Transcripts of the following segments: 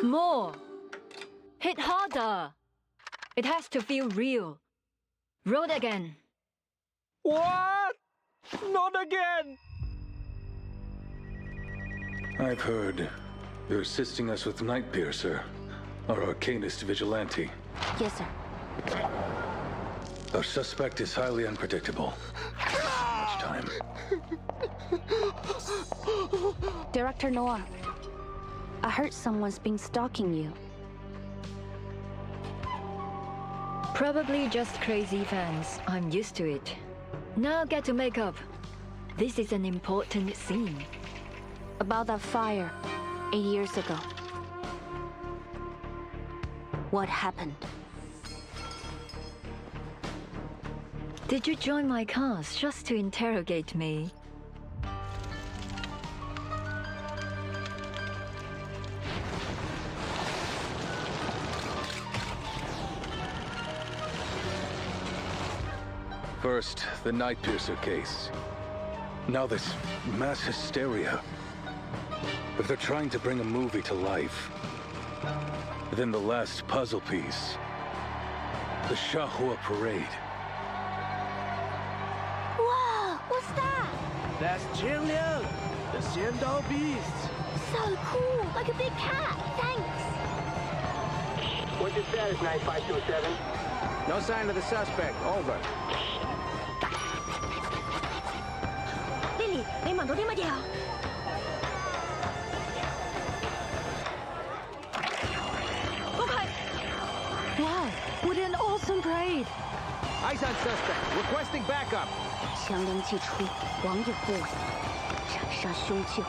More. Hit harder. It has to feel real. Roll it again. What? Not again! I've heard you're assisting us with Nightpiercer, our arcanist vigilante. Yes, sir. Our suspect is highly unpredictable. Much time. Director Noah, I heard someone's been stalking you. Probably just crazy fans. I'm used to it. Now get to makeup. This is an important scene. About that fire 8 years ago. What happened? Did you join my cast just to interrogate me? First, the Nightpiercer case. Now this mass hysteria. If they're trying to bring a movie to life, then the last puzzle piece. The Shahua Parade. Whoa! What's that? That's Jingliang, the Xiandao beast. So cool! Like a big cat! Thanks! What's your status, 9527? No sign of the suspect. Over. Lily, 你聞到啲乜嘢啊？ Wow, what an awesome parade! Eyes on suspect. Requesting backup. 强梁既出，王有不为，斩杀凶舅，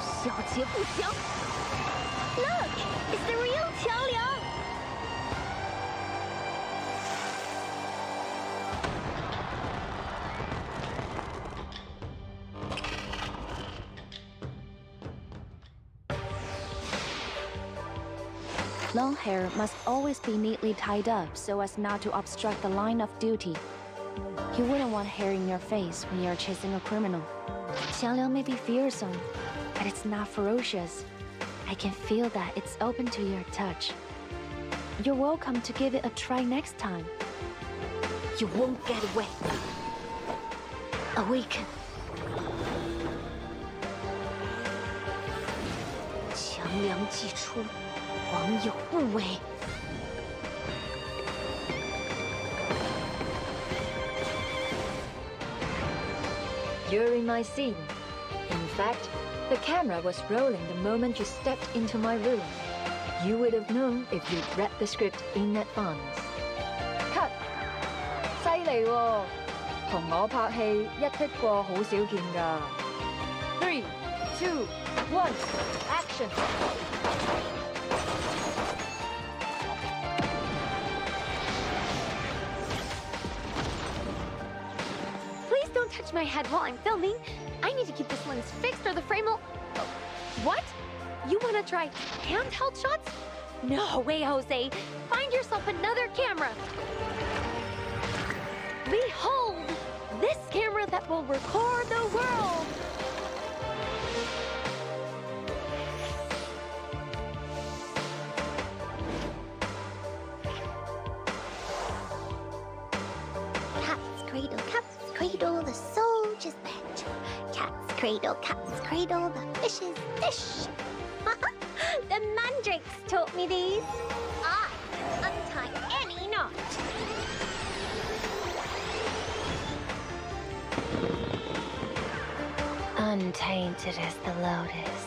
小劫不降。Look, it's the real 强梁。Long hair must always be neatly tied up so as not to obstruct the line of duty. You wouldn't want hair in your face when you're chasing a criminal. Xiangliang may be fearsome, but it's not ferocious. I can feel that it's open to your touch. You're welcome to give it a try next time. You won't get away. Awaken. 强梁既出，王有不为。 You're in my scene. In fact, the camera was rolling the moment you stepped into my room. You would have known if you'd read the script in advance. Cut! 犀利喎，同我拍戲一剔過好少見㗎。3, 2, 1, action! Please don't touch my head while I'm filming. I need to keep this lens fixed or the frame will... What? You want to try handheld shots? No way, Jose. Find yourself another camera. Behold! This camera that will record the world! Cradle, the soldier's bench. Cat's cradle, the fish's dish. The mandrakes taught me these. I untie any knot. Untainted as the lotus.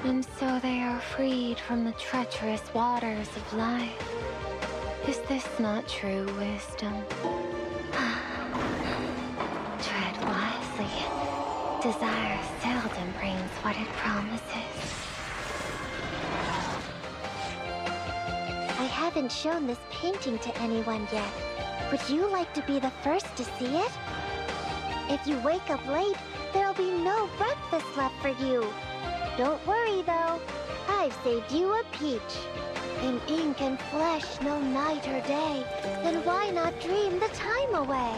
And so they are freed from the treacherous waters of life. Is this not true wisdom? Tread wisely. Desire seldom brings what it promises. I haven't shown this painting to anyone yet. Would you like to be the first to see it? If you wake up late, there'll be no breakfast left for you. Don't worry though, I've saved you a peach. In ink and flesh, no night or day, then why not dream the time away?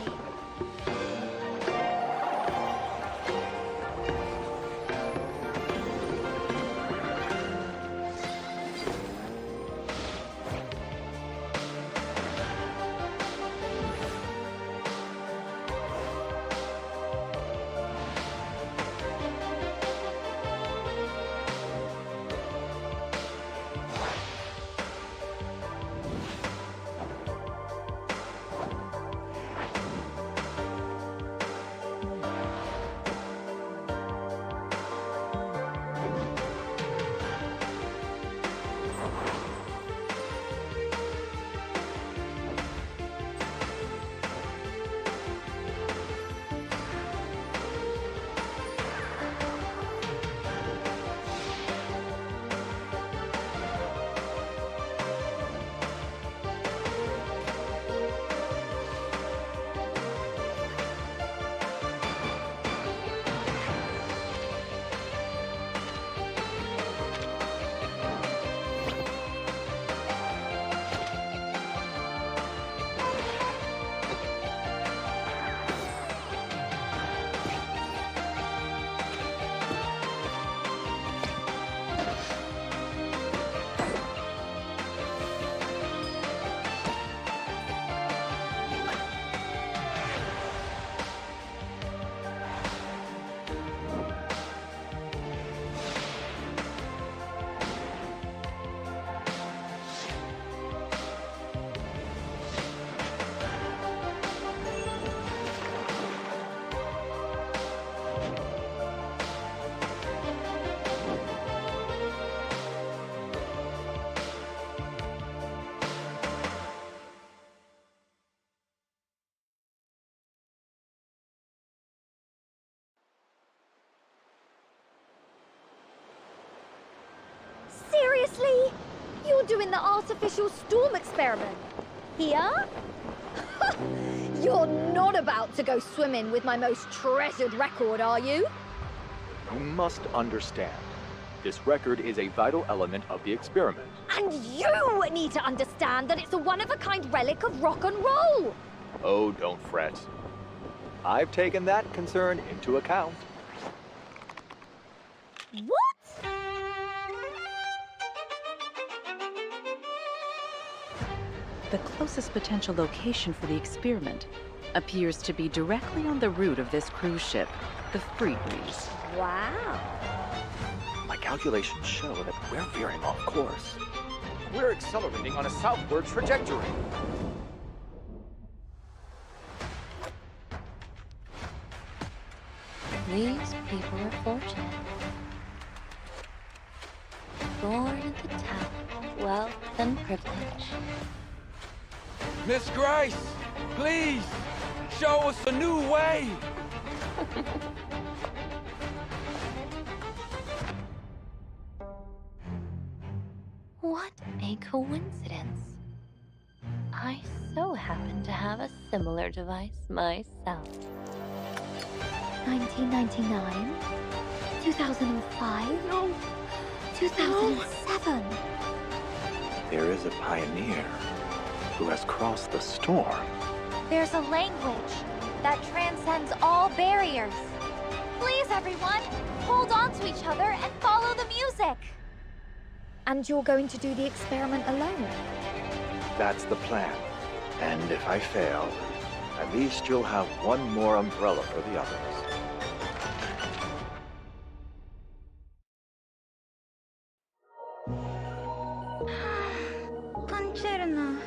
Seriously? You're doing the artificial storm experiment? Here? You're not about to go swimming with my most treasured record, are you? You must understand. This record is a vital element of the experiment. And you need to understand that it's a one-of-a-kind relic of rock and roll! Oh, don't fret. I've taken that concern into account. What? The closest potential location for the experiment appears to be directly on the route of this cruise ship, the Free Breeze. Wow. My calculations show that we're veering off course. We're accelerating on a southward trajectory. These people are fortunate. Born at the top of wealth and privilege. Miss Grace, please, show us a new way. What a coincidence. I so happen to have a similar device myself. 1999, 2005, no, 2007. There is a pioneer who has crossed the storm. There's a language that transcends all barriers. Please, everyone, hold on to each other and follow the music. And you're going to do the experiment alone? That's the plan. And if I fail, at least you'll have one more umbrella for the others. Buongiorno.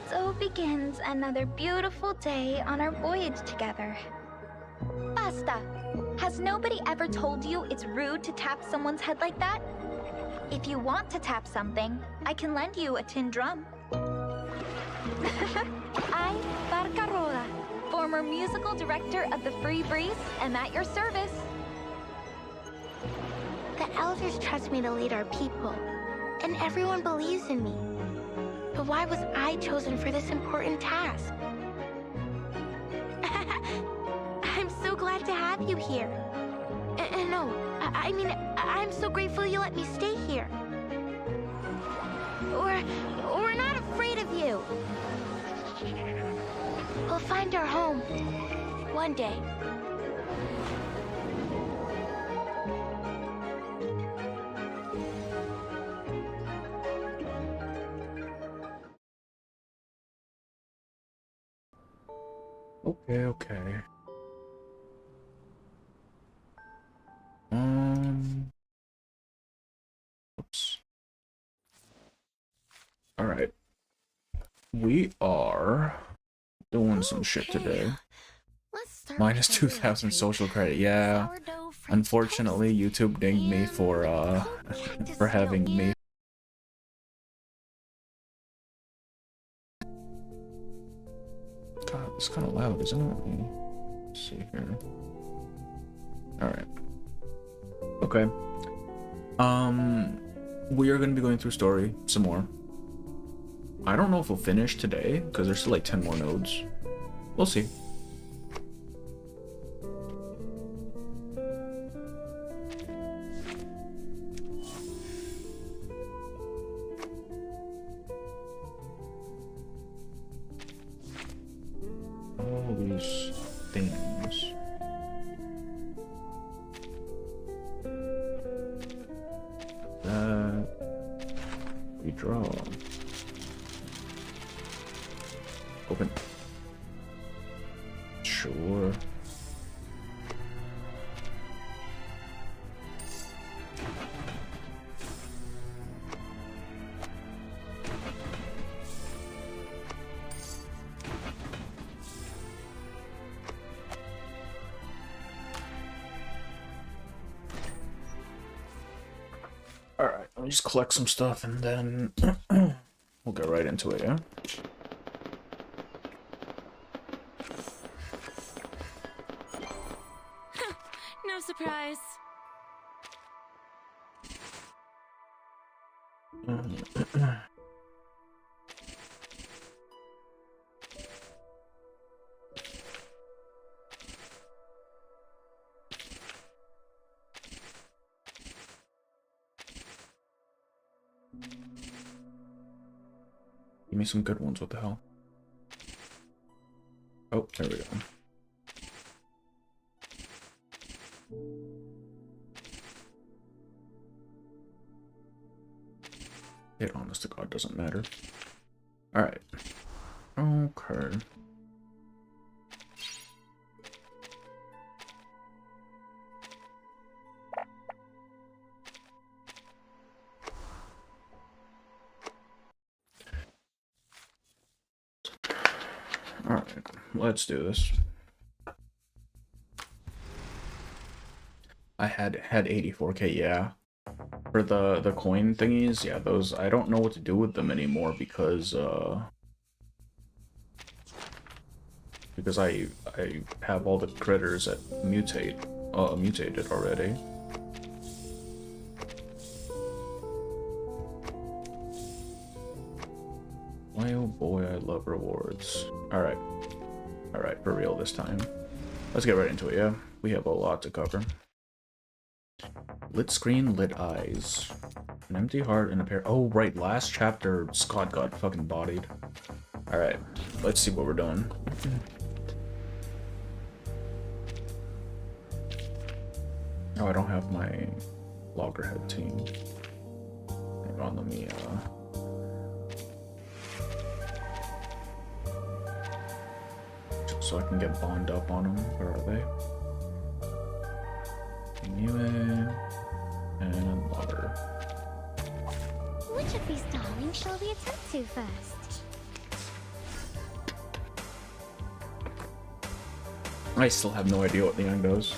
So begins another beautiful day on our voyage together. Basta! Has nobody ever told you it's rude to tap someone's head like that? If you want to tap something, I can lend you a tin drum. I'm Barcarola, former musical director of the Free Breeze, am at your service. The elders trust me to lead our people, and everyone believes in me. But why was I chosen for this important task? I'm so glad to have you here. No, I mean, I'm so grateful you let me stay here. We're not afraid of you. We'll find our home one day. Okay. Oops. All right. We are doing some shit today. Minus 2,000 social credit. Yeah. Unfortunately, YouTube dinged me for having me. God, it's kind of loud, isn't it? Let's see here. All right. Okay. We are going to be going through story some more. I don't know if we'll finish today because there's still like 10 more nodes. We'll see. All these things. That we draw. Open. Sure. Alright, let me just collect some stuff and then we'll get right into it, yeah? No surprise. Give me some good ones, what the hell? Oh, there we go. It honest to God doesn't matter. Alright. Okay. Alright, let's do this. I had 84k, yeah. For the coin thingies, yeah, those I don't know what to do with them anymore because I have all the critters that mutated already. Why oh boy, I love rewards. Alright. Alright, for real this time. Let's get right into it, yeah? We have a lot to cover. Lit screen, lit eyes. An empty heart and a pair. Oh, right, last chapter, Scott got fucking bodied. Alright, let's see what we're doing. Oh, I don't have my loggerhead team. Hang on, let me, so I can get Bond up on them. Where are they? Anyway, and logger. Which of these darlings shall we attend to first? I still have no idea what Leon does.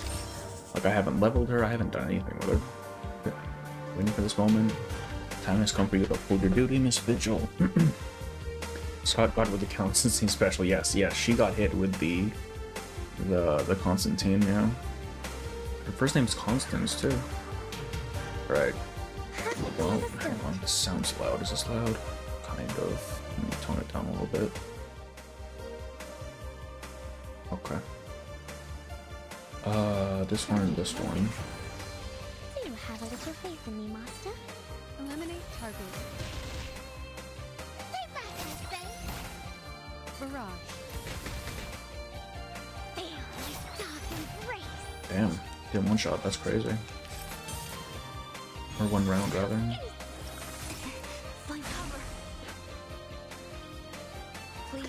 Like, I haven't leveled her, I haven't done anything with her. Waiting for this moment. Time has come for you to uphold your duty, Miss Vigil. Scott got with the Constantine special. Yes, she got hit with the Constantine, yeah. Her first name's Constance, too. Right. Well, hang on, this sounds loud. Is this loud? Kind of. Let me tone it down a little bit. Okay. This one and this one. Do you have a little faith in me, Master? Eliminate target. Barrage. Damn, did one shot, that's crazy. Or one round, rather.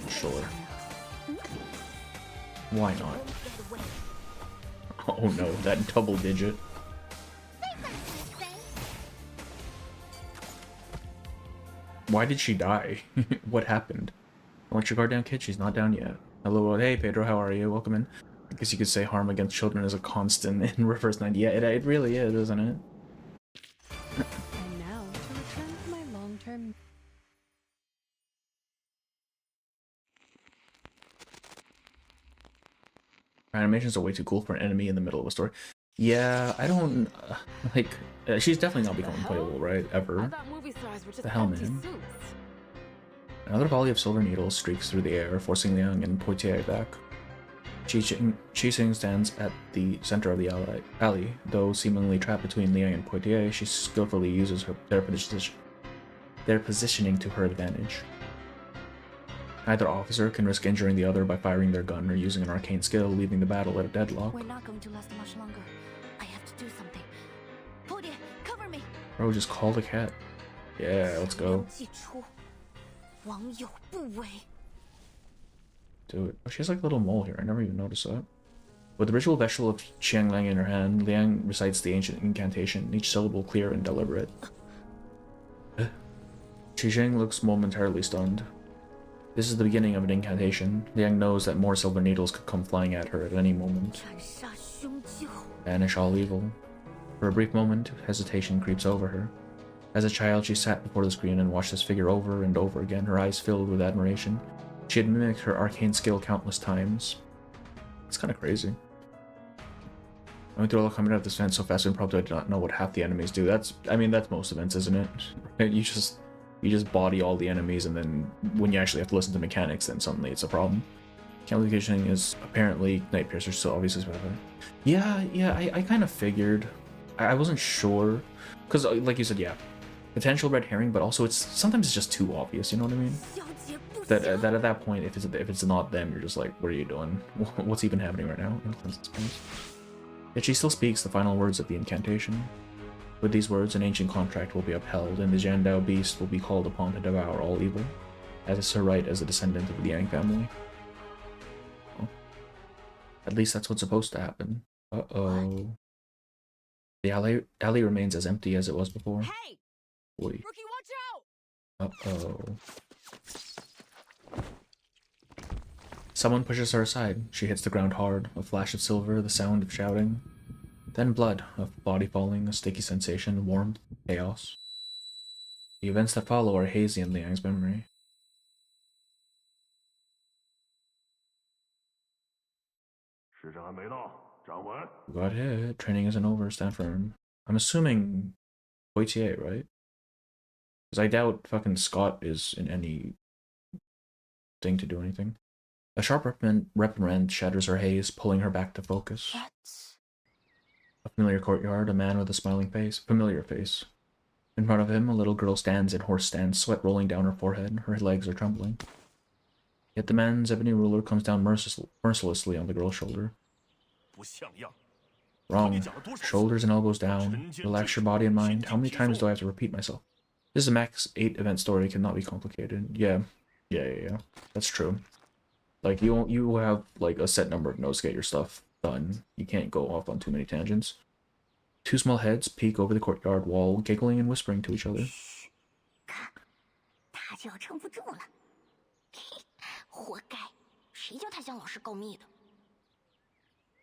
Sure. Why not? Oh no, that double digit. Why did she die? What happened? Don't let your guard down, kid. She's not down yet. Hello, hey Pedro, how are you? Welcome in. I guess you could say harm against children is a constant in Reverse 90. Yeah, it really is, isn't it? And now to return to my long-term. Animations are way too cool for an enemy in the middle of a story. Yeah, I don't like. She's definitely not becoming playable, right? Ever. The hell, man. Another volley of silver needles streaks through the air, forcing Liang and Poitiers back. Qixing stands at the center of the alley. Though seemingly trapped between Liang and Poitiers, she skillfully uses their positioning to her advantage. Neither officer can risk injuring the other by firing their gun or using an arcane skill, leaving the battle at a deadlock. We're not going to last much longer. I have to do something. Poitiers, cover me! Bro, just call the cat. Yeah, let's go. Do it. Oh, she has like a little mole here. I never even noticed that. With the ritual vegetable of Qiangliang in her hand, Liang recites the ancient incantation, each syllable clear and deliberate. Qixing looks momentarily stunned. This is the beginning of an incantation. Liang knows that more silver needles could come flying at her at any moment. Banish all evil. For a brief moment, hesitation creeps over her. As a child, she sat before the screen and watched this figure over and over again, her eyes filled with admiration. She had mimicked her arcane skill countless times. It's kind of crazy. I went through all the coming out of this event so fast and probably did not know what half the enemies do. That's most events, isn't it? You just body all the enemies, and then when you actually have to listen to mechanics, then suddenly it's a problem. Camera conditioning is apparently Night Piercer, so obviously it's better. Yeah, I kind of figured. I wasn't sure, because like you said, yeah, potential red herring, but also sometimes it's just too obvious. You know what I mean? That at that point, if it's not them, you're just like, what are you doing? What's even happening right now? Yet she still speaks the final words of the incantation. With these words, an ancient contract will be upheld, and the Jandao beast will be called upon to devour all evil, as is her right as a descendant of the Yang family. Well, at least that's what's supposed to happen. Uh-oh. The alley remains as empty as it was before. Hey! Boy. Rookie, watch out! Uh-oh. Someone pushes her aside. She hits the ground hard. A flash of silver, the sound of shouting. Then blood, a body falling, a sticky sensation, warmth, chaos. The events that follow are hazy in Liang's memory. Got hit. Training isn't over. Stand firm. I'm assuming Poitier, right? Because I doubt fucking Scott is in any thing to do anything. A sharp reprimand shatters her haze, pulling her back to focus. A familiar courtyard, a man with a smiling face, familiar face. In front of him, a little girl stands in horse stance, sweat rolling down her forehead, her legs are trembling. Yet the man's ebony ruler comes down mercilessly on the girl's shoulder. Wrong. Shoulders and elbows down. Relax your body and mind. How many times do I have to repeat myself? This is a max 8 event story, it cannot be complicated. Yeah. That's true. Like, you have, like, a set number of notes to get your stuff done. You can't go off on too many tangents. Two small heads peek over the courtyard wall, giggling and whispering to each other.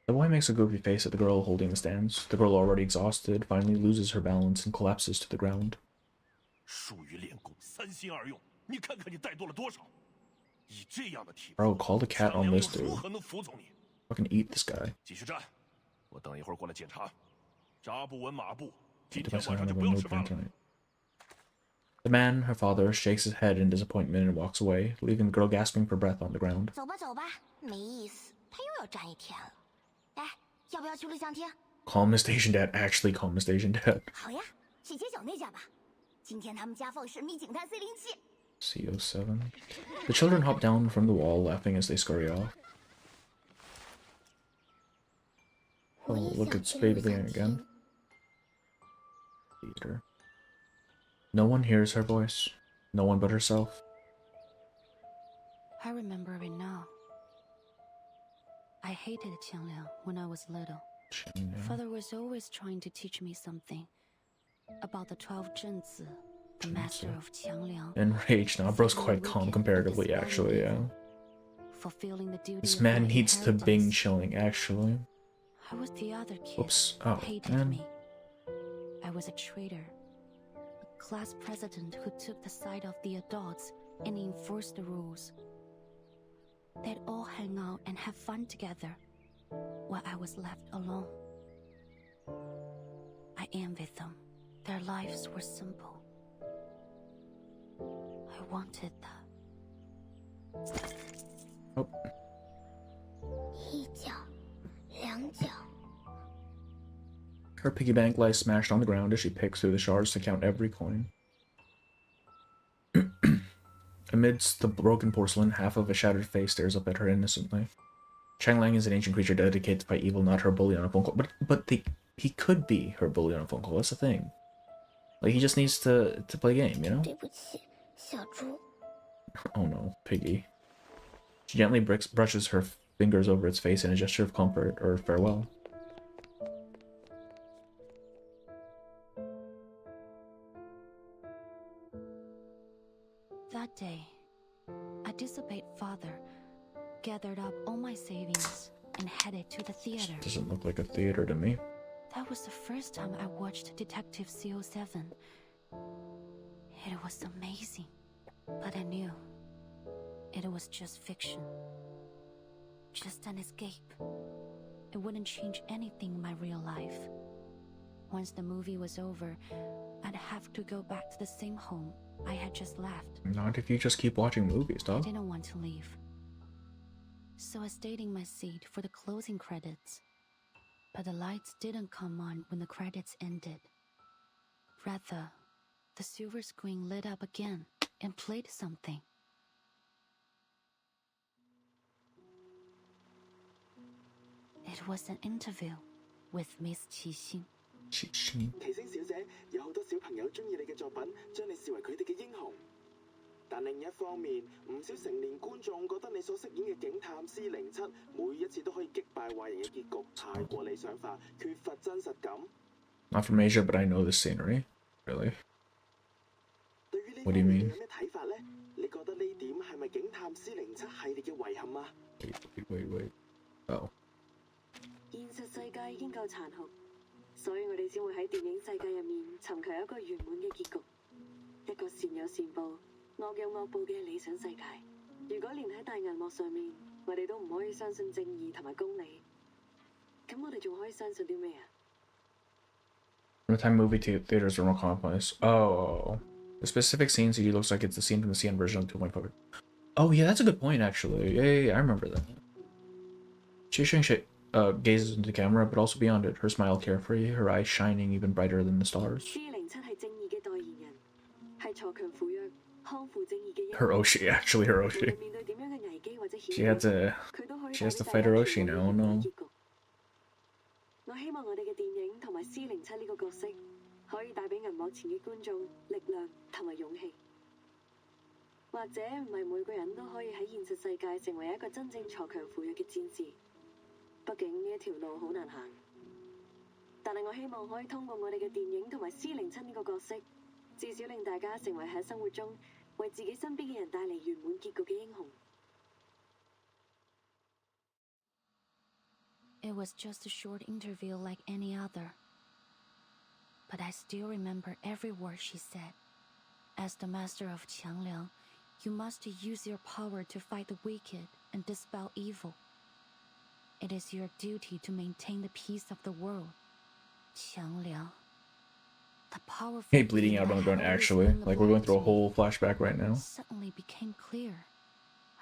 The boy makes a goofy face at the girl holding the stands. The girl, already exhausted, finally loses her balance and collapses to the ground. Bro, call the cat on this dude. Fucking eat this guy. The man, her father, shakes his head in disappointment and walks away, leaving the girl gasping for breath on the ground. Calm the station dad. Actually calm the station dad. CO7. The children hop down from the wall, laughing as they scurry off. Oh, look at Spade again. Theater. No one hears her voice. No one but herself. I remember it now. I hated Qiangliang when I was little. Father was always trying to teach me something about the 12 Zhenzi, the master of Qiangliang. Enraged now, bro's quite calm comparatively, actually, yeah. Fulfilling the duty. This man needs to Bing chilling, actually. I was the other kid. Oops. Oh, hated man. me. I was a traitor. A class president who took the side of the adults and enforced the rules. They'd all hang out and have fun together, while I was left alone. I envied them. Their lives were simple. I wanted that. Oh. Her piggy bank lies smashed on the ground as she picks through the shards to count every coin. Amidst the broken porcelain, half of a shattered face stares up at her innocently. Changlang is an ancient creature dedicated to fight evil, not her bully on a phone call. But he could be her bully on a phone call. That's the thing. Like, he just needs to play a game, you know? Oh no, piggy. She gently brushes her fingers over its face in a gesture of comfort or farewell. That day, I disobeyed father, gathered up all my savings, and headed to the theater. Doesn't look like a theater to me. That was the first time I watched Detective CO7, It was amazing, but I knew it was just fiction. Just an escape. It wouldn't change anything in my real life. Once the movie was over, I'd have to go back to the same home I had just left. Not if you just keep watching movies, I dog. didn't want to leave. So I stayed in my seat for the closing credits. But the lights didn't come on when the credits ended. Rather, the silver screen lit up again and played something. It was an interview with Miss Qixing. 奇星小姐，有好多小朋友中意你嘅作品，將你視為佢哋嘅英雄。但另一方面，唔少成年觀眾覺得你所飾演嘅警探 C07每一次都可以擊敗壞人嘅結局太過理想化，缺乏真實感。Not from Asia, but I know the scenery. Really? 對於呢 What 方 do you 面 mean? 你有咩睇法呢？你覺得呢點係咪警探 C07系列嘅遺憾啊？ Wait. Oh. 現實世界已經夠殘酷，所以我哋先會喺電影世界入面尋求一個圓滿嘅結局，一個善有善報、惡有惡報嘅理想世界。如果連喺大銀幕上面，我哋都唔可以相信正義同埋公理，咁我哋仲可以相信啲咩啊？ From the time movie theaters were more commonplace. Oh. The specific scene CD looks like it's the scene from the CN version of 2.5. Oh yeah, that's a good point actually. Yeah, I remember that. Qixing gazes into the camera, but also beyond it. Her smile carefree, her eyes shining even brighter than the stars. C07係正義嘅代言人，係鋤強扶弱、匡扶正義嘅英雄。 Hiroshi, actually Hiroshi. 面對點樣嘅危機或者險 She has to fight Hiroshi now, oh no. 我希望我哋嘅電影同埋 C07呢個角色，可以帶俾銀幕前嘅觀眾力量同埋勇氣。或者唔係每個人都可以喺現實世界成為一個真正鋤強扶弱嘅戰士。畢竟呢一條路好難行，但係我希望可以通過我哋嘅電影同埋 C07呢個角色，至少令大家成為喺生活中為自己身邊嘅人帶嚟圓滿結局嘅英雄。It was just a short interview like any other. But I still remember every word she said. As the master of Qiangliang, you must use your power to fight the wicked and dispel evil. It is your duty to maintain the peace of the world. Qiangliang. The powerful Hey, bleeding out on the ground actually. Like we're going through a whole flashback right now. Suddenly became clear.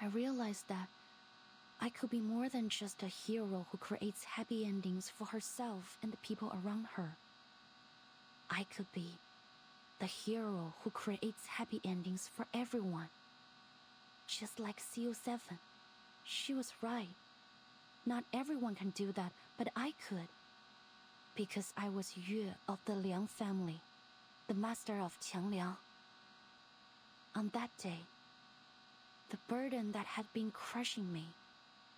I realized that I could be more than just a hero who creates happy endings for herself and the people around her. I could be the hero who creates happy endings for everyone. Just like CO7. She was right. Not everyone can do that, but I could. Because I was Yue of the Liang family, the master of Qiangliang. On that day, the burden that had been crushing me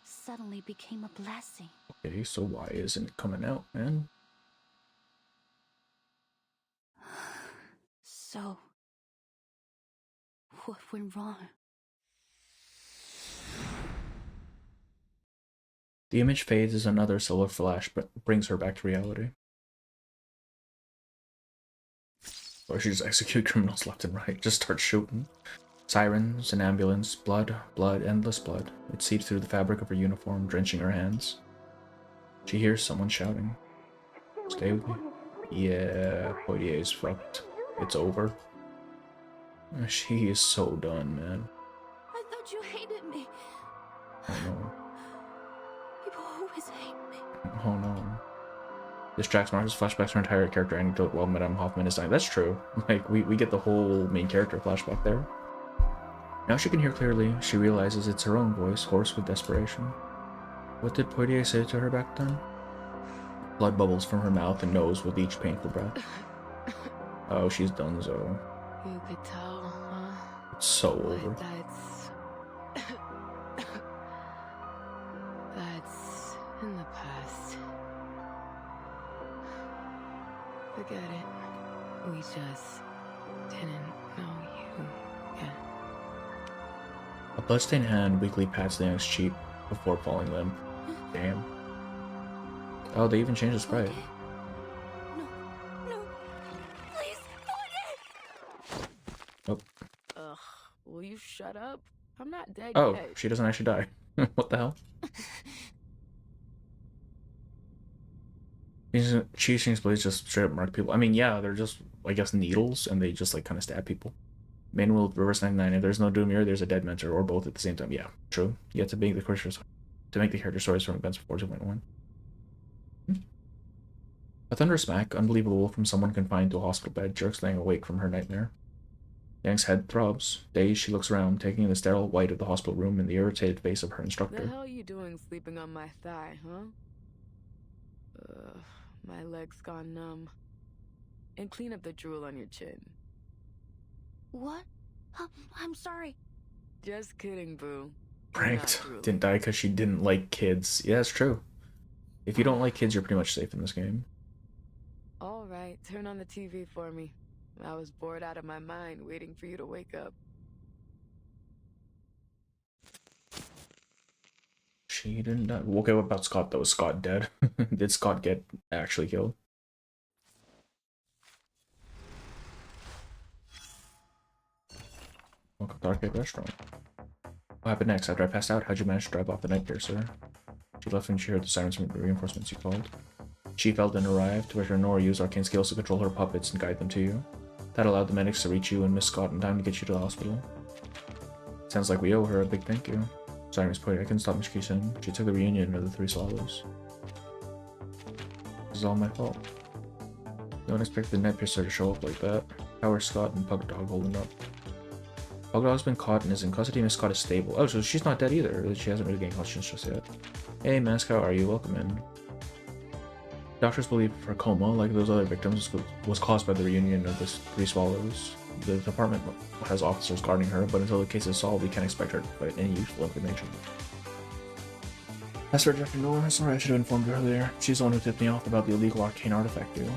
suddenly became a blessing. Okay, so why isn't it coming out, man? So, what went wrong? The image fades as another solar flash brings her back to reality. Or she just execute criminals left and right, just start shooting. Sirens, an ambulance, blood, endless blood. It seeps through the fabric of her uniform, drenching her hands. She hears someone shouting. Stay with me. Yeah, Poitier is fucked. It's over. She is so done, man. I thought you hated me. Oh no. People always hate me. Oh no. This tracks Marcus flashbacks her entire character anecdote while Madame Hoffman is dying. That's true. Like, we get the whole main character flashback there. Now she can hear clearly. She realizes it's her own voice, hoarse with desperation. What did Poitier say to her back then? Blood bubbles from her mouth and nose with each painful breath. Oh, she's done so. You could tell, huh? It's so over. That's in the past. Forget it. We just didn't know you yet. A bloodstained hand weakly pats the young's cheek before falling limp. Damn. Oh, they even changed the sprite. No, please, shut up? I'm not dead Oh, yet. she doesn't actually die. What the hell? Cheesing blades just straight up mark people. I mean, yeah, they're just, I guess, needles, and they just, like, kind of stab people. Manual reverse 99. If there's no doom here, there's a dead mentor, or both at the same time. Yeah, true. You have to make the character stories from events before 2.1. A thunder smack, unbelievable from someone confined to a hospital bed, jerks Liang awake from her nightmare. Liang's head throbs. Dazed, she looks around, taking in the sterile white of the hospital room and the irritated face of her instructor. The hell are you doing sleeping on my thigh, huh? My leg's gone numb. And clean up the drool on your chin. What? I'm sorry. Just kidding, boo. Pranked. Didn't die because she didn't like kids. Yeah, it's true. If you don't like kids, you're pretty much safe in this game. Alright, turn on the TV for me. I was bored out of my mind waiting for you to wake up. She didn't die. Okay, what about Scott though? Was Scott dead? Did Scott get actually killed? Welcome to Arcade Restaurant. What happened next? After I passed out, how'd you manage to drive off the night piercer? She left when she heard the sirens from the reinforcements you called. Chief Eldon arrived, to which Nora used arcane skills to control her puppets and guide them to you. That allowed the medics to reach you and Miss Scott in time to get you to the hospital. Sounds like we owe her a big thank you. Sorry, Miss Poirier, I couldn't stop Miss Kison. She took the reunion of the Three Swallows. This is all my fault. No one expected the night piercer to show up like that. How are Scott and Pug Dog holding up? Pug Dog's been caught and is in custody. Miss Scott is stable. Oh, so she's not dead either. She hasn't really gained consciousness just yet. Hey, Mask, how are you? Welcome in. Doctors believe her coma, like those other victims, was caused by the reunion of the Three Swallows. The department has officers guarding her, but until the case is solved, we can't expect her to provide any useful information. As for Director Nora, sorry I should have informed you earlier. She's the one who tipped me off about the illegal arcane artifact deal.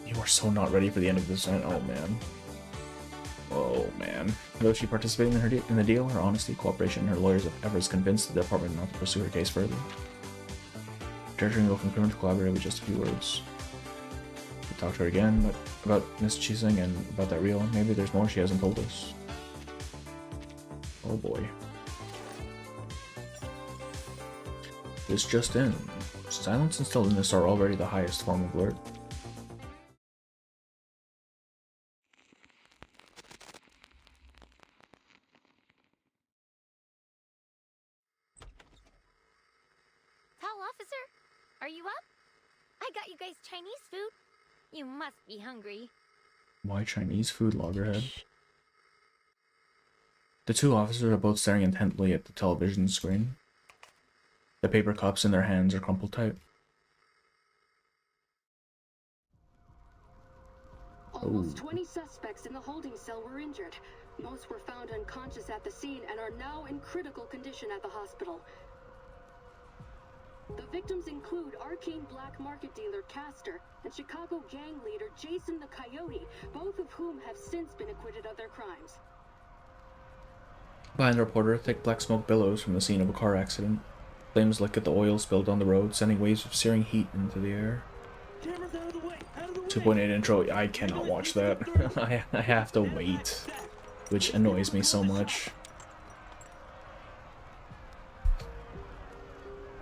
You are so not ready for the end of this event. Oh man. Oh man. Though she participated in the deal, her honesty, cooperation, and her lawyers' efforts convinced the department not to pursue her case further. Director can go from criminal to collaborator with just a few words. We talked to her again about Miss Cheesing and about that reel. Maybe there's more she hasn't told us. Oh boy. This just in. Silence and stillness are already the highest form of alert. Tall officer, are you up? I got you guys Chinese food. You must be hungry. Why Chinese food, loggerhead? The two officers are both staring intently at the television screen. The paper cups in their hands are crumpled tight. Almost 20 suspects in the holding cell were injured. Most were found unconscious at the scene and are now in critical condition at the hospital. The victims include arcane black market dealer Castor and Chicago gang leader Jason the Coyote, both of whom have since been acquitted of their crimes. Behind the reporter, thick black smoke billows from the scene of a car accident. Flames lick at the oil spilled on the road, sending waves of searing heat into the air. 2.8 intro, I cannot watch that. I have to wait, which annoys me so much.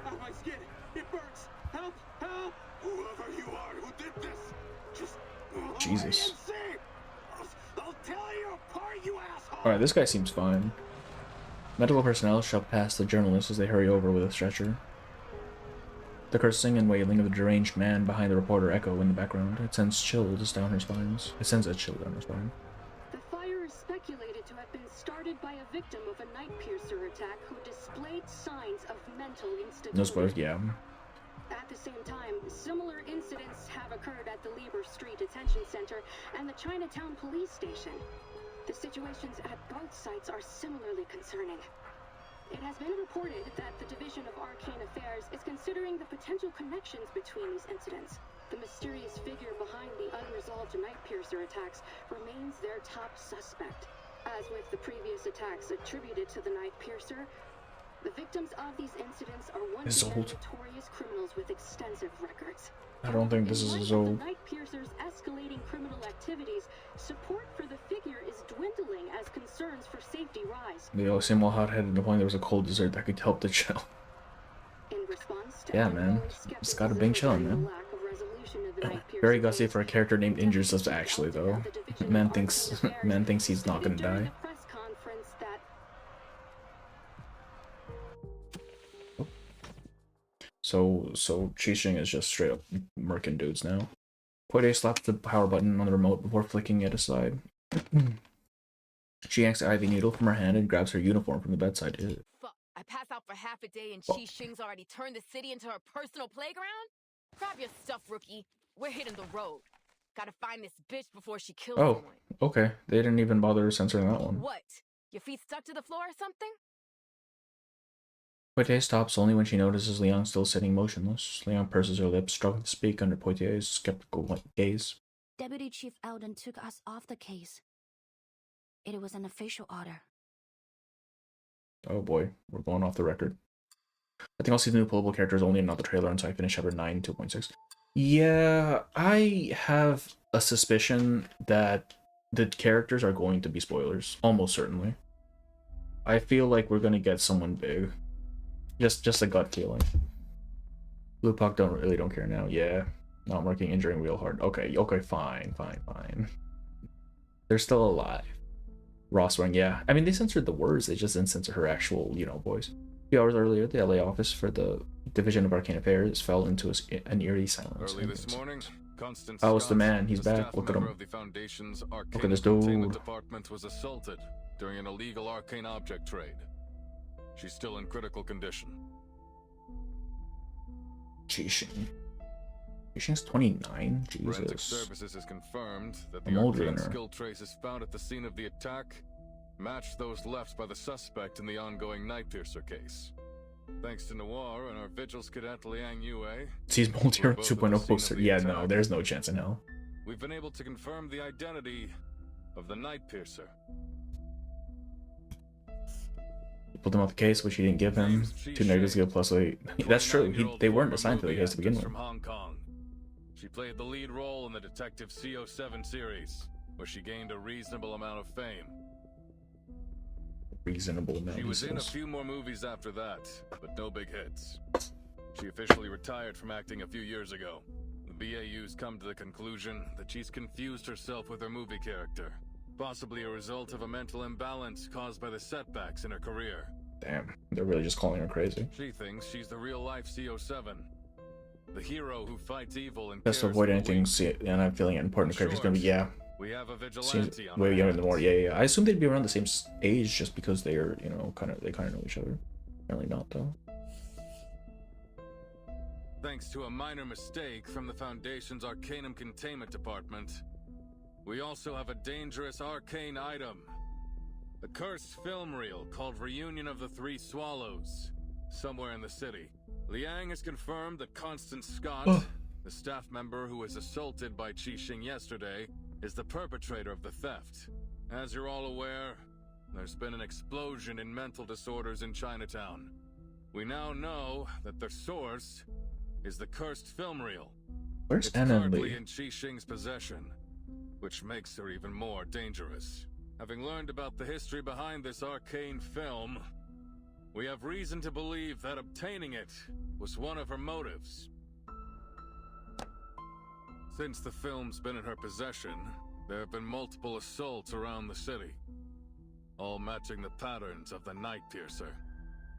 My skin, it burns. Help! Help! Whoever you are who did this, just Jesus. I'll tear you apart, you asshole! Alright, this guy seems fine. Medical personnel shove past the journalists as they hurry over with a stretcher. The cursing and wailing of the deranged man behind the reporter echo in the background. It sends chills down her spines. It sends a chill down her spine. The fire is speculated to have been started by a victim of a night piercer attack who displayed signs of mental instability. No spoilers, yeah. At the same time, similar incidents have occurred at the Lieber Street Detention Center and the Chinatown police station. The situations at both sites are similarly concerning. It has been reported that the Division of Arcane Affairs is considering the potential connections between these incidents. The mysterious figure behind the unresolved night piercer attacks remains their top suspect. As with the previous attacks attributed to the night piercer, The victims of these incidents are once Isolde. notorious criminals with extensive records. I don't think this is Isolde. Night Piercer's escalating criminal activities, support for the figure is dwindling as concerns for safety rise. They all seem all hot-headed to the point there was a cold dessert that could help the chill. In response to Yeah, man. It's got a big chill, man. Very gutsy for a character named Injures us actually, though. Man thinks he's not gonna die. So Qixing is just straight up murking dudes now. Poitier slaps the power button on the remote before flicking it aside. She yanks the IV needle from her hand and grabs her uniform from the bedside. Ew. Fuck, I pass out for half a day and Qixing's already turned the city into her personal playground? Grab your stuff, rookie. We're hitting the road. Gotta find this bitch before she kills someone. Okay. They didn't even bother censoring that one. What? Your feet stuck to the floor or something? Poitier stops only when she notices Liang still sitting motionless. Liang purses her lips, struggling to speak under Poitier's skeptical gaze. Deputy Chief Eldon took us off the case. It was an official order. Oh boy, we're going off the record. I think I'll see the new playable characters only in another trailer until I finish chapter 9, 2.6. Yeah, I have a suspicion that the characters are going to be spoilers. Almost certainly. I feel like we're going to get someone big. Just a gut feeling. Blue Puck don't care now. Yeah, not working, injuring real hard. Okay, fine. They're still alive. Ross Wang, yeah. I mean, they censored the words. They just didn't censor her actual, voice. A few hours earlier, the LA office for the Division of Arcane Affairs fell into an eerie silence. Early this morning, Constance oh, it's the man. He's the back. Look at him. Of the Foundation's Look at this dude. Department was assaulted during an illegal arcane object trade. She's still in critical condition. Qixing's 29? Forensic Jesus. Services has confirmed that I'm the older arcane than her. skill traces found at the scene of the attack matched those left by the suspect in the ongoing Night Piercer case. Thanks to Noir and our Vigils cadet Liang Yue, Sees Moltier 2.0 poster. Yeah, no, there's no chance in hell. we've been able to confirm the identity of the Night Piercer. He pulled him out the case, which he didn't give him. 2 negatives to give plus 8. That's true. They weren't assigned to the case to begin with. From Hong Kong. She played the lead role in the Detective CO7 series, where she gained a reasonable amount of fame. Reasonable amount. She was in a few more movies after that, but no big hits. She officially retired from acting a few years ago. The BAU's come to the conclusion that she's confused herself with her movie character, possibly a result of a mental imbalance caused by the setbacks in her career. Damn, they're really just calling her crazy. She thinks she's the real-life CO7, the hero who fights evil and Just to avoid anything, and I'm feeling an important character's gonna be, yeah. We have a vigilante Seems way younger than more. Yeah. I assume they'd be around the same age just because they are, kind of know each other. Apparently not, though. Thanks to a minor mistake from the Foundation's Arcanum Containment Department, we also have a dangerous arcane item. A cursed film reel called Reunion of the Three Swallows, somewhere in the city. Liang has confirmed that Constance Scott, the staff member who was assaulted by Qixing yesterday, is the perpetrator of the theft. As you're all aware, there's been an explosion in mental disorders in Chinatown. We now know that the source is the cursed film reel. Where's It's Anna currently Lee? in Qixing's possession, which makes her even more dangerous. Having learned about the history behind this arcane film, we have reason to believe that obtaining it was one of her motives. Since the film's been in her possession, there have been multiple assaults around the city, all matching the patterns of the Night Piercer.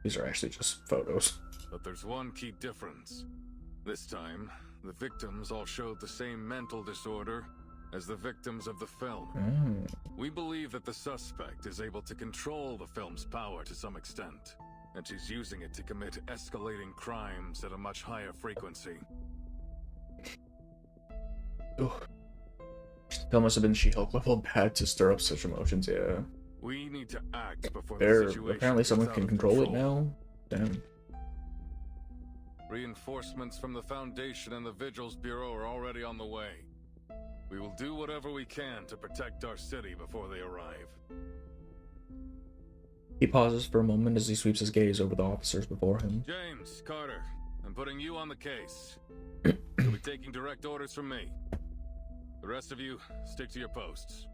These are actually just photos. But there's one key difference. This time, the victims all showed the same mental disorder as the victims of the film. We believe that the suspect is able to control the film's power to some extent, and she's using it to commit escalating crimes at a much higher frequency. Ugh. The film must have been She-Hulk level bad to stir up such emotions, yeah. We need to act before the situation Apparently someone gets can out of control it control. now? Damn. Reinforcements from the Foundation and the Vigils Bureau are already on the way. We will do whatever we can to protect our city before they arrive. He pauses for a moment as he sweeps his gaze over the officers before him. James, Carter, I'm putting you on the case. You'll be taking direct orders from me. The rest of you, stick to your posts.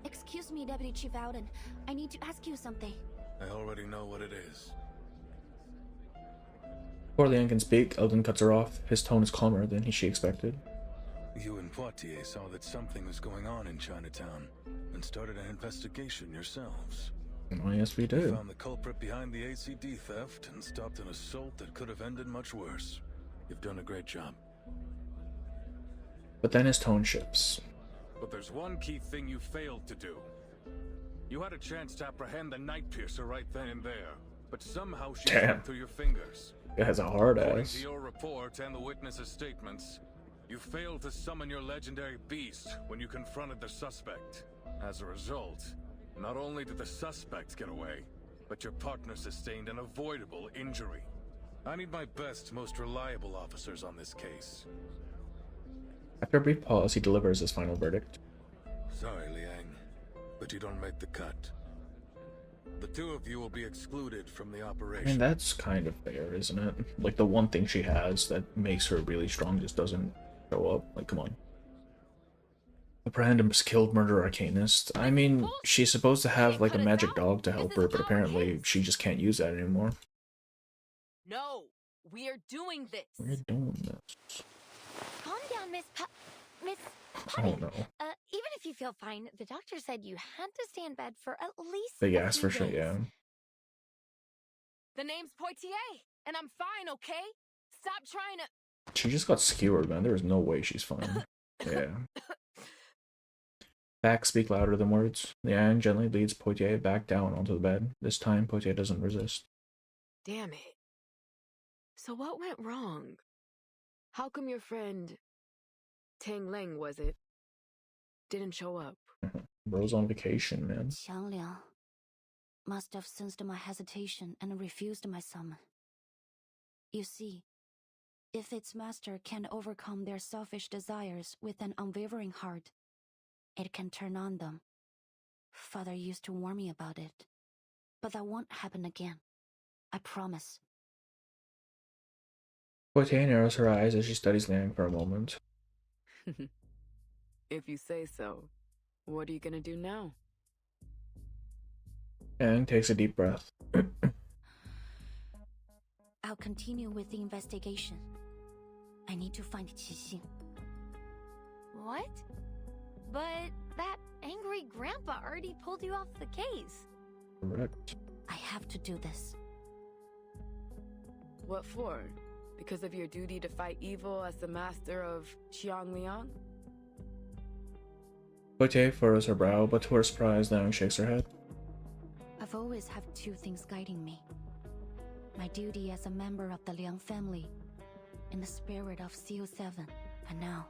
Excuse me, Deputy Chief Alden. I need to ask you something. I already know what it is. Before Liang can speak, Eldon cuts her off. His tone is calmer than she expected. You and Poitier saw that something was going on in Chinatown and started an investigation yourselves. Oh, yes, we did. You found the culprit behind the ACD theft and stopped an assault that could have ended much worse. You've done a great job. But then his tone shifts. But there's one key thing you failed to do. You had a chance to apprehend the Night Piercer right then and there, but somehow she slipped through your fingers. It has a hard According ass. to your report and the witnesses' statements, you failed to summon your legendary beast when you confronted the suspect. As a result, not only did the suspect get away, but your partner sustained an avoidable injury. I need my best, most reliable officers on this case. After a brief pause, he delivers his final verdict. Sorry, Liang, but you don't make the cut. The two of you will be excluded from the I operation. mean, that's kind of fair, isn't it? Like, the one thing she has that makes her really strong just doesn't show up. Like, come on. Apprehend a skilled murder arcanist. I mean, she's supposed to have, like, a magic dog to help her, but apparently she just can't use that anymore. No, we are doing this. We're doing this. Calm down, Miss Oh no. Even if you feel fine, the doctor said you had to stay in bed for at least Big a ass few for sure, days. yeah. The name's Poitier, and I'm fine, okay? Stop trying to... She just got skewered, man. There is no way she's fine. Yeah. Facts speak louder than words. Liang gently leads Poitier back down onto the bed. This time, Poitier doesn't resist. Damn it. So what went wrong? How come your friend... Tang Ling, was it? Didn't show up? Bro's on vacation, man. Xiang Liang must have sensed my hesitation and refused my summon. You see, if its master can overcome their selfish desires with an unwavering heart, it can turn on them. Father used to warn me about it, but that won't happen again. I promise. Poitier narrows her eyes as she studies Liang for a moment. If you say so. What are you gonna do now? Liang takes a deep breath. I'll continue with the investigation. I need to find Qixing. What? But that angry grandpa already pulled you off the case. Correct. I have to do this. What for? Because of your duty to fight evil as the master of Xiangliang? Poitier furrows her brow, but to her surprise, Liang shakes her head. I've always had two things guiding me. My duty as a member of the Liang family, and the spirit of CO7. And now,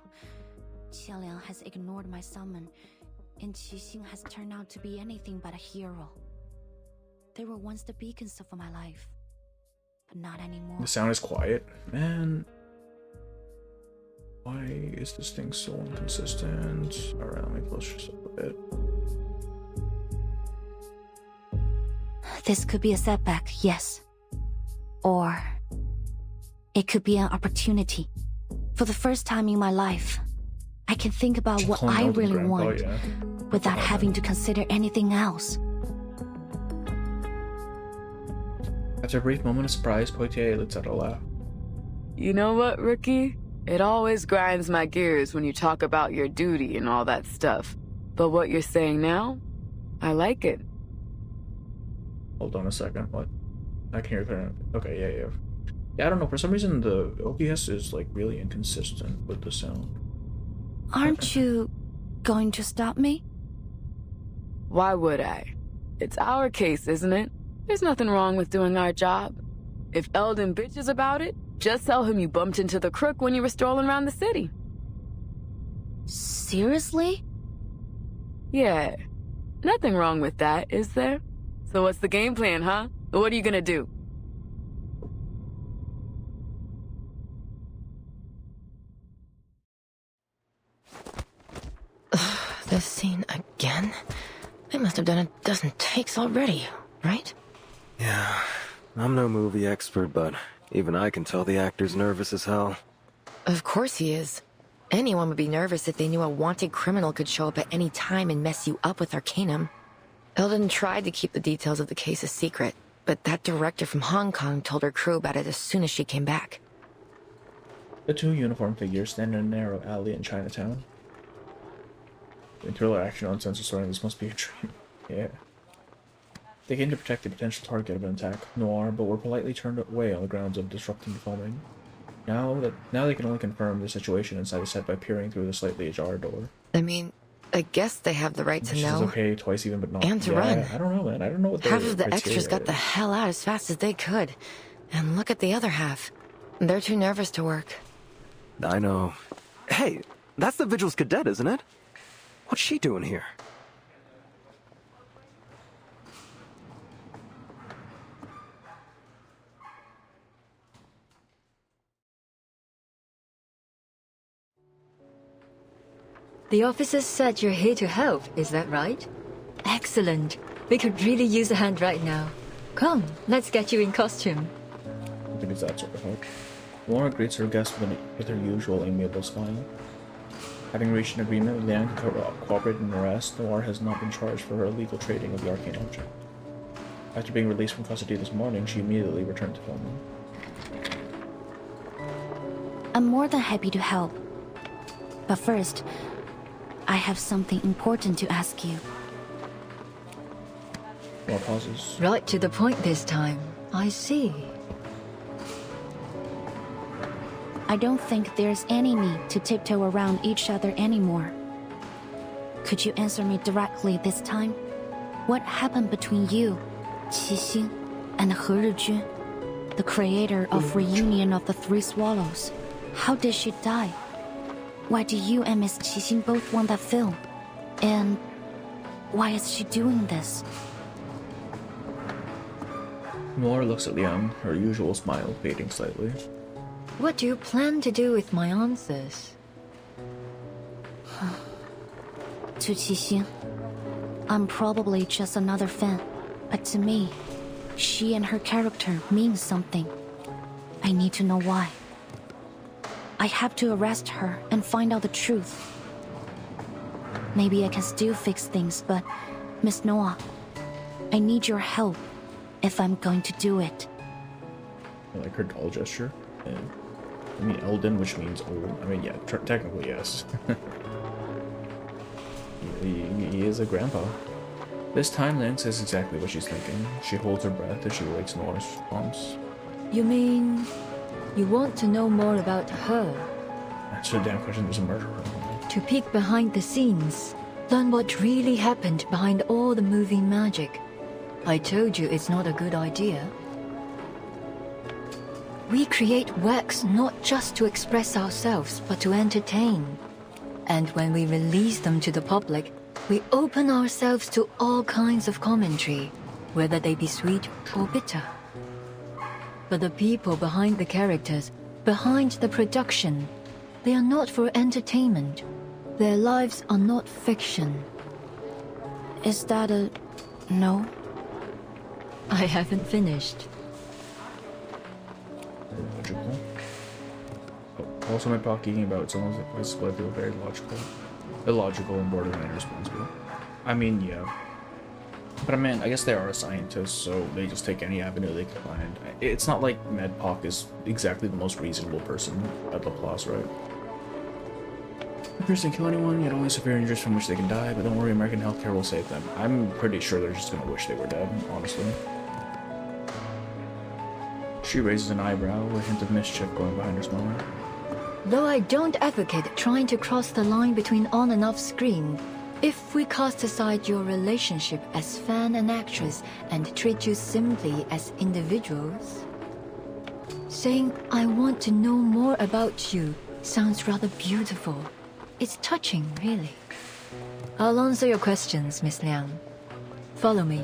Qianliang has ignored my summon, and Qixing has turned out to be anything but a hero. They were once the beacons of my life, but not anymore. The sound is quiet. Man. Why is this thing so inconsistent? Alright, let me close this up a bit. This could be a setback, yes. Or it could be an opportunity. For the first time in my life, I can think about what I really want without having to consider anything else. After a brief moment of surprise, Poitier lets out a laugh. You know what, Rookie? It always grinds my gears when you talk about your duty and all that stuff. But what you're saying now, I like it. Hold on a second, what? I can hear it clearly. Okay, yeah. Yeah, I don't know, for some reason the OBS is like really inconsistent with the sound. Aren't you going to stop me? Why would I? It's our case, isn't it? There's nothing wrong with doing our job. If Eldon bitches about it, just tell him you bumped into the crook when you were strolling around the city. Seriously? Yeah. Nothing wrong with that, is there? So what's the game plan, huh? What are you gonna do? this scene again? They must have done a dozen takes already, right? Yeah, I'm no movie expert, but even I can tell the actor's nervous as hell. Of course he is. Anyone would be nervous if they knew a wanted criminal could show up at any time and mess you up with Arcanum. Eldon tried to keep the details of the case a secret, but that director from Hong Kong told her crew about it as soon as she came back. The two uniformed figures stand in a narrow alley in Chinatown. In thriller action uncensored story, this must be a dream. Yeah. They came to protect the potential target of an attack, Noir, but were politely turned away on the grounds of disrupting the filming. Now they can only confirm the situation inside the set by peering through the slightly ajar door. I mean, I guess they have the right to know. She's okay twice even, but not. And to run. I don't know, man. I don't know what half of the extras got the hell out as fast as they could. And look at the other half. They're too nervous to work. I know. Hey, that's the Vigil's cadet, isn't it? What's she doing here? The officers said you're here to help, is that right? Excellent. We could really use a hand right now. Come, let's get you in costume. I think it's that sort of help. Laura greets her guests with her usual amiable smile. Having reached an agreement with Liang to cooperate in an arrest, Noir has not been charged for her illegal trading of the arcane object. After being released from custody this morning, she immediately returned to filming. I'm more than happy to help. But first, I have something important to ask you. More pauses. Right to the point this time. I see. I don't think there's any need to tiptoe around each other anymore. Could you answer me directly this time? What happened between you, Qixing, and He Rijun, the creator of Reunion of the Three Swallows? How did she die? Why do you and Miss Qixing both want that film? And why is she doing this? Noir looks at Liang, her usual smile fading slightly. What do you plan to do with my answers? To Qixing, I'm probably just another fan, but to me, she and her character means something. I need to know why. I have to arrest her and find out the truth. Maybe I can still fix things, but Miss Noah, I need your help if I'm going to do it. I like her doll gesture. And I mean Eldon, which means old. I mean, yeah, technically yes. he is a grandpa. This time, Liang says exactly what she's thinking. She holds her breath as she awaits Nora's response. You mean you want to know more about her? Answer the damn question, there's a murderer. To peek behind the scenes, learn what really happened behind all the moving magic. I told you it's not a good idea. We create works not just to express ourselves, but to entertain. And when we release them to the public, we open ourselves to all kinds of commentary, whether they be sweet or bitter. But the people behind the characters, behind the production, they are not for entertainment. Their lives are not fiction. Is that a no? I haven't finished. Logical. Oh, also, my talking about someone's voice feel very logical. Illogical and borderline irresponsible. I mean, yeah. But I mean, I guess they are scientists, so they just take any avenue they can find. It's not like Medpoc is exactly the most reasonable person at Laplace, right? If person didn't kill anyone, yet only severe injuries from which they can die, but don't worry, American healthcare will save them. I'm pretty sure they're just gonna wish they were dead, honestly. She raises an eyebrow, a hint of mischief going behind her smile. Though I don't advocate trying to cross the line between on and off screen, if we cast aside your relationship as fan and actress and treat you simply as individuals, saying I want to know more about you sounds rather beautiful. It's touching, really. I'll answer your questions, Miss Liang. Follow me.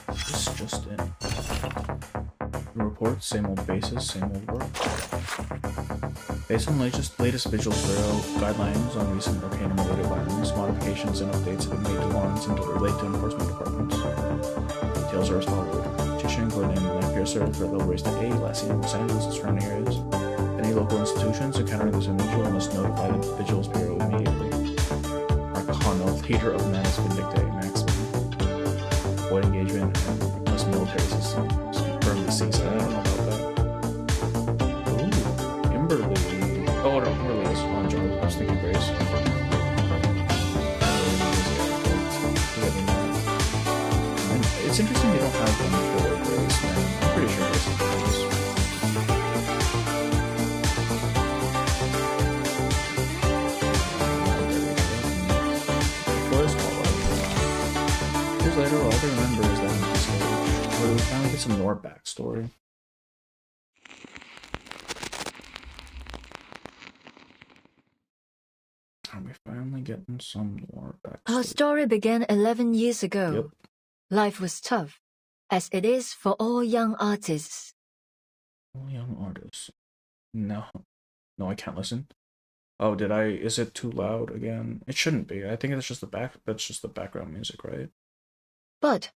This just in. Report, same old basis, same old work. Based on latest Visual Bureau guidelines on recent Arcanum-related violence, modifications and updates have been made to warrants and relate to enforcement departments. Details are as followed. Petition including an piercer for level raised to A, last seen in Los Angeles and surrounding areas. Any local institutions encountering this individual must notify the Vigilance Bureau immediately. Arcana, leader of Manus Vindictae Maximum. Avoid engagement and request military systems. Confirm the season. I don't know about that. Ooh, Kimberly. Oh no, Kimberly is on John. I was thinking Grace. It's interesting they don't have one for Grace, man. I'm pretty sure Grace is Grace. Years later, all they remember is that empty stage, where we finally get some more backstory. And we finally getting some more backstory. Our story began 11 years ago. Yep. Life was tough, as it is for all young artists. All young artists. No, I can't listen. Oh, did I? Is it too loud again? It shouldn't be. I think that's just the background music, right? But,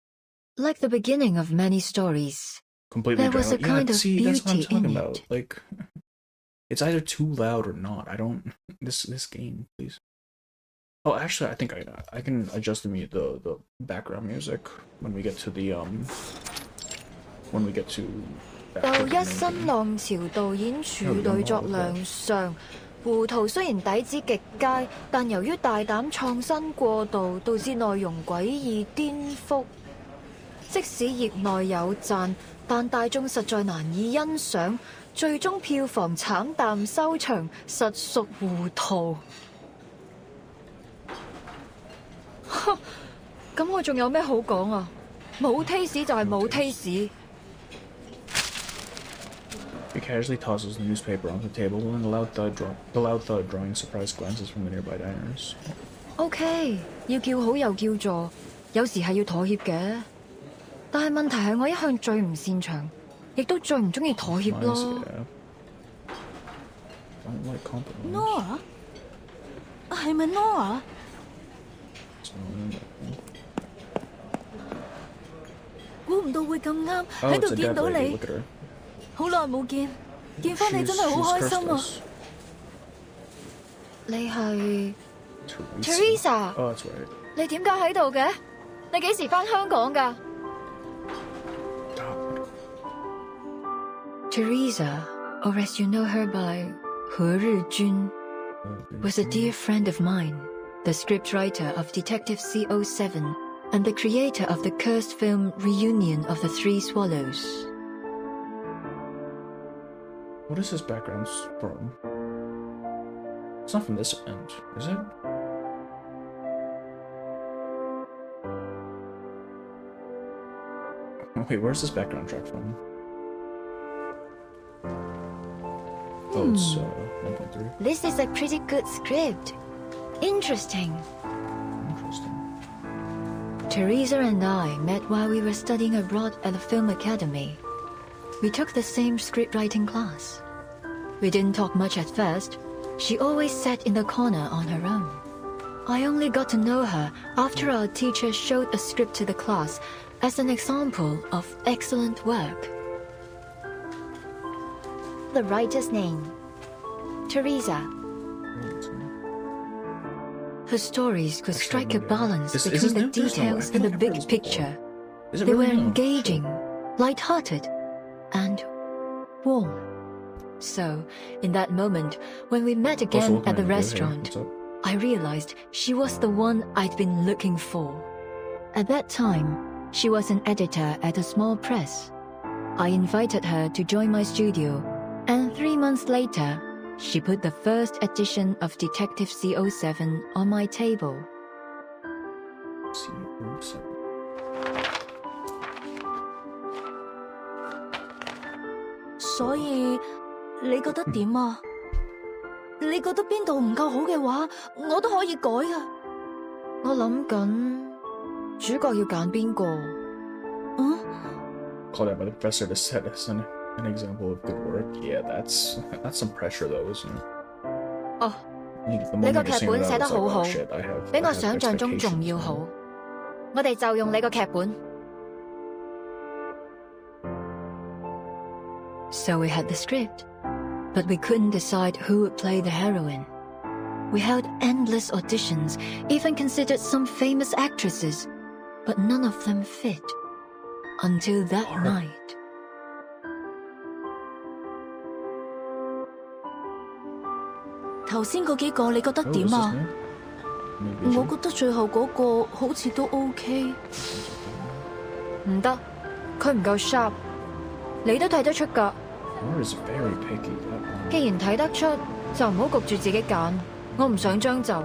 like the beginning of many stories, Completely. there was a kind of see, that's what I'm beauty talking in about. it. Like, it's either too loud or not. I don't. This game, please. Oh, actually, I think I can adjust the background music when we get to the 就一身浪潮導演處女作亮相，胡圖雖然底子極佳，但由於大膽創新過度，導致內容詭異顛覆。即使業內有讚，但大眾實在難以欣賞，最終票房慘淡收場，實屬糊塗。咁我仲有咩好講啊？冇 taste 就係冇 taste。He casually tosses the newspaper onto the table and the loud thud drawing surprised glances from the nearby diners. OK， 要叫好又叫座，有時係要妥協嘅。但係問題係我一向最唔擅長，亦都最唔中意妥協咯。Nora？ 係咪 Nora？ 估唔到會咁啱喺度見到你，好耐冇見，見返你真係好開心啊！你係 Teresa？ Oh, that's right. 你點解喺度嘅？你幾時返香港㗎？ Teresa, or as you know her by 何日君, was a dear friend of mine, the scriptwriter of Detective C07 and the creator of the cursed film Reunion of the Three Swallows. What is this background from? It's not from this end, is it? Wait, where's this background track from? Oh, it's 1.3. This is a pretty good script. Interesting. Teresa and I met while we were studying abroad at the Film Academy. We took the same scriptwriting class. We didn't talk much at first. She always sat in the corner on her own. I only got to know her after our teacher showed a script to the class as an example of excellent work. The writer's name, Teresa. Her stories could strike a balance between the details and the big picture. They were engaging, light-hearted, and warm. So, in that moment, when we met again at the restaurant, I realized she was the one I'd been looking for. At that time, she was an editor at a small press. I invited her to join my studio, and 3 months later, she put the first edition of Detective C07 on my table. C07. 所以你覺得點啊？你覺得邊度唔夠好嘅話，我都可以改啊。我諗緊主角要揀邊個？ called out by the professor to set as an example of good work. Yeah, that's some pressure though, isn't it? 哦， The 你 moment 個 you're 劇 seeing 本 it, 寫 I 得 was like, 好 oh 比 好， shit, I have 比我 I have 想象中仲要 expectations. 好。我哋就用你個劇本。So we had the script, but we couldn't decide who would play the heroine. We held endless auditions, even considered some famous actresses, but none of them fit. Until that night. 頭先嗰幾個你覺得點啊？我覺得最後嗰個好似都 OK。唔得，佢唔夠 sharp。你都睇得出㗎。既然睇得出，就唔好焗住自己揀。我唔想將就。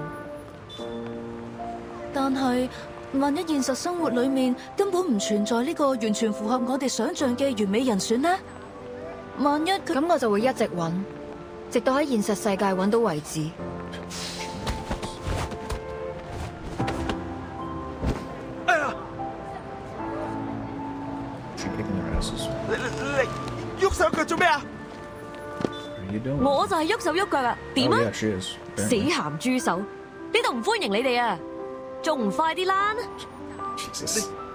但係，萬一現實生活裡面根本唔存在呢個完全符合我哋想像嘅完美人選呢？萬一咁我就會一直揾，直到喺現實世界揾到為止。哎呀！你喐手腳做咩啊？我就係喐手喐腳啊！點啊？死鹹豬手！呢度唔歡迎你哋啊！仲唔快啲啦！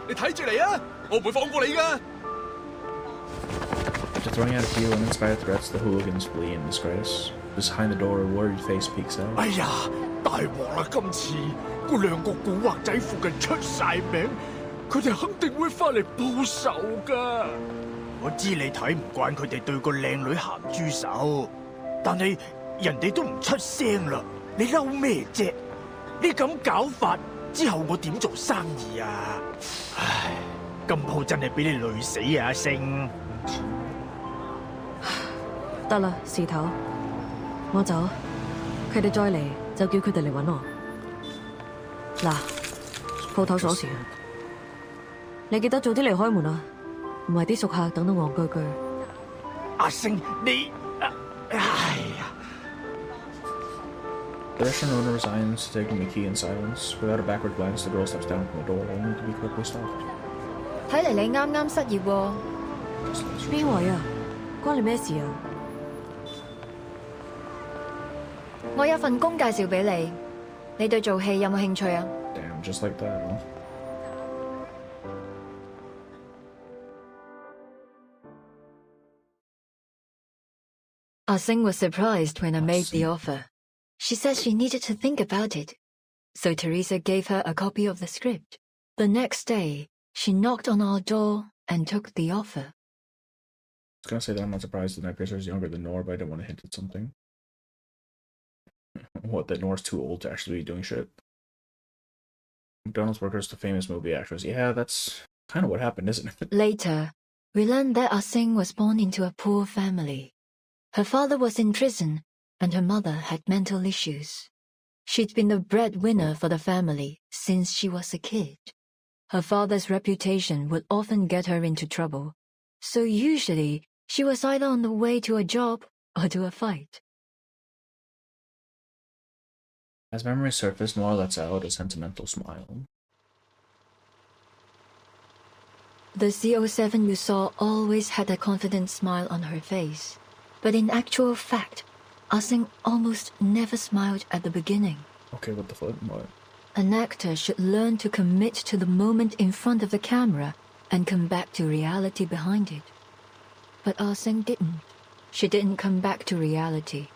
你睇住嚟啊！我唔會放過你㗎。 After throwing out a few uninspired threats, the hooligans flee in disgrace. Behind the door, a worried face peeks out. 哎呀，大鑊啦！今次嗰兩個古惑仔附近出晒名，佢哋肯定會翻嚟報仇㗎。我知你睇唔慣佢哋對個靚女鹹豬手，但係人哋都唔出聲啦，你嬲咩啫？你咁搞法之後，我點做生意啊？唉，今鋪真係俾你累死啊，阿星！得啦，事頭，我走。佢哋再嚟就叫佢哋嚟搵我。嗱，鋪頭鎖匙，你記得早啲嚟開門啊！唔係啲熟客等到戇居居。阿星，你，哎呀！ The restaurant owner resigns, taking the key in silence. Without a backward glance, the girl steps down from the door, only to be quickly stopped. 睇嚟你啱啱失業喎。邊位啊？關你咩事啊？我有份工介紹俾你，你對做戲有冇興趣啊？ Damn, just like that, huh? Ah Sing was surprised when I made the offer. She said she needed to think about it. So Teresa gave her a copy of the script. The next day, she knocked on our door and took the offer. I was gonna say that I'm not surprised that Nightpiercer is younger than Nor, but I didn't want to hint at something. What, that Nor's too old to actually be doing shit? McDonald's workers to famous movie actress. Yeah, that's kind of what happened, isn't it? Later, we learned that Ah Sing was born into a poor family. Her father was in prison, and her mother had mental issues. She'd been the breadwinner for the family since she was a kid. Her father's reputation would often get her into trouble, so usually she was either on the way to a job or to a fight. As memories surface, Noir lets out a sentimental smile. The CO7 you saw always had a confident smile on her face, but in actual fact, Ah Sing almost never smiled at the beginning. Okay, what the fuck? What? An actor should learn to commit to the moment in front of the camera and come back to reality behind it. But Ah Sing didn't. She didn't come back to reality.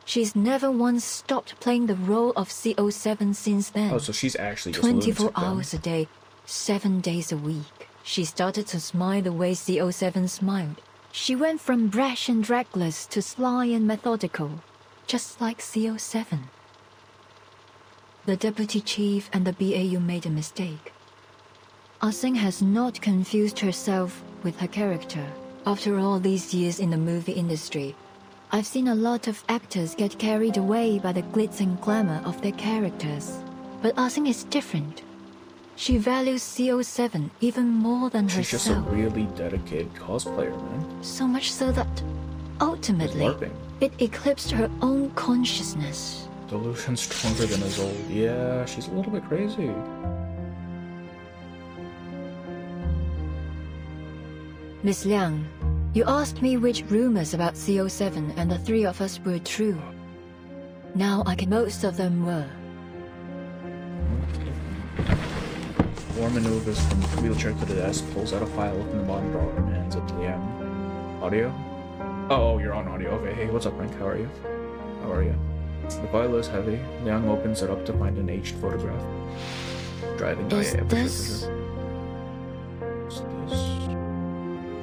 She's never once stopped playing the role of CO7 since then. Oh, so she's actually just 24 hours a day, 7 days a week. She started to smile the way CO7 smiled. She went from brash and reckless to sly and methodical, just like CO7. The deputy chief and the BAU made a mistake. Ah Sing has not confused herself with her character. After all these years in the movie industry, I've seen a lot of actors get carried away by the glitz and glamour of their characters. But Ah Sing is different. She values CO7 even more than herself. She's just a really dedicated cosplayer, man. So much so that, ultimately, it eclipsed her own consciousness. Delusion stronger than his old. Yeah, she's a little bit crazy. Miss Liang, you asked me which rumors about CO7 and the three of us were true. Now I can most of them were. War maneuvers from wheelchair to the desk, pulls out a file from the bottom drawer and hands it to Liang. Audio? Oh, you're on audio. Okay, hey, what's up, Frank? How are you? How are you? The file is heavy. Liang opens it up to find an aged photograph. Driving. Is this?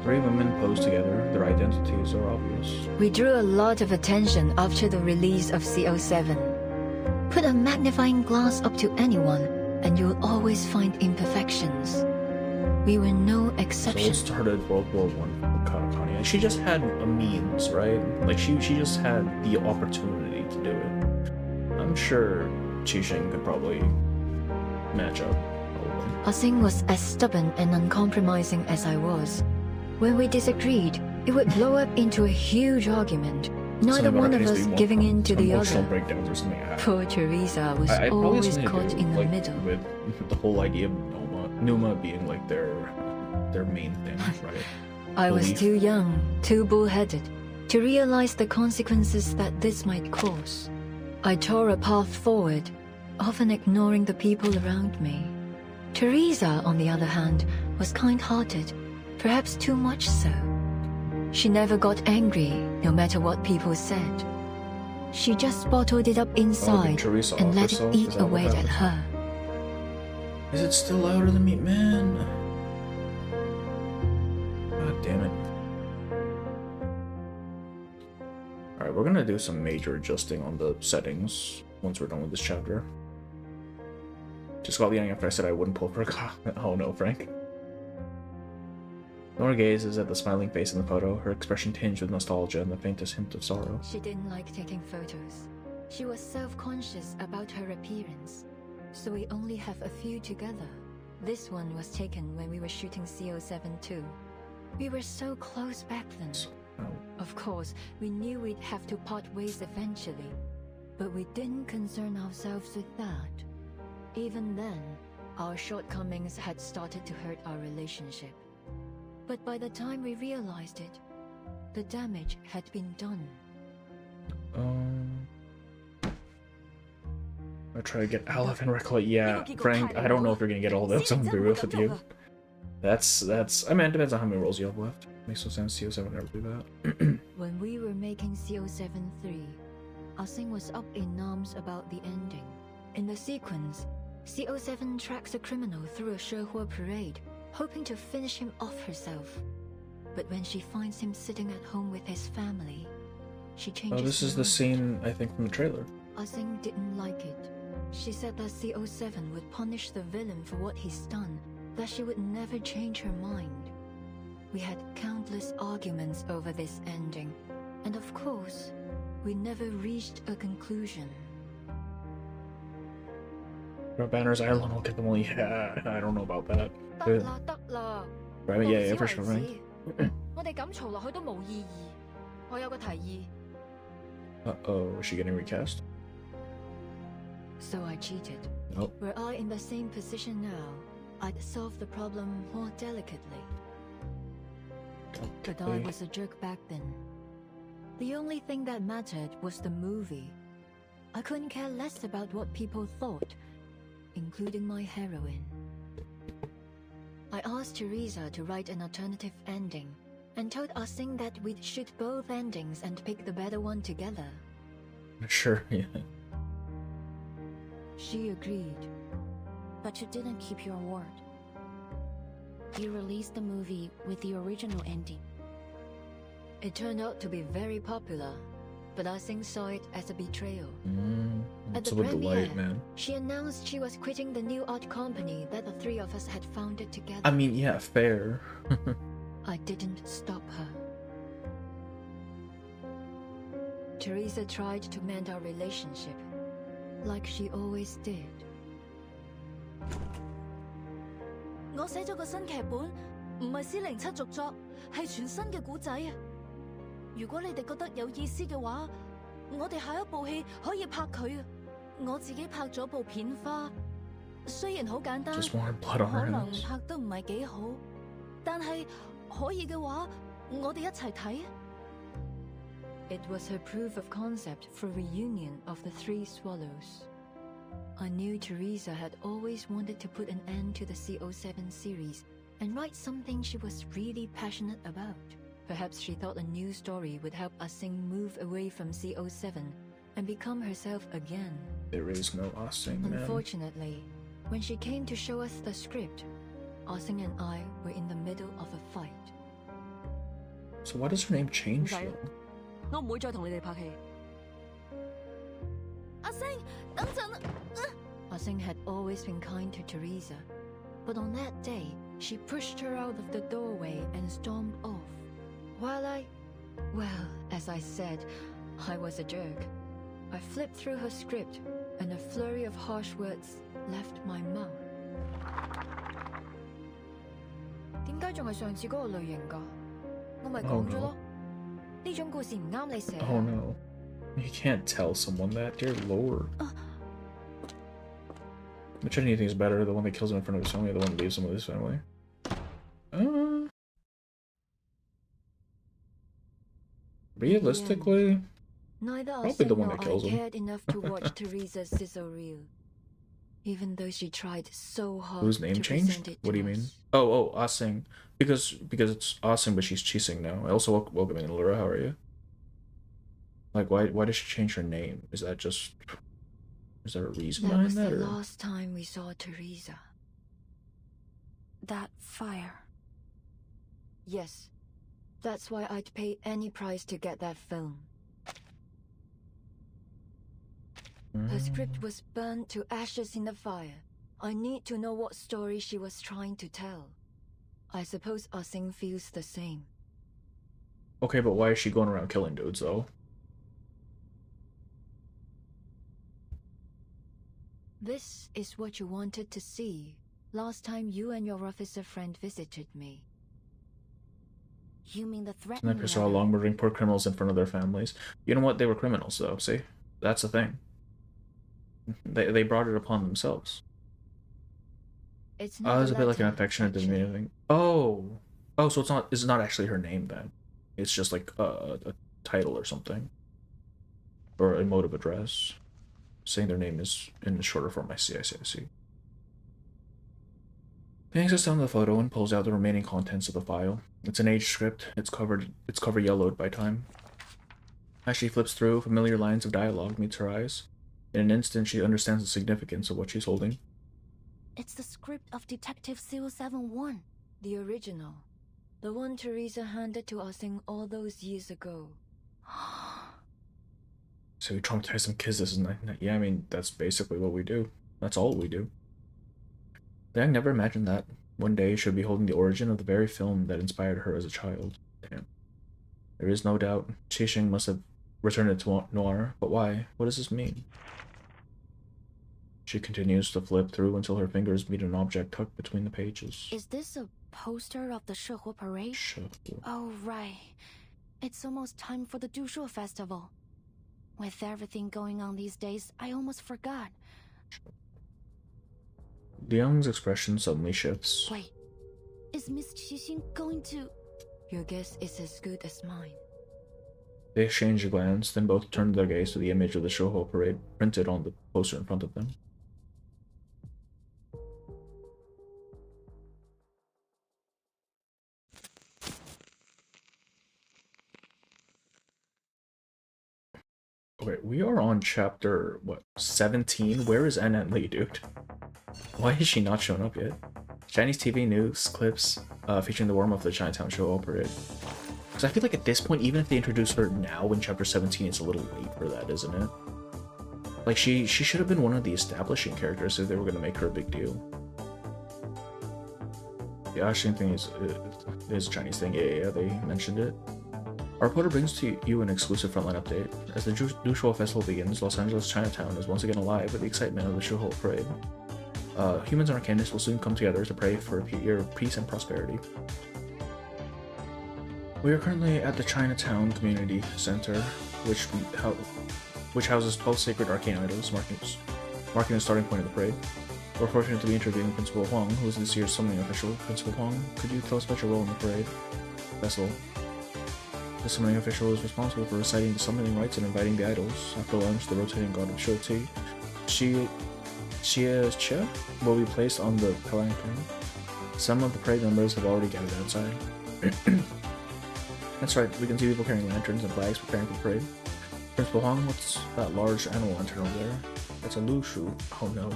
Three women pose together. Their identities are obvious. We drew a lot of attention after the release of CO7. Put a magnifying glass up to anyone, and you'll always find imperfections. We were no exception. So it started World War I. Kanye. She just had a means, right? Like she just had the opportunity to do it. I'm sure Qixing could probably match up. Ah-Sing was as stubborn and uncompromising as I was. When we disagreed, it would blow up into a huge argument. Neither one of us giving in to the other. Breakdowns or something. Poor Teresa was I always caught in the middle. With the whole idea of Numa being like their main thing, right? I was too young, too bullheaded, to realize the consequences that this might cause. I tore a path forward, often ignoring the people around me. Teresa, on the other hand, was kind-hearted, perhaps too much so. She never got angry, no matter what people said. She just bottled it up inside and let it eat away at her. Is it still louder than me, man? God damn it. Alright, we're gonna do some major adjusting on the settings once we're done with this chapter. Just got Liang after I said I wouldn't pull for a car. Oh no, Frank. Nora gazes at the smiling face in the photo, her expression tinged with nostalgia and the faintest hint of sorrow. She didn't like taking photos. She was self-conscious about her appearance, so we only have a few together. This one was taken when we were shooting CO7 too. We were so close back then. Of course, we knew we'd have to part ways eventually, but we didn't concern ourselves with that. Even then, our shortcomings had started to hurt our relationship. But by the time we realized it, the damage had been done. I try to get Aleph and Recollect. Yeah, Frank, I don't know if you're gonna get all those. I'm gonna be real with you. That's. I mean, it depends on how many rolls you have left. Makes no sense. CO7 would never do that. When we were making CO7-3, Ah-Sing was up in arms about the ending. In the sequence, CO7 tracks a criminal through a Shehua parade, hoping to finish him off herself. But when she finds him sitting at home with his family, she changes. Oh, this is the scene, I think, from the trailer. Ah-Sing didn't like it. She said that CO7 would punish the villain for what he's done, that she would never change her mind. We had countless arguments over this ending, and of course, we never reached a conclusion. Banner's Island will get them all. Yeah, I don't know about that. Right, yeah, for sure, right? Uh-oh, is she getting recast? So I cheated. Nope. Were I in the same position now, I'd solve the problem more delicately. But I was a jerk back then. The only thing that mattered was the movie. I couldn't care less about what people thought, including my heroine. I asked Teresa to write an alternative ending, and told Ah-Sing that we'd shoot both endings and pick the better one together. Sure, yeah. She agreed. But you didn't keep your word. You released the movie with the original ending. It turned out to be very popular, but Ah-Sing saw it as a betrayal. At the premiere, she announced she was quitting the new art company that the three of us had founded together. I mean, yeah, fair. I didn't stop her. Teresa tried to mend our relationship, like she always did. 我寫咗個新劇本，唔係407續作，係全新嘅故仔啊！如果你哋覺得有意思嘅話，我哋下一部戲可以拍佢啊！我自己拍咗部片花，雖然好簡單，可能拍得唔係幾好，但係可以嘅話，我哋一齊睇。It was her proof of concept for reunion of the Three Swallows. I knew Teresa had always wanted to put an end to the CO7 series and write something she was really passionate about. Perhaps she thought a new story would help Ah-Sing move away from CO7 and become herself again. There is no Ah-Sing, man. Unfortunately, when she came to show us the script, Ah-Sing and I were in the middle of a fight. So why does her name change though? 我唔會再同你哋拍戲。阿星，等陣啊Ah-Sing had always been kind to Teresa, but on that day, she pushed her out of the doorway and stormed off. While well, as I said, I was a jerk. I flipped through her script, and a flurry of harsh words left my mouth. 點解仲係上次嗰個類型㗎？我咪講咗咯，呢種故事唔啱你寫。Oh no. You can't tell someone that, dear lord. Which anything is better, the one that kills him in front of his family or the one that leaves him with his family? Realistically, Neither probably the one that I kills him. cared enough to watch Teresa's sizzle reel, even though she tried so hard. Whose name to changed? present it What do you to mean? us. Oh, Ah-Sing. Because it's Ah-Sing, but she's Chi-Sing now. Also, welcome in, Laura. How are you? Like, why did she change her name? Is there a reason That was behind the that? Or? last time we saw Teresa. That fire. Yes, that's why I'd pay any price to get that film. Her script was burned to ashes in the fire. I need to know what story she was trying to tell. I suppose Ah-Sing feels the same. Okay, but why is she going around killing dudes, though? This is what you wanted to see last time you and your officer friend visited me. You mean the threatening Snipers saw long murdering poor criminals in front of their families. You know what? They were criminals, though. See, that's the thing. They brought it upon themselves. It's Oh, it's a bit like an affectionate demeanor thing. Oh, so it's not actually her name then. It's just like a title or something, or a mode of address, saying their name is in the shorter form. I see. He hangs down the photo and pulls out the remaining contents of the file. It's an aged script. It's cover yellowed by time. As she flips through, familiar lines of dialogue meets her eyes. In an instant, she understands the significance of what she's holding. It's the script of Detective 071. The original. The one Teresa handed to Ah-Sing all those years ago. So we traumatize some kids, isn't it? Yeah, I mean, that's basically what we do. That's all we do. Liang never imagined that. One day she'll be holding the origin of the very film that inspired her as a child. Damn. There is no doubt Chi-Sing must have returned to Noir, but why? What does this mean? She continues to flip through until her fingers meet an object tucked between the pages. Is this a poster of the Shihua parade? Oh, right. It's almost time for the Dushuo festival. With everything going on these days, I almost forgot. Liang's expression suddenly shifts. Wait, is Miss Qixing going to... Your guess is as good as mine. They exchange a glance, then both turn their gaze to the image of the Shihua parade printed on the poster in front of them. Okay, we are on chapter, what, 17? Where is Ann Lee, dude? Why has she not shown up yet? Chinese TV news clips featuring the warm-up of the Chinatown show parade. Because I feel like at this point, even if they introduce her now in chapter 17, it's a little late for that, isn't it? Like, she should have been one of the establishing characters if they were going to make her a big deal. The Ashin thing is a Chinese thing. Yeah, they mentioned it. Our reporter brings to you an exclusive frontline update. As the Dushuo Festival begins, Los Angeles Chinatown is once again alive with the excitement of the Shuhou Parade. Humans and Arcanists will soon come together to pray for a year of peace and prosperity. We are currently at the Chinatown Community Center, which houses 12 sacred arcane idols, marking the starting point of the parade. We're fortunate to be interviewing Principal Huang, who is this year's summoning official. Principal Huang, could you tell us about your role in the parade? festival. The summoning official is responsible for reciting the summoning rites and inviting the idols. After lunch, the rotating god of Shoti, Chia will be placed on the palanquin. Some of the parade members have already gathered outside. That's right, we can see people carrying lanterns and flags preparing for the parade. Principal Huang, what's that large animal lantern over there? That's a Lu Shu. Oh no.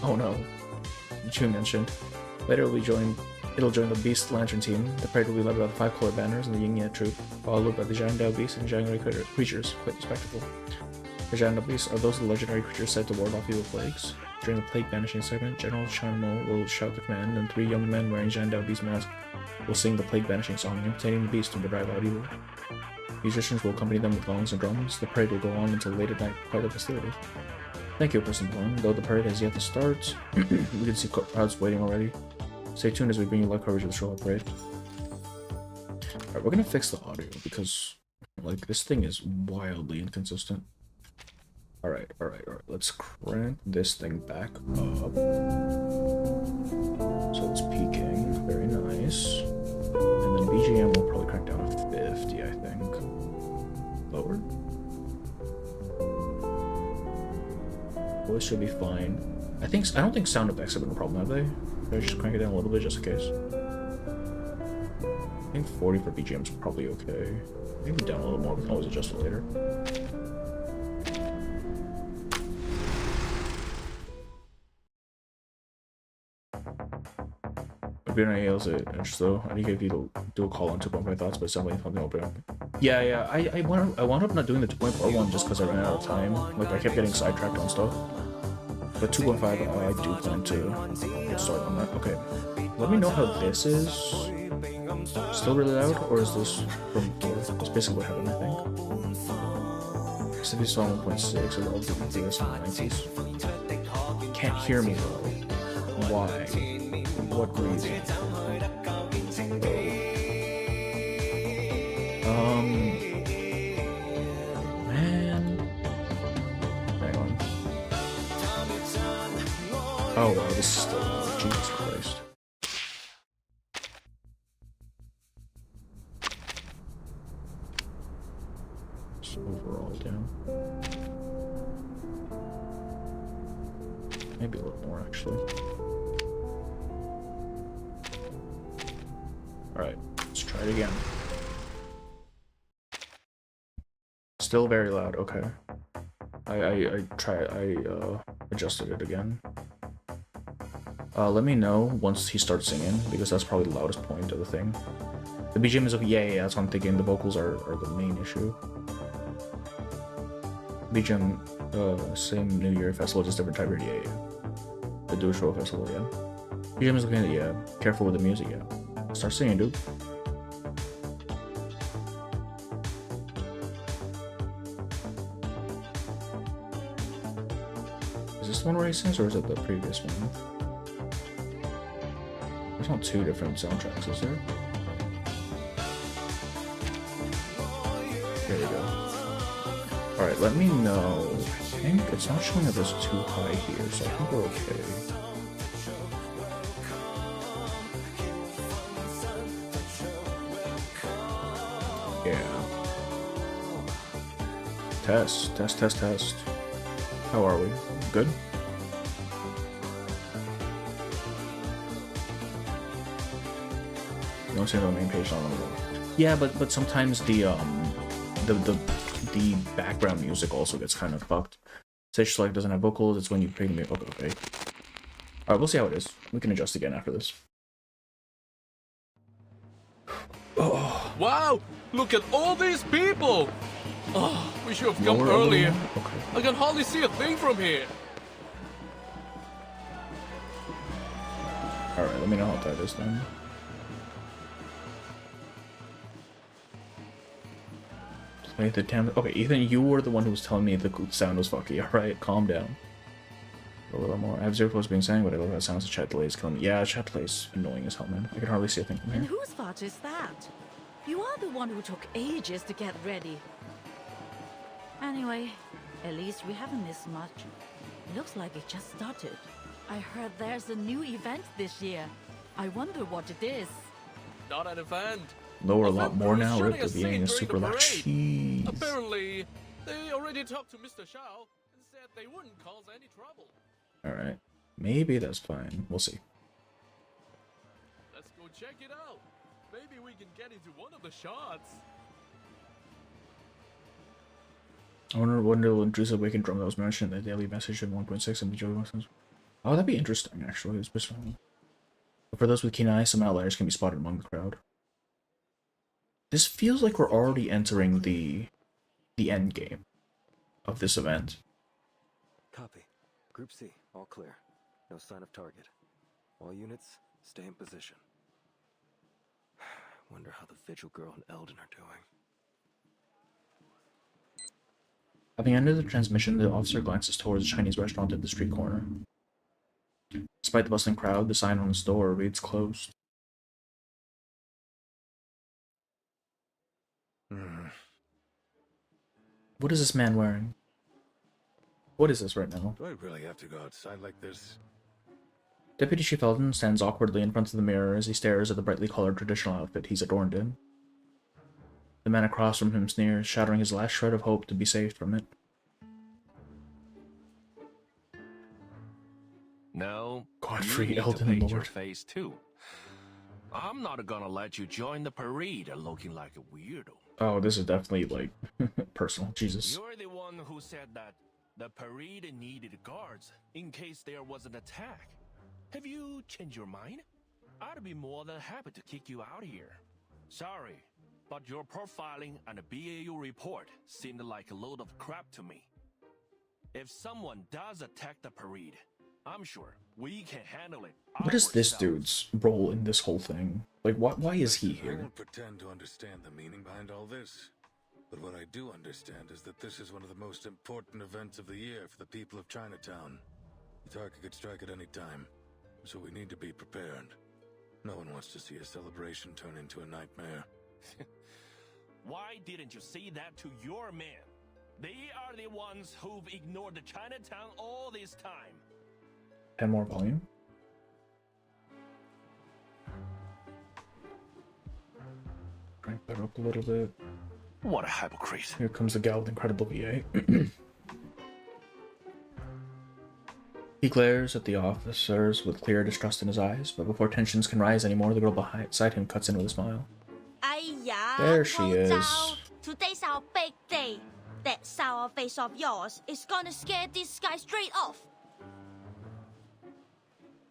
Oh no. Chu mentioned. Later it'll join the Beast Lantern team. The parade will be led by the 5 colored banners and the Yin Ye troop, followed by the Zhangdao Beast and Zhangwei creatures. Quite the spectacle. The Zhangdao Beasts are those of the legendary creatures said to ward off evil plagues. During the plague banishing segment, General Chanmo will shout the command, and 3 young men wearing Zhangdao Beast masks will sing the plague banishing song, imitating the beast to drive out evil. Musicians will accompany them with gongs and drums. The parade will go on until late at night, quite a festivity. Thank you, Principal Huang. Though the parade has yet to start, we can see crowds waiting already. Stay tuned as we bring you live coverage of the show parade. Alright, we're gonna fix the audio because, like, this thing is wildly inconsistent. Alright. Let's crank this thing back up. So it's peaking. Very nice. And then BGM will probably crank down to 50, I think. Lower. Voice should be fine. I don't think sound effects have been a problem, have they? Should I just crank it down a little bit just in case? I think 40 for BGM is probably okay. Maybe down a little more, we can always adjust it later. If you're not able to interest though, I think if you do a call on 2.5 thoughts, but something open up. Yeah, I wound up not doing the 2.4 one just because I ran out of time. Like, I kept getting sidetracked on stuff. But 2.5, I do plan to get started on that. Okay, let me know how this is. Still really loud, or is this from before? That's basically what happened, I think. Except you saw 1.6, it'll do this in the 90s. Can't hear me though. Why? What reason? Man. Hang on. Oh wow, this is still loud. Jesus Christ. Just overall down. Maybe a little more actually. Alright, let's try it again. Still very loud, okay. I adjusted it again. Let me know once he starts singing, because that's probably the loudest point of the thing. The BGM is okay, yeah, that's what I'm thinking. The vocals are the main issue. BGM, same New Year festival, just different type of, yeah. The Do Show festival, yeah. BGM is okay, yeah. Careful with the music, yeah. Start singing, dude. Is this the one where he sings, or is it the previous one? There's not 2 different soundtracks, is there? There you go. Alright, let me know. I think it's not showing up as too high here, so I think we're okay. Yeah. Test. How are we? Good? You don't see the main page on the Yeah, but sometimes the background music also gets kind of fucked. Stage Select doesn't have vocals, it's when you play the music. Okay. Alright, we'll see how it is. We can adjust again after this. Oh. Wow! Look at all these people! Oh, we should have come earlier. Okay. I can hardly see a thing from here. Alright, let me know how that is then. Play the damn. Okay, Ethan, you were the one who was telling me the sound was fucky. Alright, calm down. A little more. I have 0 plus being sang, but I love how it sounds. The chat delay is killing me. Yeah, chat delay is annoying as hell, man. I can hardly see a thing from here. And whose fault is that? You are the one who took ages to get ready. Anyway, at least we haven't missed much. Looks like it just started. I heard there's a new event this year. I wonder what it is. Not an event. lower a lot more now, right? They're being super loud. Jeez. Apparently, they already talked to Mr. Shao and said they wouldn't cause any trouble. Alright. Maybe that's fine. We'll see. Let's go check it out. Maybe we can get into one of the shots. I wonder when the intrusive awakened drum that was mentioned in the daily message in 1.6 and the Joey Wilson's. Oh, that'd be interesting, actually. But for those with keen eyes, some outliers can be spotted among the crowd. This feels like we're already entering the end game of this event. Copy. Group C, all clear. No sign of target. All units, stay in position. Wonder how the Vigil Girl and Eldon are doing. Having ended the transmission, the officer glances towards the Chinese restaurant at the street corner. Despite the bustling crowd, the sign on its door reads closed. What is this man wearing? What is this right now? Do I really have to go outside like this? Deputy Chief Eldon stands awkwardly in front of the mirror as he stares at the brightly colored traditional outfit he's adorned in. The man across from him sneers, shattering his last shred of hope to be saved from it. No, Godfrey you need to Eldon paint Lord. your face too. I'm not gonna let you join the parade looking like a weirdo. Oh, this is definitely, like, personal. Jesus. You're the one who said that the parade needed guards in case there was an attack. Have you changed your mind? I'd be more than happy to kick you out here. Sorry, but your profiling and a BAU report seemed like a load of crap to me. If someone does attack the parade, I'm sure we can handle it. What is this dude's role in this whole thing? Like, why is he I here? won't pretend to understand the meaning behind all this. But what I do understand is that this is one of the most important events of the year for the people of Chinatown. The target could strike at any time, so we need to be prepared. No one wants to see a celebration turn into a nightmare. Why didn't you say that to your men? They are the ones who've ignored the Chinatown all this time. 10 more volume. Crank that up a little bit. What a hypocrite. Here comes the gal with incredible VA. He glares at the officers with clear distrust in his eyes, but before tensions can rise anymore, the girl beside him cuts in with a smile. There she is. Today's our big day. That sour face of yours is gonna scare this guy straight off.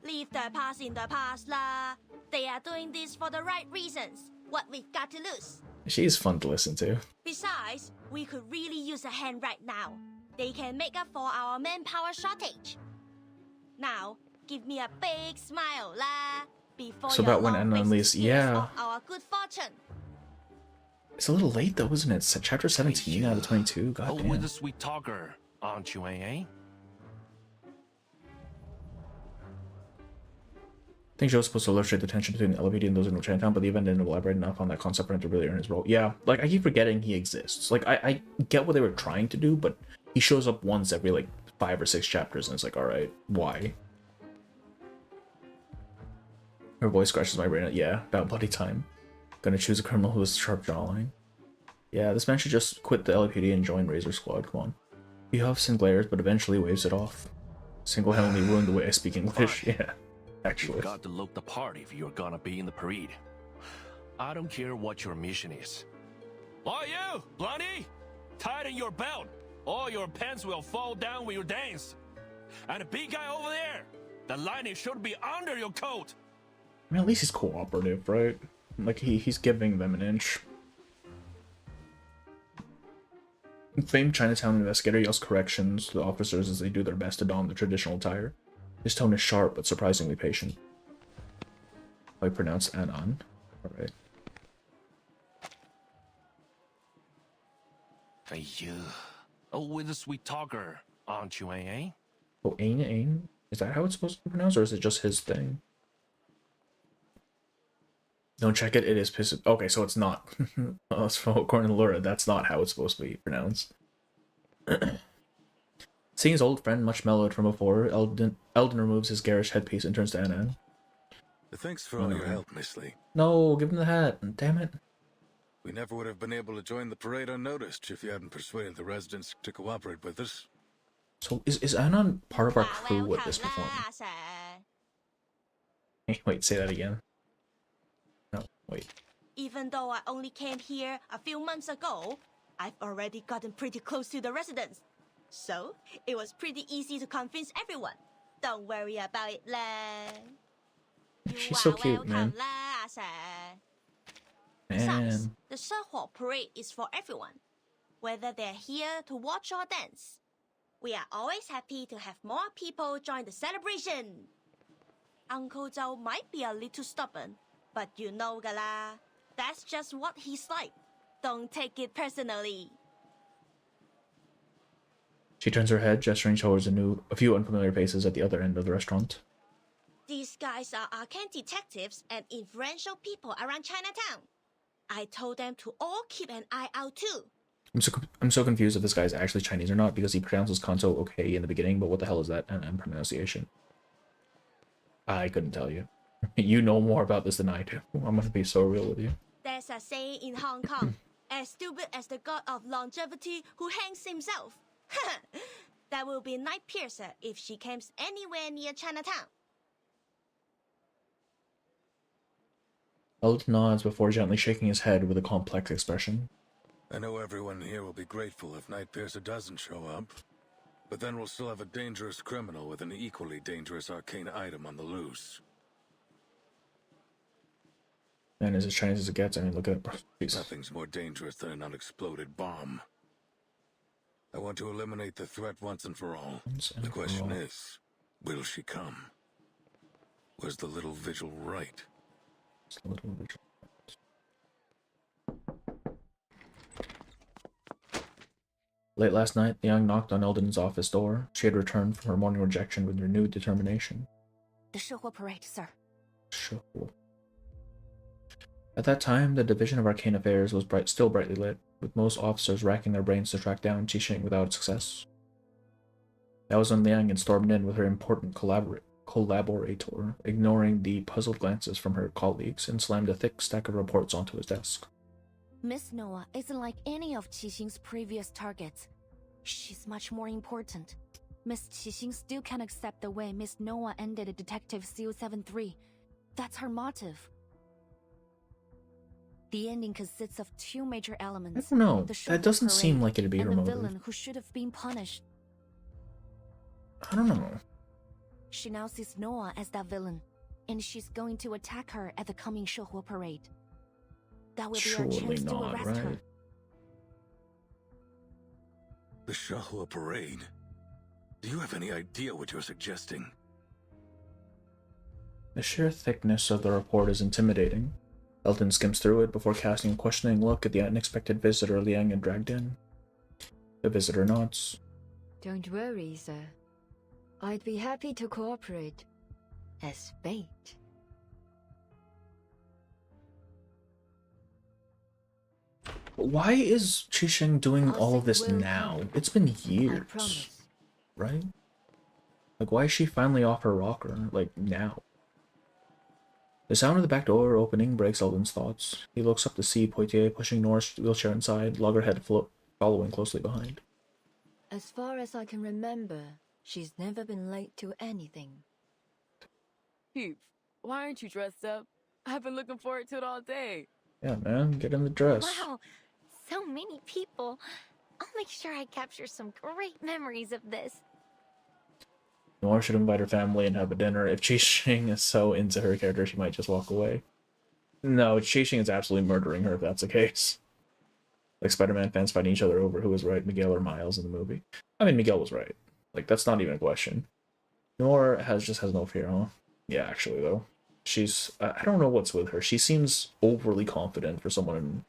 Leave the past in the past lah. They are doing this for the right reasons. What we've got to lose. She's fun to listen to. Besides, we could really use a hand right now. They can make up for our manpower shortage. Now, give me a big smile lah. Before So your about when long Anna race unleashed, steals yeah. all our good fortune. It's a little late though, isn't it? It's chapter 17 out of 22. God damn. With a sweet talker, aren't you, eh? I think Joe's supposed to illustrate the tension between the LPD and those in Chinatown, but the event didn't elaborate enough on that concept for him to really earn his role. Yeah, like, I keep forgetting he exists. Like, I get what they were trying to do, but he shows up once every, like, 5 or 6 chapters, and it's like, alright, why? Her voice scratches my brain. Yeah, about bloody time. Gonna choose a criminal who has a sharp jawline. Yeah, this man should just quit the LPD and join Razor Squad, come on. He huffs and glares, but eventually waves it off. Single-handedly ruined the way I speak English, yeah. Actually. You've got to look the part if you're gonna be in the parade. I don't care what your mission is. Oh, you, Blondie! Tighten your belt, or your pants will fall down when you dance. And the big guy over there, the lining should be under your coat. I mean, at least he's cooperative, right? Like, he's giving them an inch. Famed Chinatown investigator yells corrections to the officers as they do their best to don the traditional attire. His tone is sharp, but surprisingly patient. I pronounce Anan. Alright. Hey, you. Oh, with a sweet talker, aren't you, eh? Oh, Ain? Is that how it's supposed to be pronounced, or is it just his thing? Don't check it, it is piss. Okay, so it's not. According to Laura, that's not how it's supposed to be pronounced. Seeing his old friend much mellowed from before, Eldon removes his garish headpiece and turns to Anan. Thanks for all your help, Miss Lee. No, give him the hat. Damn it. We never would have been able to join the parade unnoticed if you hadn't persuaded the residents to cooperate with us. So is Anon part of our crew at this performance? Wait, say that again. No, wait. Even though I only came here a few months ago, I've already gotten pretty close to the residents. So, it was pretty easy to convince everyone. Don't worry about it, lah. She's so cute, man. Besides, the Shehua parade is for everyone, whether they're here to watch or dance. We are always happy to have more people join the celebration. Uncle Zhou might be a little stubborn, but you know, gala, that's just what he's like. Don't take it personally. She turns her head, gesturing towards a few unfamiliar faces at the other end of the restaurant. These guys are arcane detectives and influential people around Chinatown. I told them to all keep an eye out too. I'm so confused if this guy's actually Chinese or not, because he pronounces Kanto okay in the beginning, but what the hell is that and pronunciation? I couldn't tell you. You know more about this than I do. I'm gonna be so real with you. There's a saying in Hong Kong, as stupid as the god of longevity who hangs himself. That will be Night Piercer if she comes anywhere near Chinatown. Eldon nods before gently shaking his head with a complex expression. I know everyone here will be grateful if Night Piercer doesn't show up, but then we'll still have a dangerous criminal with an equally dangerous arcane item on the loose. And as Chinese as it gets, I mean, look at it, bro. Jesus. Nothing's more dangerous than an unexploded bomb. I want to eliminate the threat once and for all. The question is, will she come? Was the little vigil right? Late last night, the young knocked on Eldon's office door. She had returned from her morning rejection with renewed determination. The Shehua parade, sir. Shehua. At that time, the Division of Arcane Affairs was still brightly lit, with most officers racking their brains to track down Qixing without success. That was when Liang had stormed in with her important collaborator, ignoring the puzzled glances from her colleagues, and slammed a thick stack of reports onto his desk. Miss Noah isn't like any of Qixing's previous targets. She's much more important. Miss Qixing still can't accept the way Miss Noah ended Detective CO73. That's her motive. The ending consists of two major elements. I don't know. That doesn't seem like it'd be her motive. motive. The villain who should have been punished. I don't know. She now sees Noah as that villain, and she's going to attack her at the coming Shehua parade. That will be our chance to arrest her. The Shehua parade? Do you have any idea what you're suggesting? The sheer thickness of the report is intimidating. Eldon skims through it before casting a questioning look at the unexpected visitor Liang had dragged in. The visitor nods. Don't worry, sir. I'd be happy to cooperate. As bait. Why is Qixing doing all of this now? It's been years, right? Like, why is she finally off her rocker, like, now? The sound of the back door opening breaks Eldon's thoughts. He looks up to see Poitier pushing Nora's wheelchair inside, loggerhead following closely behind. As far as I can remember, she's never been late to anything. Peeps, why aren't you dressed up? I've been looking forward to it all day. Yeah, man, get in the dress. Wow, so many people. I'll make sure I capture some great memories of this. Nora should invite her family and have a dinner. If Qixing is so into her character, she might just walk away. No, Qixing is absolutely murdering her if that's the case. Like Spider-Man fans fighting each other over who was right, Miguel or Miles in the movie. I mean, Miguel was right. Like, that's not even a question. Nora just has no fear, huh? Yeah, actually, though. She's... I don't know what's with her. She seems overly confident for someone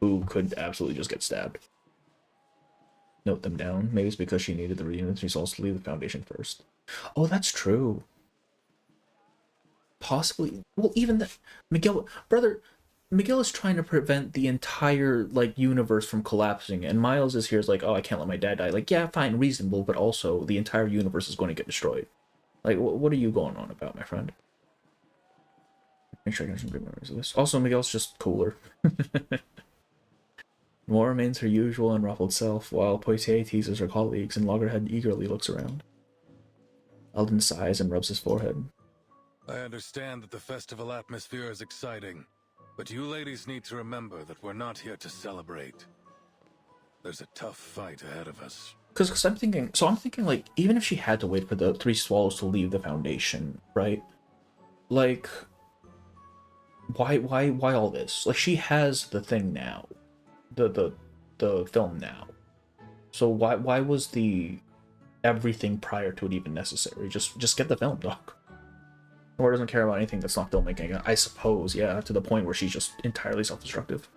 who could absolutely just get stabbed. Note them down. Maybe it's because she needed the reunion. She's also to leave the Foundation first. Oh, that's true. Possibly. Well, even that... Miguel... Brother... Miguel is trying to prevent the entire, like, universe from collapsing, and Miles is here is like, oh, I can't let my dad die. Like, yeah, fine, reasonable, but also the entire universe is going to get destroyed. Like, what are you going on about, my friend? Make sure I get some good memories of this. Also, Miguel's just cooler. Noir remains her usual unruffled self, while Poitier teases her colleagues and Loggerhead eagerly looks around. Eldon sighs and rubs his forehead. I understand that the festival atmosphere is exciting, but you ladies need to remember that we're not here to celebrate. There's a tough fight ahead of us. Because I'm thinking, like, even if she had to wait for the 3 swallows to leave the Foundation, right? Like, why all this? Like, she has the thing now, the film now. So why was the everything prior to it even necessary? Just get the film, doc. Or doesn't care about anything that's not filmmaking, I suppose. Yeah, to the point where she's just entirely self-destructive.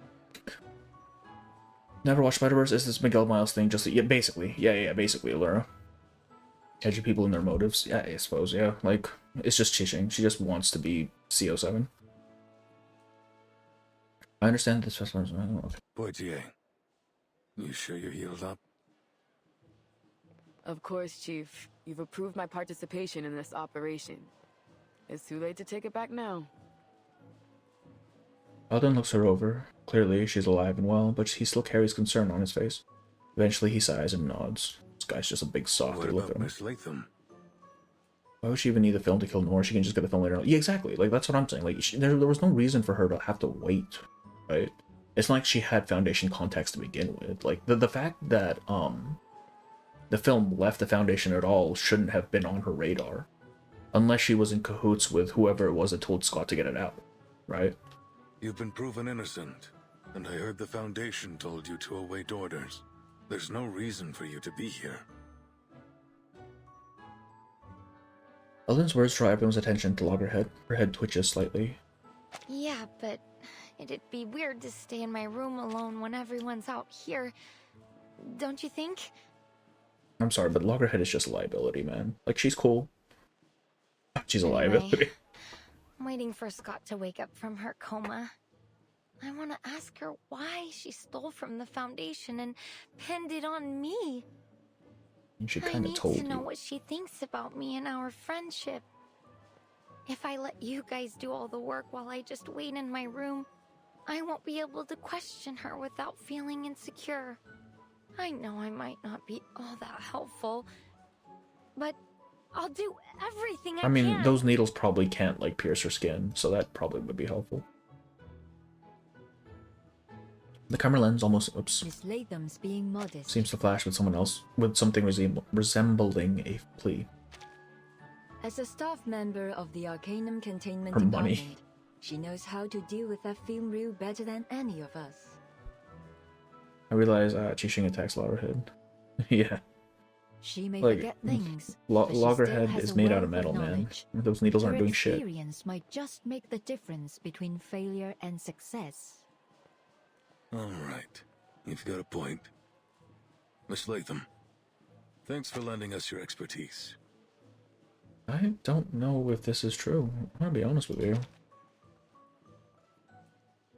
Never watched Spider-Verse. Is this Miguel Miles thing just... Yeah, basically. Yeah, basically, Allura. Edgy people and their motives. Yeah, I suppose, yeah. Like, it's just chishing. She just wants to be CO7. I understand this festival is... Okay. Poitier, you sure you're healed up? Of course, Chief. You've approved my participation in this operation. It's too late to take it back now. Eldon looks her over. Clearly, she's alive and well, but he still carries concern on his face. Eventually, he sighs and nods. This guy's just a big softy. Look at him. Miss Latham? Why would she even need the film to kill Nora? She can just get the film later on. Yeah, exactly. Like, that's what I'm saying. Like, there was no reason for her to have to wait, right? It's not like she had Foundation contacts to begin with. Like, the fact that, the film left the Foundation at all shouldn't have been on her radar. Unless she was in cahoots with whoever it was that told Scott to get it out, right? You've been proven innocent, and I heard the Foundation told you to await orders. There's no reason for you to be here. Eldon's words draw everyone's attention to Loggerhead. Her head twitches slightly. Yeah, but it'd be weird to stay in my room alone when everyone's out here. Don't you think? I'm sorry, but Loggerhead is just a liability, man. Like, she's cool. She's a liability. I'm waiting for Scott to wake up from her coma. I want to ask her why she stole from the Foundation and pinned it on me. She kind of told I need to know you. what she thinks about me and our friendship. If I let you guys do all the work while I just wait in my room, I won't be able to question her without feeling insecure. I know I might not be all that helpful, but I'll do everything I can. I mean, those needles probably can't, like, pierce her skin, so that probably would be helpful. The camera lens almost, oops, Miss Latham's being modest. seems to flash with someone else, with something resembling a plea. As a staff member of the Arcanum Containment Her money. Department, she knows how to deal with that film reel better than any of us. I realize Qixing attacks Loggerhead. Yeah. She may Like, forget things, Lo but she Loggerhead still has is a made out wealth of metal, man. knowledge. Those needles aren't Her doing shit. experience might just make the difference between failure and success. All right, you've got a point. Miss Latham, thanks for lending us your expertise. I don't know if this is true. I'm gonna be honest with you.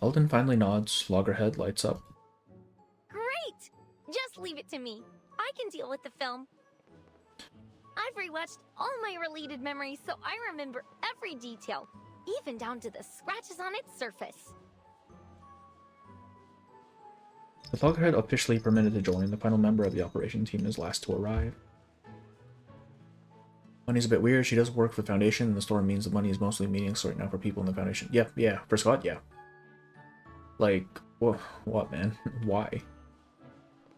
Eldon finally nods. Loggerhead lights up. Great! Just leave it to me. I can deal with the film. I've rewatched all my related memories, so I remember every detail, even down to the scratches on its surface. With Loggerhead officially permitted to join, the final member of the operation team is last to arrive. Money's a bit weird. She does work for the Foundation, and the story means the money is mostly meaningless right now for people in the Foundation. Yeah, for Scott, yeah. Like, what, man? Why?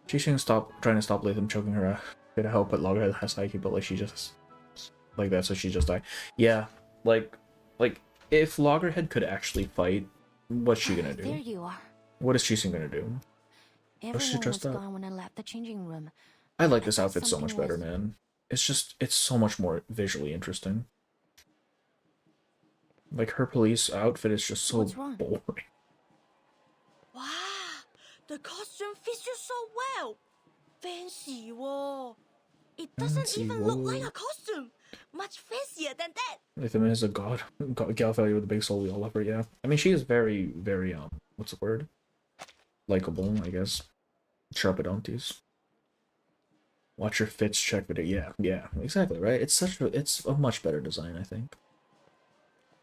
She shouldn't trying to stop Latham choking her. Could help, but Loggerhead has IQ, but like she just like that, so she just died. Yeah, like if Loggerhead could actually fight, what's she gonna do? There you are. What is Qixing gonna do? What's she Everyone was dressed up? gone when I left the changing room. I like this thought outfit so much something better, was- man. It's so much more visually interesting. Like her police outfit is just so What's wrong? boring. Wow, the costume fits you so well. Fancy, whoa. It doesn't Fancy, even look whoa. like a costume. Much fancier than that. Latham is a gal value with a big soul. We all love her. Yeah, I mean she is very what's the word? Likeable, I guess. Sharpadontes. Watch your fits, check video. Yeah, exactly, right? It's a much better design, I think.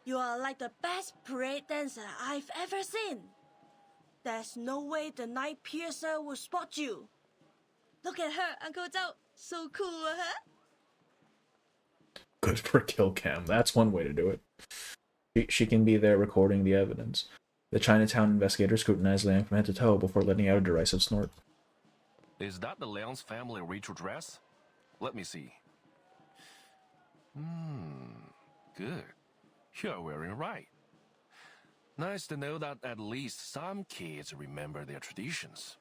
You are like the best parade dancer I've ever seen. There's no way the night piercer will spot you. Look at her, Uncle Zhou. So cool, huh? Good for kill cam. That's one way to do it. She can be there recording the evidence. The Chinatown investigator scrutinized Liang from head to toe before letting out a derisive snort. Is that the Liang's family ritual dress? Let me see. Good. You're wearing right. Nice to know that at least some kids remember their traditions.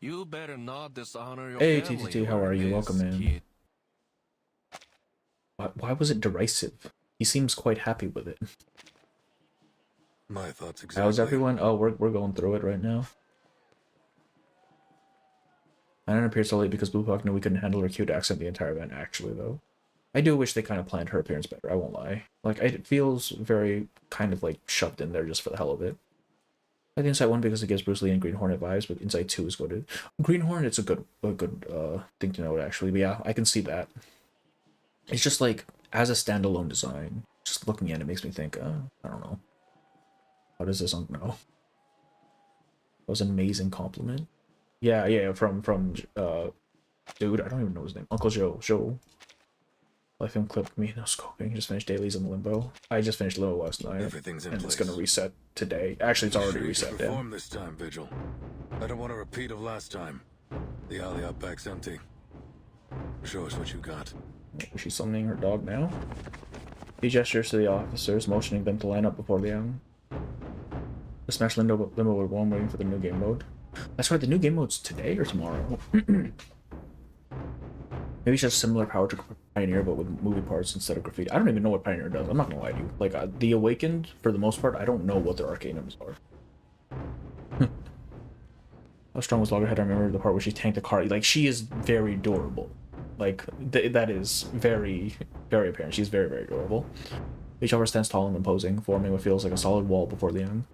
You better not dishonor your Hey, family. TTT, how are you? Welcome in. Why was it derisive? He seems quite happy with it. My thoughts exactly. How's everyone? Oh, we're going through it right now. I didn't appear so late because Blue Hawk knew we couldn't handle her cute accent the entire event, actually, though. I do wish they kind of planned her appearance better, I won't lie. Like, it feels very kind of like shoved in there just for the hell of it. I like Insight 1 because it gives Bruce Lee and Green Hornet vibes, but Insight 2 is good. Green Hornet's a good thing to note, actually, but yeah, I can see that. It's just like, as a standalone design, just looking at it makes me think, I don't know. How does this know? That was an amazing compliment. Yeah, from dude, I don't even know his name. Uncle Joe. Life film clip me no scoping. Just finished dailies in Limbo. I just finished Limbo last night. Everything's in and place. it's gonna reset today. Actually, it's already Sure reset. You should perform this time, Vigil. I don't want a repeat of last time. The alley out back's empty. Show us what you got. Is she summoning her dog now? He gestures to the officers, motioning them to line up before the The Smash Limbo with one waiting for the new game mode. That's right, the new game mode's today or tomorrow. Maybe it's just similar power to Pioneer, but with movie parts instead of graffiti. I don't even know what Pioneer does. I'm not gonna lie to you. Like, the Awakened, for the most part, I don't know what their arcanums are. How strong was Loggerhead? I remember the part where she tanked a car. Like, she is very durable. Like, that is very, very apparent. She's very, very durable. Each of her stands tall and imposing, forming what feels like a solid wall before the young.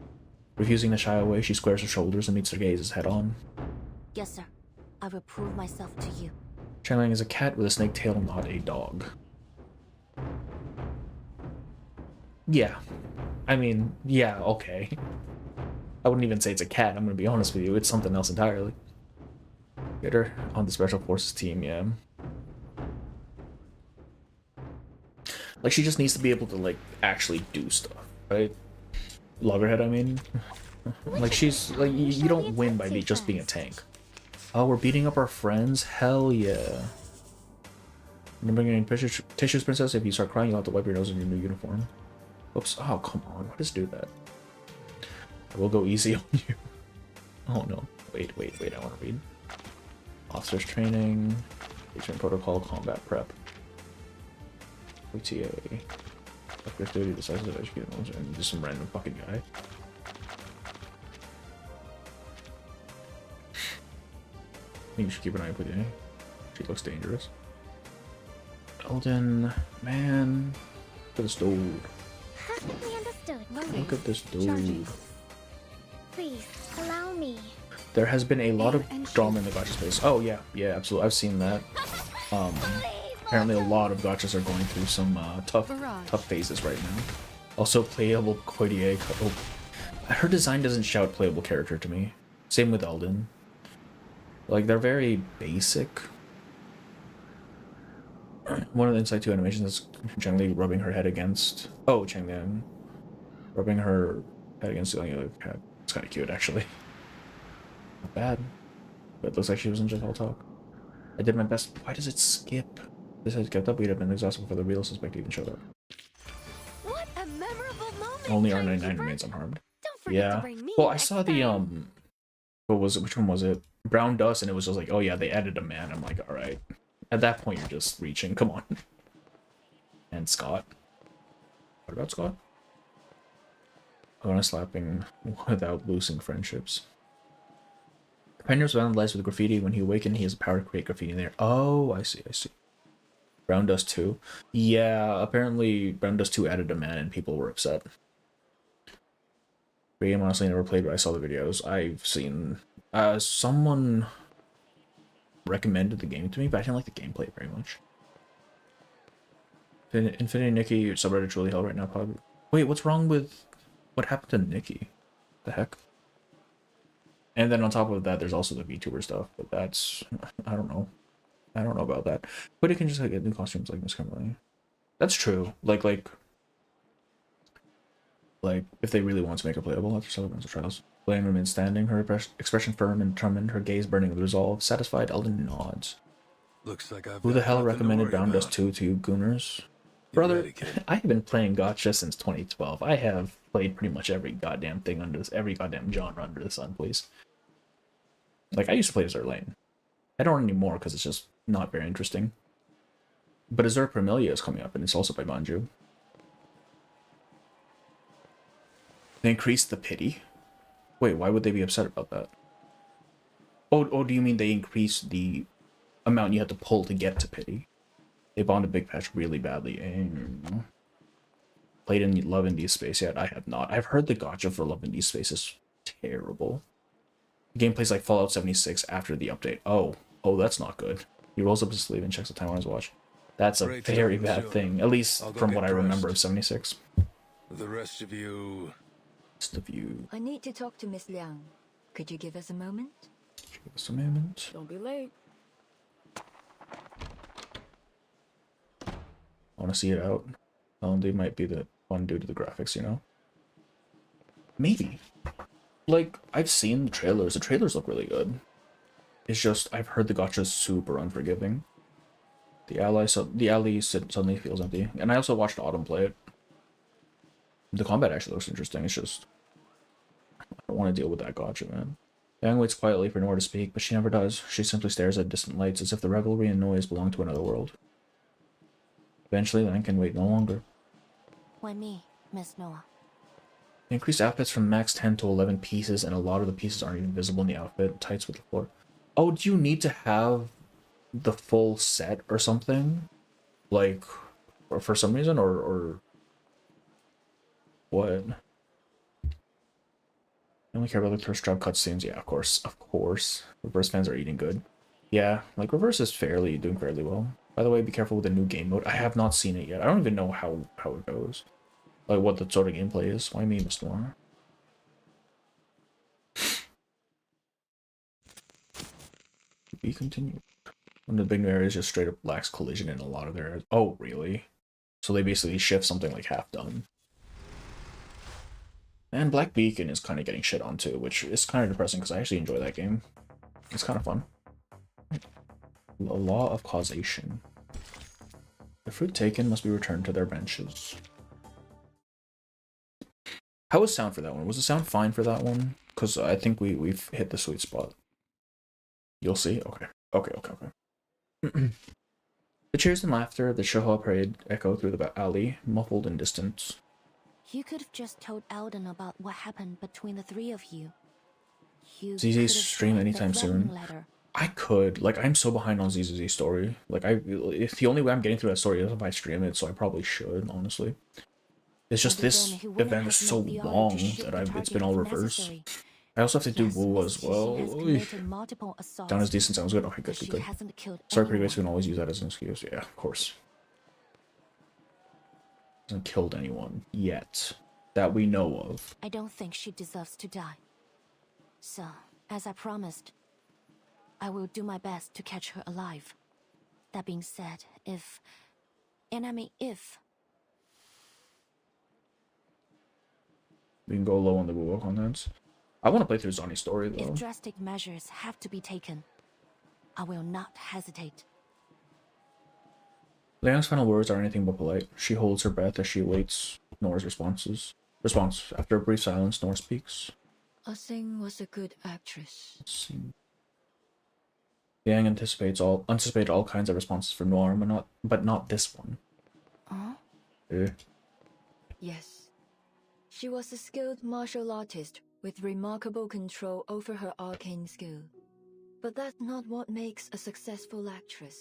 Refusing to shy away, she squares her shoulders and meets their gazes head on. Yes, sir. I will prove myself to you. Channeling is a cat with a snake tail, not a dog. Yeah. I mean, yeah, okay. I wouldn't even say it's a cat, I'm gonna be honest with you. It's something else entirely. Get her on the Special Forces team, yeah. Like, she just needs to be able to, like, actually do stuff, right? Loggerhead, I mean. Like, she's, like, you don't win by just being a tank. Oh, we're beating up our friends? Hell yeah. You're bringing in tissues, princess. If you start crying, you'll have to wipe your nose in your new uniform. Oops. Oh, come on. Why does it do that? I will go easy on you. Oh, no. Wait. I want to read. Officers training. Patient protocol. Combat prep. OTA. Upgrade duty. Decisive educated and just some random fucking guy. I think you should keep an eye out, yeah. She looks dangerous. Eldon, man. Look at this dude. Perfectly understood. Look at this dude. Please, allow me. There has been a lot of drama in the gacha space. Oh, yeah, absolutely. I've seen that. Apparently a lot of gachas are going through some tough phases right now. Also, playable Koidie. Her design doesn't shout playable character to me. Same with Eldon. Like, they're very basic. One of the Insight 2 animations is Changli rubbing her head against... Oh, Changliang. Rubbing her head against the other cat. It's kind of cute, actually. Not bad. But it looks like she wasn't just all talk. I did my best. Why does it skip? This had kept up, we'd have been exhausted before the real suspect even showed up. What a memorable moment! Only R99 remains unharmed. Yeah. Well, I saw the, what was it? Which one was it? Brown Dust, and it was just like, oh yeah, they added a man. I'm like, alright. At that point, you're just reaching. Come on. And Scott. What about Scott? Honest slapping without losing friendships. Companion was vandalized with graffiti. When he awakened, he has the power to create graffiti in there. Oh, I see. Brown Dust 2. Yeah, apparently Brown Dust 2 added a man and people were upset. The game honestly never played, but I saw the videos. I've seen... someone recommended the game to me, but I didn't like the gameplay very much. Infinity Nikki, subreddit's really hell right now, probably. Wait, what's wrong with... What happened to Nikki? The heck? And then on top of that, there's also the VTuber stuff, but that's, I don't know. I don't know about that. But you can just like get new costumes like Miss Kimberly. That's true. Like if they really want to make her playable after several months of trials. Blaine remains standing, her expression firm and determined, her gaze burning with resolve. Satisfied, Eldon nods. Looks like I've Who the got hell nothing to recommended worry Bound about. Dust 2 to you gooners? Get Brother, ready, kid. I have been playing gacha since 2012. I have played pretty much every goddamn thing under this, every goddamn genre under the sun, please. Like, I used to play Azur Lane. I don't anymore because it's just not very interesting. But Azur Primelia is coming up, and it's also by Banju. They increased the pity? Wait, why would they be upset about that? Oh, do you mean they increased the amount you had to pull to get to pity? They bombed a big patch really badly. Played in Love in Deep Space yet? I have not. I've heard the gacha for Love in Deep Space is terrible. The gameplay's like Fallout 76 after the update. Oh, that's not good. He rolls up his sleeve and checks the time on his watch. That's a very bad thing, at least from what I remember of 76. The rest of you... I need to talk to Miss Liang. Could you give us a moment? Give us a moment. Don't be late. I want to see it out. They might be the one due to the graphics, you know? Maybe. Like, I've seen the trailers. The trailers look really good. It's just, I've heard the gacha's super unforgiving. The alley suddenly feels empty. And I also watched Autumn play it. The combat actually looks interesting. It's just, I don't want to deal with that gacha, man. Yang waits quietly for Nora to speak, but she never does. She simply stares at distant lights as if the revelry and noise belong to another world. Eventually, Yang can wait no longer. Why me, Miss Noah? They increased outfits from max 10 to 11 pieces, and a lot of the pieces aren't even visible in the outfit. Tights with the floor. Oh, do you need to have the full set or something? Like, or for some reason, or what? I only care about the first job cutscenes. Yeah, of course. Reverse fans are eating good. Yeah, like Reverse is doing fairly well. By the way, be careful with the new game mode. I have not seen it yet. I don't even know how it goes. Like what the sort of gameplay is. Why me, Miss Noir? To be continued. One of the big new areas just straight up lacks collision in a lot of areas. Oh, really? So they basically shift something like half done. And Black Beacon is kind of getting shit on too, which is kind of depressing because I actually enjoy that game. It's kind of fun. The law of causation. The fruit taken must be returned to their benches. How was sound for that one? Was the sound fine for that one? Because I think we've hit the sweet spot. You'll see? Okay. The cheers and laughter of the Shoha parade echo through the alley, muffled and distant. You could have just told Eldon about what happened between the three of you. ZZ's stream anytime soon. Letter. I could. Like, I'm so behind on ZZ's story. Like, if the only way I'm getting through that story is if I stream it, so I probably should, honestly. It's just this event is so long that it's been all reverse. I also have to do Wu as well. Down as decent sounds good. Okay, good. Sorry, pretty basic, we can always use that as an excuse. Yeah, of course. Hasn't killed anyone yet that we know of. I don't think she deserves to die. So, as I promised, I will do my best to catch her alive. That being said, if... We can go low on the Wu contents. I want to play through Zani's story, though. If drastic measures have to be taken, I will not hesitate. Liang's final words are anything but polite. She holds her breath as she awaits Nora's response. After a brief silence, Nora speaks. Asing was a good actress. Liang anticipated all kinds of responses from Nora, but not this one. Yes. She was a skilled martial artist with remarkable control over her arcane skill. But that's not what makes a successful actress.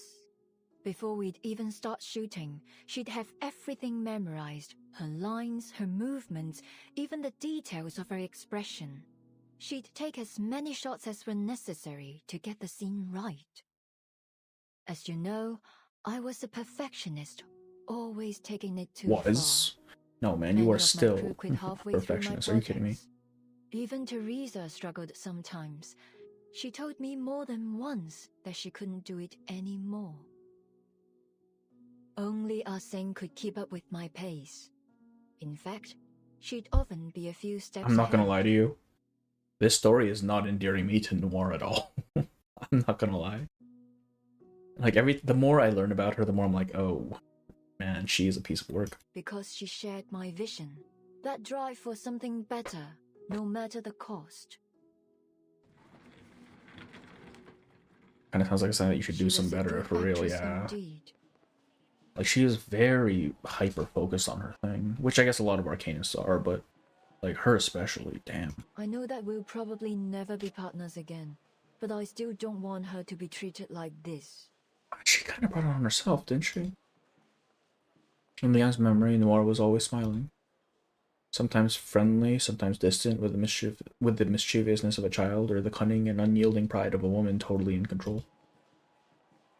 Before we'd even start shooting, she'd have everything memorized. Her lines, her movements, even the details of her expression. She'd take as many shots as were necessary to get the scene right. As you know, I was a perfectionist, always taking it too far. No, man, you are still perfectionist. Are you kidding me? Even Teresa struggled sometimes. She told me more than once that she couldn't do it anymore. Only Ah-Seng could keep up with my pace. In fact, she'd often be a few steps I'm not gonna ahead. lie to you. This story is not endearing me to Noir at all. I'm not gonna lie. Like, the more I learn about her, the more I'm like, oh, man, she is a piece of work. Because she shared my vision. That drive for something better, no matter the cost. Kind of sounds like something that you should do some better, for real, yeah. Like, she is very hyper-focused on her thing, which I guess a lot of Arcanists are, but, like, her especially, damn. I know that we'll probably never be partners again, but I still don't want her to be treated like this. She kind of brought it on herself, didn't she? In Leon's memory, Noir was always smiling. Sometimes friendly, sometimes distant, with the mischievousness of a child, or the cunning and unyielding pride of a woman totally in control.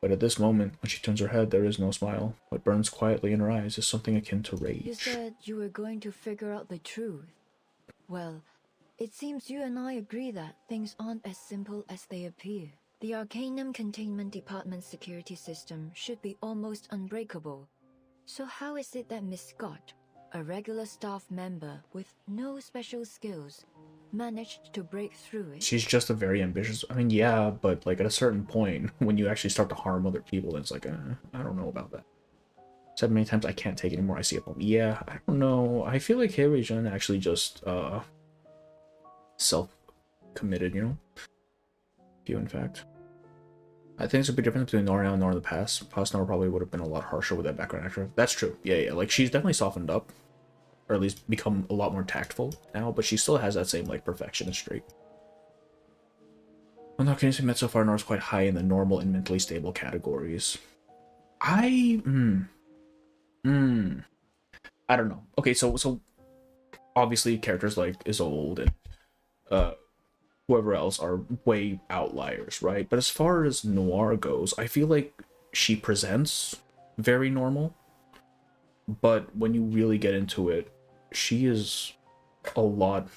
But at this moment, when she turns her head, there is no smile. What burns quietly in her eyes is something akin to rage. You said you were going to figure out the truth. Well, it seems you and I agree that things aren't as simple as they appear. The Arcanum Containment Department's security system should be almost unbreakable. So how is it that Miss Scott, a regular staff member with no special skills, managed to break through it? She's just a very ambitious... I mean, yeah, but like at a certain point, when you actually start to harm other people, it's like, I don't know about that. Said many times, I can't take it anymore. I see it. Yeah, I don't know. I feel like Hei-Jun actually just self-committed, you know? Few, in fact. I think there's a big difference between Nora now and Nora in the past. Past Nora probably would have been a lot harsher with that background actor. That's true. Yeah. Like, she's definitely softened up. Or at least become a lot more tactful now, but she still has that same, like, perfectionist streak. Well, now, can you met so far, Nora's quite high in the normal and mentally stable categories. I don't know. Okay, so obviously characters like Isolde and whoever else are way outliers, right? But as far as Noir goes, I feel like she presents very normal. But when you really get into it, she is a lot...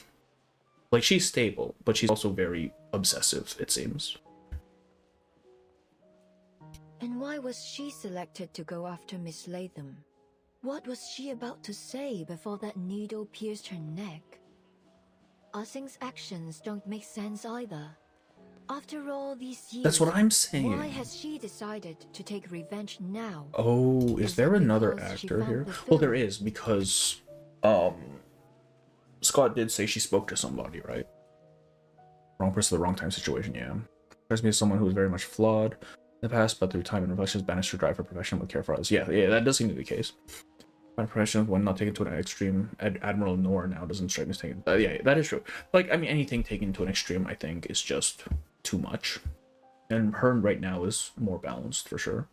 Like, she's stable, but she's also very obsessive, it seems. And why was she selected to go after Miss Latham? What was she about to say before that needle pierced her neck? Ah-Seng's actions don't make sense either. After all these years, that's what I'm saying. Why has she decided to take revenge now? Oh, is there another actor here? Well, there is, because Scott did say she spoke to somebody, right? Wrong person, the wrong time situation, yeah. Strikes me as someone who was very much flawed in the past, but through time and reflections banished her drive for profession with care for others. Yeah, that does seem to be the case. Find profession when not taken to an extreme. Admiral Noor now doesn't strike me as taken. Yeah, that is true. Like, I mean, anything taken to an extreme, I think, is just too much. And her right now is more balanced, for sure.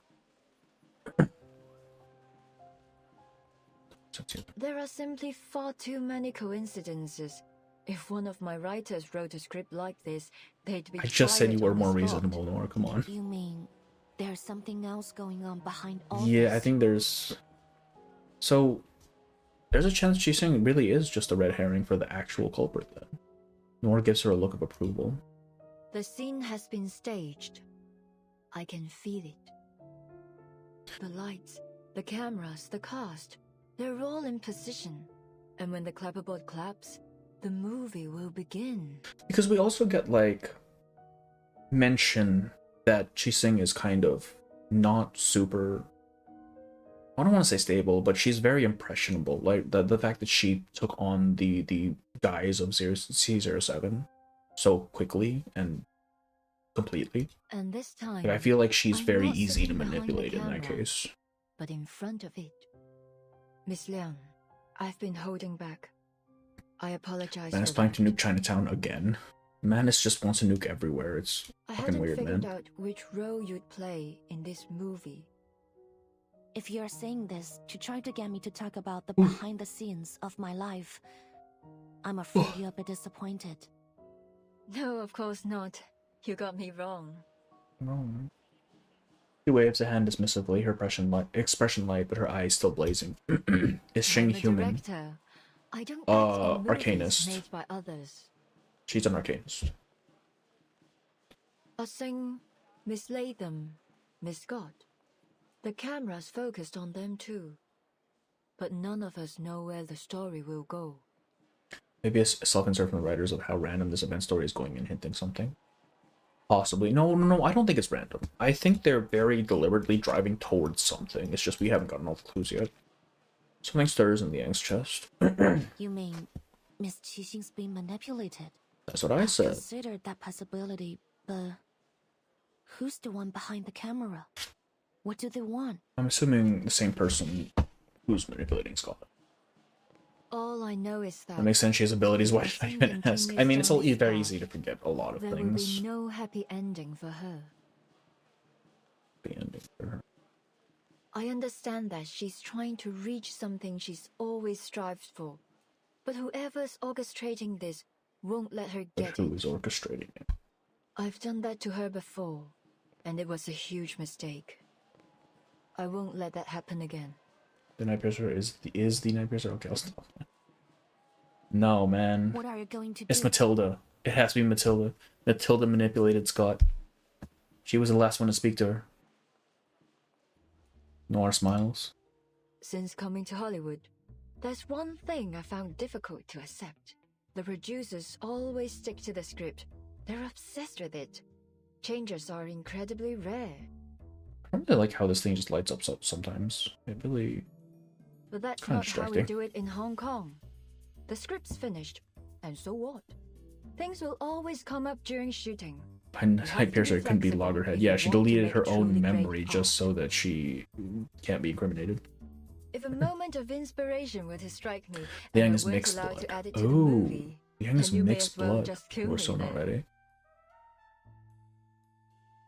There are simply far too many coincidences. If one of my writers wrote a script like this, they'd be... I just said you were more reasonable, Noor, come on. You mean there's something else going on behind all Yeah, this? I think there's... So, there's a chance Chi-Seng really is just a red herring for the actual culprit, then. Noor gives her a look of approval. The scene has been staged. I can feel it. The lights, the cameras, the cast, they're all in position. And when the clapperboard claps, the movie will begin. Because we also get, like, mention that Chi-Seng is kind of not super... I don't want to say stable, but she's very impressionable. Like, the fact that she took on the guise of C07 so quickly and completely. And this time, like, I feel like she's I'm very not easy to sitting behind the manipulate in that camera, case. but in front of it. Miss Liang, I've been holding back. I apologize. Man is planning to nuke Chinatown again. Manus just wants to nuke everywhere. It's I fucking hadn't weird, figured man. out which role you'd play in this movie. If you're saying this to try to get me to talk about the behind the scenes of my life, I'm afraid you're a bit disappointed. No, of course not. You got me wrong. No. She waves a hand dismissively, her expression light, but her eyes still blazing. Is Shing I'm a human? director. I don't act in movies Arcanist. made by others. She's an arcanist. Sing, Miss Latham, Miss Scott. The camera's focused on them too. But none of us know where the story will go. Maybe a self-insert from the writers of how random this event story is going and hinting something. Possibly. No, I don't think it's random. I think they're very deliberately driving towards something. It's just we haven't gotten all the clues yet. Something stirs in the Yang's chest. You mean Miss Qixing's being manipulated? That's what I said. I've considered that possibility, but who's the one behind the camera? What do they want? I'm assuming the same person who's manipulating Scott. All I know is that... That makes sense. She has abilities. Why did I even ask? I mean, it's very easy to forget a lot of there things. There will be no happy ending for her. Happy ending for her. I understand that she's trying to reach something she's always strived for. But whoever's orchestrating this won't let her get it. Who's orchestrating it? I've done that to her before, and it was a huge mistake. I won't let that happen again. The Night Piercer is the Night Piercer? Okay, I'll stop. No, man. What are you going to do? It's Matilda. It has to be Matilda. Matilda manipulated Scott. She was the last one to speak to her. Noir smiles. Since coming to Hollywood, there's one thing I found difficult to accept. The producers always stick to the script. They're obsessed with it. Changes are incredibly rare. I really like how this thing just lights up sometimes. It really... But that's not how we do it in Hong Kong. The script's finished, and so what? Things will always come up during shooting. Night Piercer couldn't be Loggerhead. Yeah, she deleted her own memory just so that she can't be incriminated. If a moment of inspiration were to strike me, Yang is mixed blood. Oh, Yang is mixed blood. We're so not ready.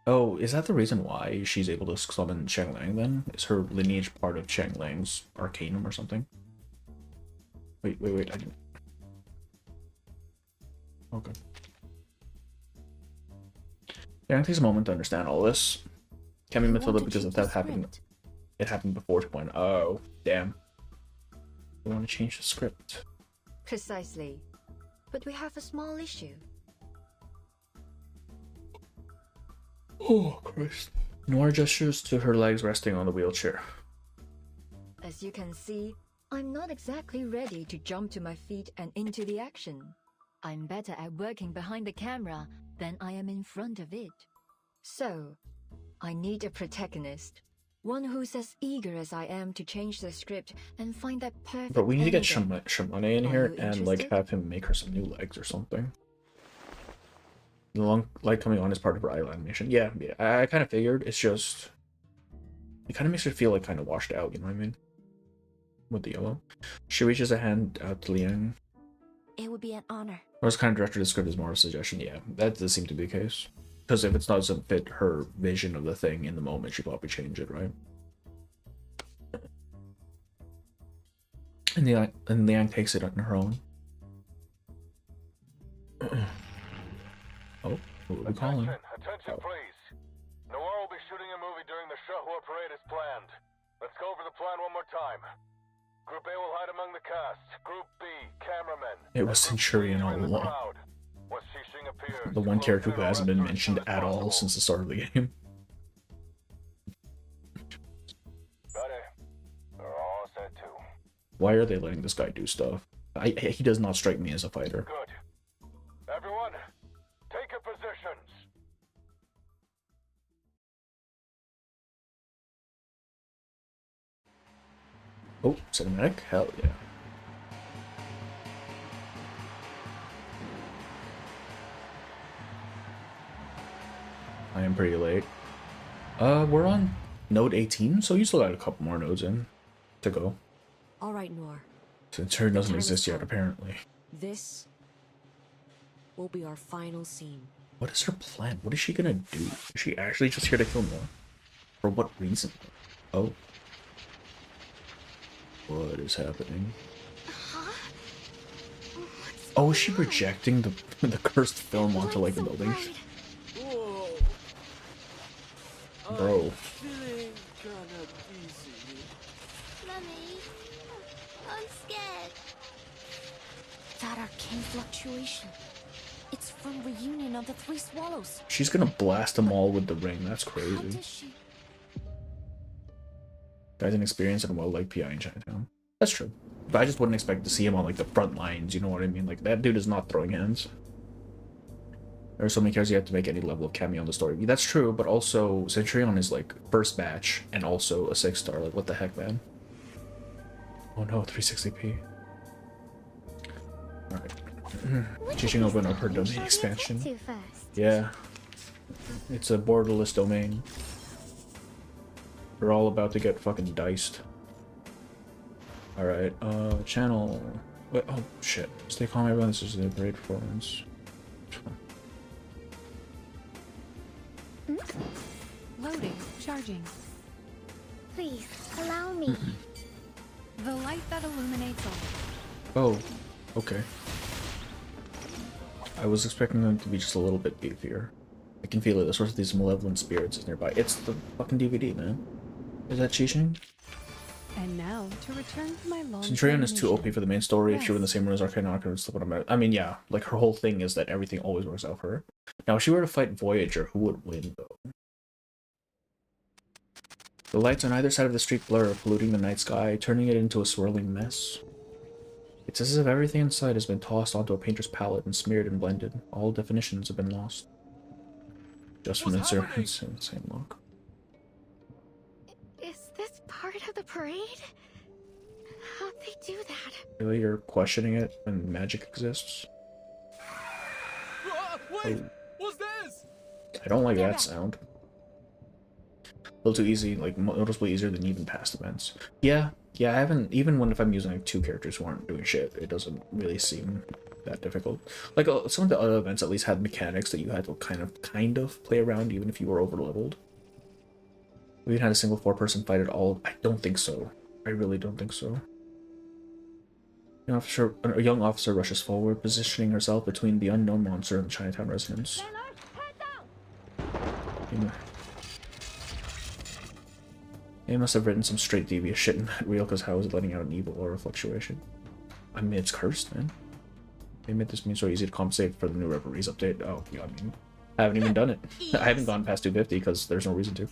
Oh, is that the reason why she's able to summon Cheng Lang then? Is her lineage part of Cheng Lang's Arcanum or something? Wait, I didn't... Okay. Yang takes a moment to understand all this. Can't be Matilda because if that happened, it happened before 2.0. Oh, damn. We want to change the script. Precisely. But we have a small issue. Oh, Christ. Noir gestures to her legs resting on the wheelchair. As you can see, I'm not exactly ready to jump to my feet and into the action. I'm better at working behind the camera than I am in front of it. So, I need a protagonist. One who's as eager as I am to change the script and find that perfect... But we need to get Shamane in here and, like, have him make her some new legs or something. The long light coming on is part of her eye animation. Yeah, I kind of figured. It's just... It kind of makes her feel, like, kind of washed out, you know what I mean? With the yellow. She reaches a hand out to Liang. It would be an honor. Or as kind of director of the script is more of a suggestion. Yeah, that does seem to be the case. Because if it doesn't fit her vision of the thing in the moment, she'd probably change it, right? And Liang takes it on her own. Oh, who are we calling? Attention, please. Noir will be shooting a movie during the Shahua parade as planned. Let's go over the plan one more time. Group A will hide among the cast. Group B, cameramen. It was Centurion all along. The one character who hasn't been mentioned at all since the start of the game. Why are they letting this guy do stuff? He does not strike me as a fighter. Good. Everyone, take your positions. Oh, cinematic? Hell yeah. I am pretty late. We're on node 18, so you still got a couple more nodes in to go. All right, Noir. Centurion doesn't exist yet, apparently. This will be our final scene. What is her plan? What is she gonna do? Is she actually just here to kill Noir? For what reason? Oh. What is happening? Oh, is she projecting the cursed film onto, like, the building? Bro. Mummy, I'm scared. That arcane fluctuation. from Reunion of the Three Swallows. She's gonna blast them all with the ring. That's crazy. Guy's inexperienced and well-liked PI in Chinatown. That's true. But I just wouldn't expect to see him on like the front lines, you know what I mean? Like that dude is not throwing hands. There are so many characters you have to make any level of cameo in the story. That's true, but also Centurion is like first batch and also a 6-star. Like what the heck, man? Oh no, 360p. Alright. Teaching open up her domain expansion. Yeah. It's a borderless domain. We're all about to get fucking diced. Alright, channel. Wait, oh shit. Stay calm, everyone. This is a great performance. Loading. Charging. Please, allow me. The light that illuminates all. Oh, okay. I was expecting them to be just a little bit beefier. I can feel it. The source of these malevolent spirits is nearby. It's the fucking DVD, man. Is that cheating? And now, to return to my long Centurion is too OP for the main story. Yes. If she were in the same room as Arcane Archer and stuff, I mean, yeah, like her whole thing is that everything always works out for her. Now, if she were to fight Voyager, who would win, though? The lights on either side of the street blur, polluting the night sky, turning it into a swirling mess. It's as if everything inside has been tossed onto a painter's palette and smeared and blended. All definitions have been lost. Just from Insurgent's insane look. Is this part of the parade? How'd they do that? Really, you're questioning it when magic exists? Wait! What's this? I don't like that sound. A little too easy, like noticeably easier than even past events. Yeah, I haven't, even when if I'm using like 2 characters who aren't doing shit, it doesn't really seem that difficult. Like some of the other events at least had mechanics that you had to kind of play around even if you were over leveled. We even had a single 4-person fight at all. I don't think so. I really don't think so. A young officer rushes forward, positioning herself between the unknown monster and the Chinatown residents. They must have written some straight devious shit in that reel, because how is it letting out an evil aura fluctuation? I mean, it's cursed, man. They made this mean so easy to compensate for the new Reveries update. Oh, yeah, I mean, I haven't even done it. I haven't gone past 250 because there's no reason to.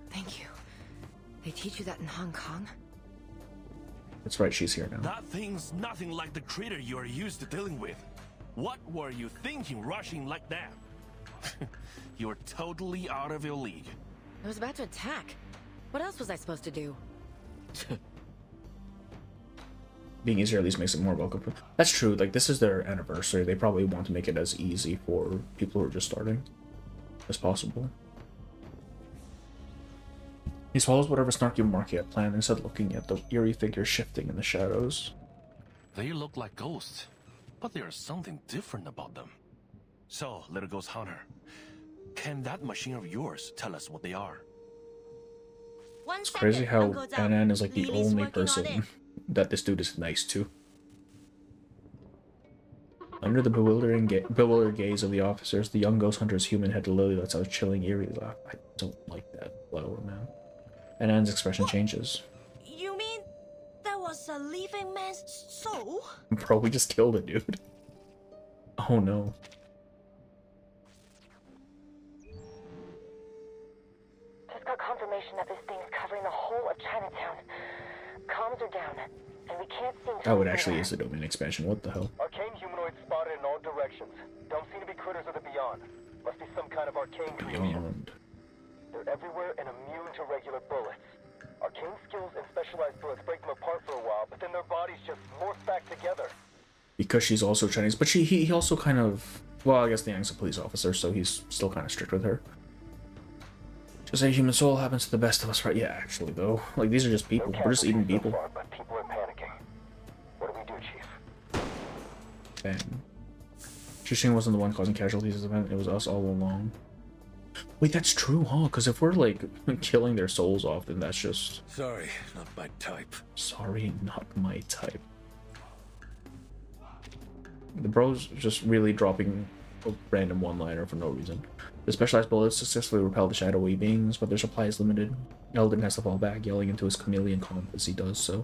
Thank you. They teach you that in Hong Kong? That's right, she's here now. That thing's nothing like the critter you're used to dealing with. What were you thinking rushing like that? You're totally out of your league. I was about to attack. What else was I supposed to do? Being easier at least makes it more welcome. That's true, like this is their anniversary. They probably want to make it as easy for people who are just starting as possible. He swallows whatever snarky remark he had planned instead of looking at the eerie figure shifting in the shadows. They look like ghosts, but there's something different about them. So, little ghost hunter, can that machine of yours tell us what they are? It's crazy how Anan is like the only person that this dude is nice to. Under the bewildered gaze of the officers, the young ghost hunter's human head Lily lets out a chilling, eerie laugh. I don't like that flower, man. Anan's expression changes. You mean that was a living man's soul? Bro, we just killed a dude. Oh no. Just got confirmation that this thing's covering the whole of Chinatown. Comms are down, and we can't seem to... Oh, it actually is the domain expansion. What the hell? Arcane humanoids spotted in all directions. Don't seem to be critters of the beyond. Must be some kind of arcane creation. Beyond. They're everywhere and immune to regular bullets. Arcane skills and specialized bullets break them apart for a while, but then their bodies just morph back together. Because she's also Chinese, but he also kind of... Well, I guess the Yang's a police officer, so he's still kind of strict with her. Just a human soul happens to the best of us, right? Yeah, actually, though. Like, these are just people. We're just eating people. So far, but people are panicking. What do we do, Chief? Bang. Shishin wasn't the one causing casualties in this event. It was us all along. Wait, that's true, huh? Because if we're, like, killing their souls off, then that's just... Sorry, not my type. Sorry, not my type. The bro's just really dropping a random one-liner for no reason. The specialized bullets successfully repel the shadowy beings, but their supply is limited. Eldon has to fall back, yelling into his chameleon calm as he does so.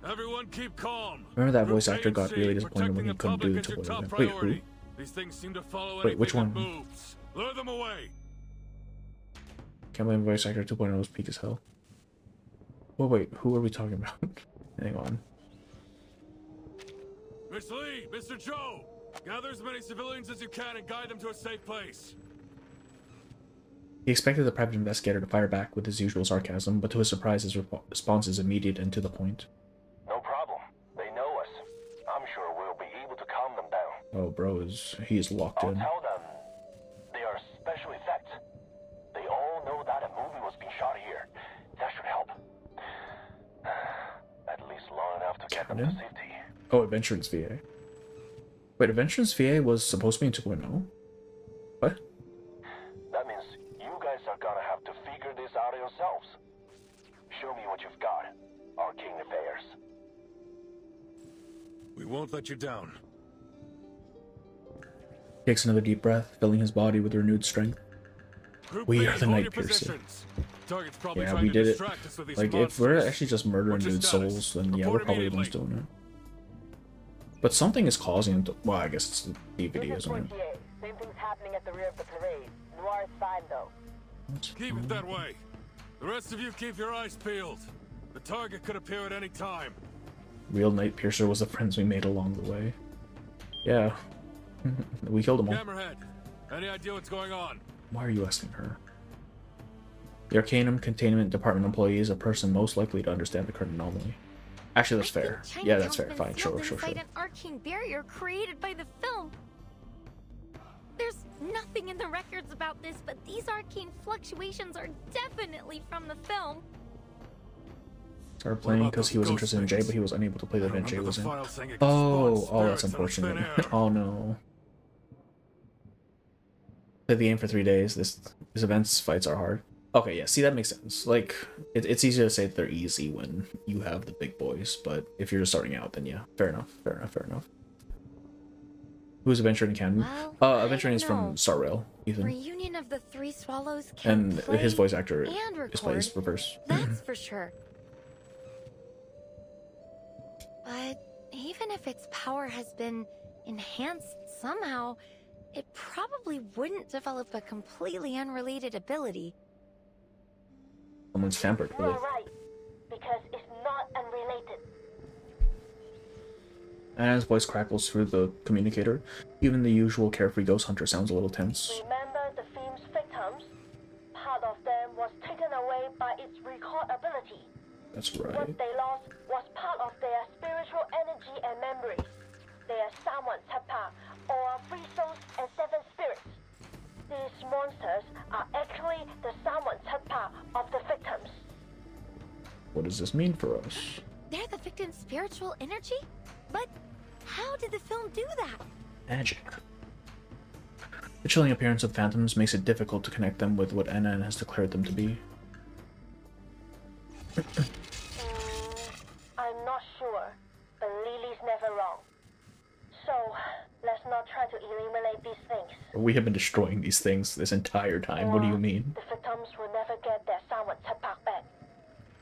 Everyone keep calm. Remember that voice actor got really disappointed when he couldn't do the Toy event. Wait, who? These things seem to follow Wait, which one? moves. Lure them away. Can't believe voice actor 2.0 was peak as hell. Well, wait, who are we talking about? Hang on. Miss Lee, Mr. Joe, gather as many civilians as you can and guide them to a safe place. He expected the private investigator to fire back with his usual sarcasm, but to his surprise, his response is immediate and to the point. No problem. They know us. I'm sure we'll be able to calm them down. Oh, bro, he's locked in. Tell them they are special effects. They all know that a movie was being shot here. That should help. At least long enough to get them to safety. Oh, Adventurance VA. Wait, Adventurance VA was supposed to be in 2.0? What? That means you guys are gonna have to figure this out yourselves. Show me what you've got, Arcane Affairs. We won't let you down. He takes another deep breath, filling his body with renewed strength. We are the Night Piercer. Yeah, we did it. Like, if we're actually just murdering dudes' souls, then yeah, we're probably the ones doing it. But something is causing him to... Well, I guess it's the DVD, isn't it? Same thing's happening at the rear of the parade. Noir is fine, though. Keep it that way. The rest of you keep your eyes peeled. The target could appear at any time. Real Night Piercer was the friends we made along the way. Yeah. We killed them all. Hammerhead, any idea what's going on? Why are you asking her? The Arcanum Containment Department employee is a person most likely to understand the current anomaly. Actually, that's fair. Yeah, that's fair. Fine, sure. An arcane barrier created by the film. There's nothing in the records about this, but these arcane fluctuations are definitely from the film. Started playing because he was interested in Jay, but he was unable to play the event Jay was in. Oh, that's unfortunate. Oh no. Play the game for 3 days. This event's fights are hard. Okay, yeah, see, that makes sense. Like, it's easier to say that they're easy when you have the big boys, but if you're just starting out, then yeah, fair enough. Who's Adventuring Academy? Adventuring is from Star Rail, Ethan. Reunion of the Three Swallows can and play his voice actor and record. plays reverse. That's for sure. But even if its power has been enhanced somehow, it probably wouldn't develop a completely unrelated ability. Someone's tampered with it. You're right, because it's not unrelated. And his voice crackles through the communicator. Even the usual carefree ghost hunter sounds a little tense. Remember the film's victims? Part of them was taken away by its record ability. That's right. What they lost was part of their spiritual energy and memories. They are Sawan Tapa, or 3 souls and 7 spirits. These monsters are actually the Sawan Tapa of the victims. What does this mean for us? They're the victim's spiritual energy? But how did the film do that? Magic. The chilling appearance of phantoms makes it difficult to connect them with what NN has declared them to be. I'm not sure, but Lily's never wrong. So, let's not try to eliminate these things. We have been destroying these things this entire time. What do you mean? The victims will never get their Sawan Tapa back.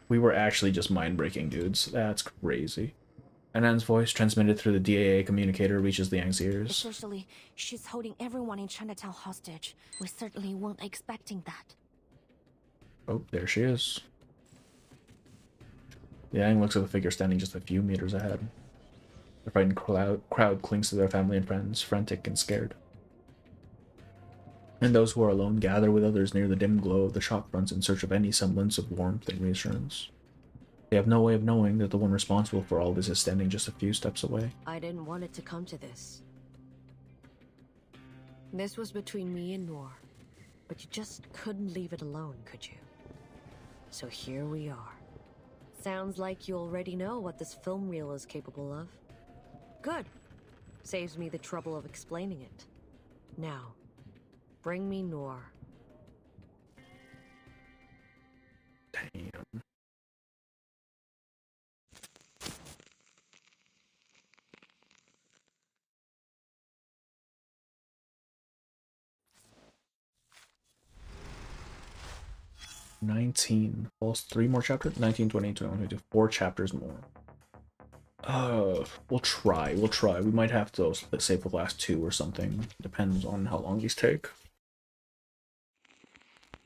We were actually just mind-breaking dudes. That's crazy. Anand's voice, transmitted through the DAA communicator, reaches Liang's ears. Essentially, she's holding everyone in Chinatown hostage. We certainly weren't expecting that. Oh, there she is. Liang looks at the figure standing just a few meters ahead. The frightened crowd clings to their family and friends, frantic and scared. And those who are alone gather with others near the dim glow of the shop fronts in search of any semblance of warmth and reassurance. They have no way of knowing that the one responsible for all this is standing just a few steps away. I didn't want it to come to this. This was between me and Noir, but you just couldn't leave it alone, could you? So here we are. Sounds like you already know what this film reel is capable of. Good. Saves me the trouble of explaining it. Now, bring me Noir. Damn. $19. Falls 3 more chapters? 19, 20, 21, 22. 4 chapters more. We'll try. We'll try. We might have to save the last 2 or something. Depends on how long these take.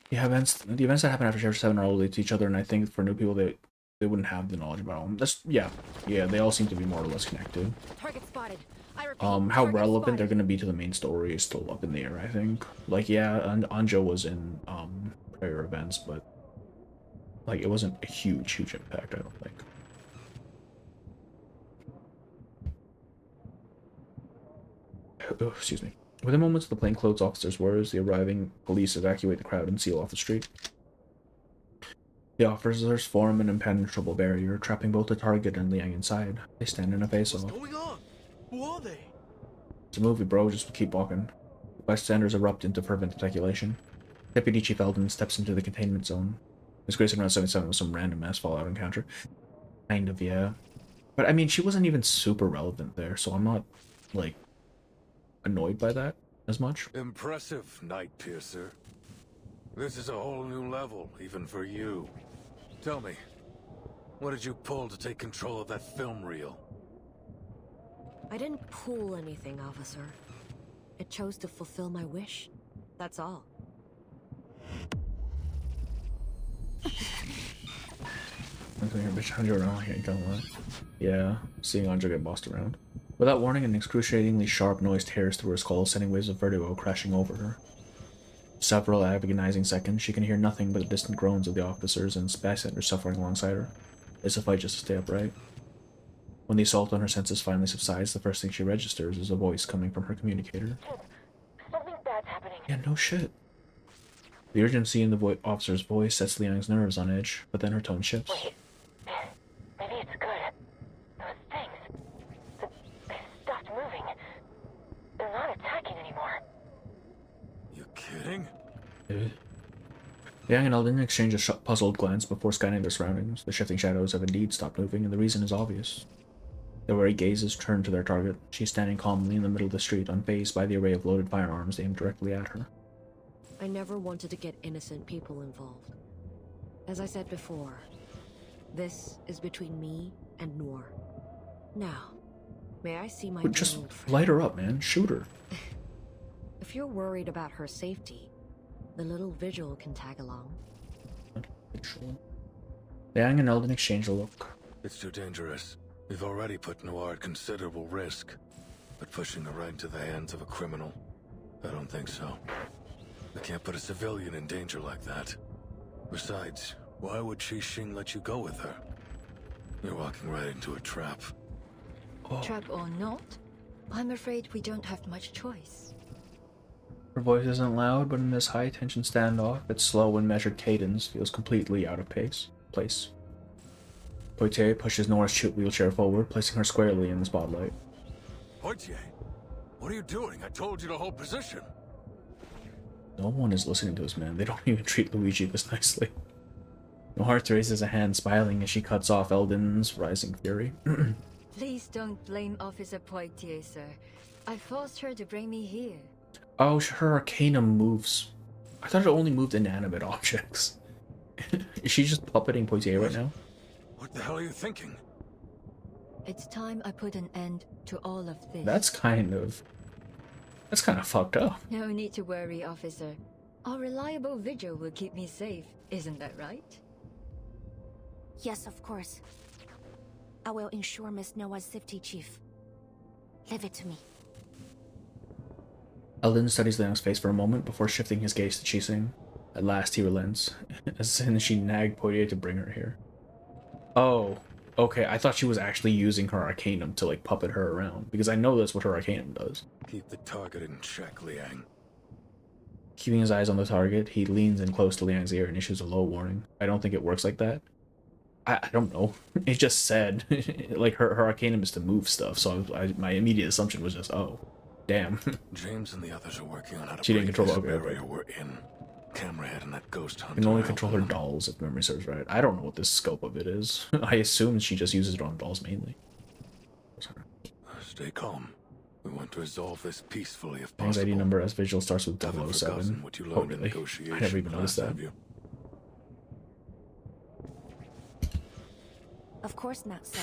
Yeah, the events that happen after Chapter 7 are all related to each other, and I think for new people, they wouldn't have the knowledge about them. That's, yeah, they all seem to be more or less connected. Target spotted. I repeat, How relevant they're going to be to the main story is still up in the air, I think. Like, yeah, Anjo was in prior events, but like it wasn't a huge impact, I don't think. Oh, excuse me. Within moments of the plainclothes officer's words, the arriving police evacuate the crowd and seal off the street. The officers form an impenetrable barrier, trapping both the target and Liang inside. They stand in a face-off. What's going on? Who are they? It's a movie, bro. Just keep walking. The bystanders erupt into fervent speculation. Deputy Chief Eldon steps into the containment zone. Miss Grayson around 77 was some random ass Fallout encounter. Kind of, yeah. But I mean, she wasn't even super relevant there, so I'm not, like, annoyed by that as much. Impressive, Night Piercer. This is a whole new level, even for you. Tell me, what did you pull to take control of that film reel? I didn't pull anything, officer. It chose to fulfill my wish. That's all. Yeah, seeing Anjo get bossed around. Without warning, an excruciatingly sharp noise tears through her skull, sending waves of vertigo crashing over her. Several agonizing seconds, she can hear nothing but the distant groans of the officers and bystanders suffering alongside her. It's a fight just to stay upright. When the assault on her senses finally subsides, the first thing she registers is a voice coming from her communicator. Something bad's happening. Yeah, no shit. The urgency in the officer's voice sets Liang's nerves on edge, but then her tone shifts. Wait. Maybe it's good. Those things. They stopped moving. They're not attacking anymore. You kidding? Liang and Eldon exchange a puzzled glance before scanning their surroundings. The shifting shadows have indeed stopped moving, and the reason is obvious. Their wary gazes turn to their target. She's standing calmly in the middle of the street, unfazed by the array of loaded firearms aimed directly at her. I never wanted to get innocent people involved. As I said before, this is between me and Noor. Now, may I see my Just light her up, man. Shoot her. If you're worried about her safety, the little vigil can tag along. Liang and Eldon exchange a look. It's too dangerous. We've already put Noir at considerable risk. But pushing her right into the hands of a criminal, I don't think so. We can't put a civilian in danger like that. Besides, why would Xing let you go with her? You're walking right into a trap. Trap or not, I'm afraid we don't have much choice. Her voice isn't loud, but in this high-tension standoff, its slow and measured cadence feels completely out of place. Poitier pushes Nora's wheelchair forward, placing her squarely in the spotlight. Poitier, what are you doing? I told you to hold position. No one is listening to this man. They don't even treat Luigi this nicely. Noir raises a hand, smiling as she cuts off Eldon's rising fury. Please don't blame Officer Poitier, sir. I forced her to bring me here. Oh, her arcanum moves. I thought it only moved inanimate objects. Is she just puppeting Poitier right now? What the hell are you thinking? It's time I put an end to all of this. That's kind of fucked up. No need to worry, officer. Our reliable vigil will keep me safe, isn't that right? Yes, of course. I will ensure Miss Noah's safety, Chief. Leave it to me. Eldon studies Liang's face for a moment before shifting his gaze to Xing. At last, he relents, as soon as she nagged Poitier to bring her here. Oh, okay, I thought she was actually using her arcanum to, like, puppet her around, because I know that's what her arcanum does. Keep the target in check, Liang. Keeping his eyes on the target, he leans in close to Liang's ear and issues a low warning. I don't think it works like that. I don't know. It just said, like, her arcanum is to move stuff, so my immediate assumption was just, oh, damn. James and the others are working on how to She didn't break control this the barrier we're in. Camerahead and that ghost hunter Can only control her dolls, if memory serves right. I don't know what the scope of it is. I assume she just uses it on dolls mainly. Stay calm. We want to resolve this peacefully if possible. Anxiety number as visual starts with Haven't 007. forgotten what you Oh, learned in really? negotiation I never even class, noticed that. have you? Of course not, sir.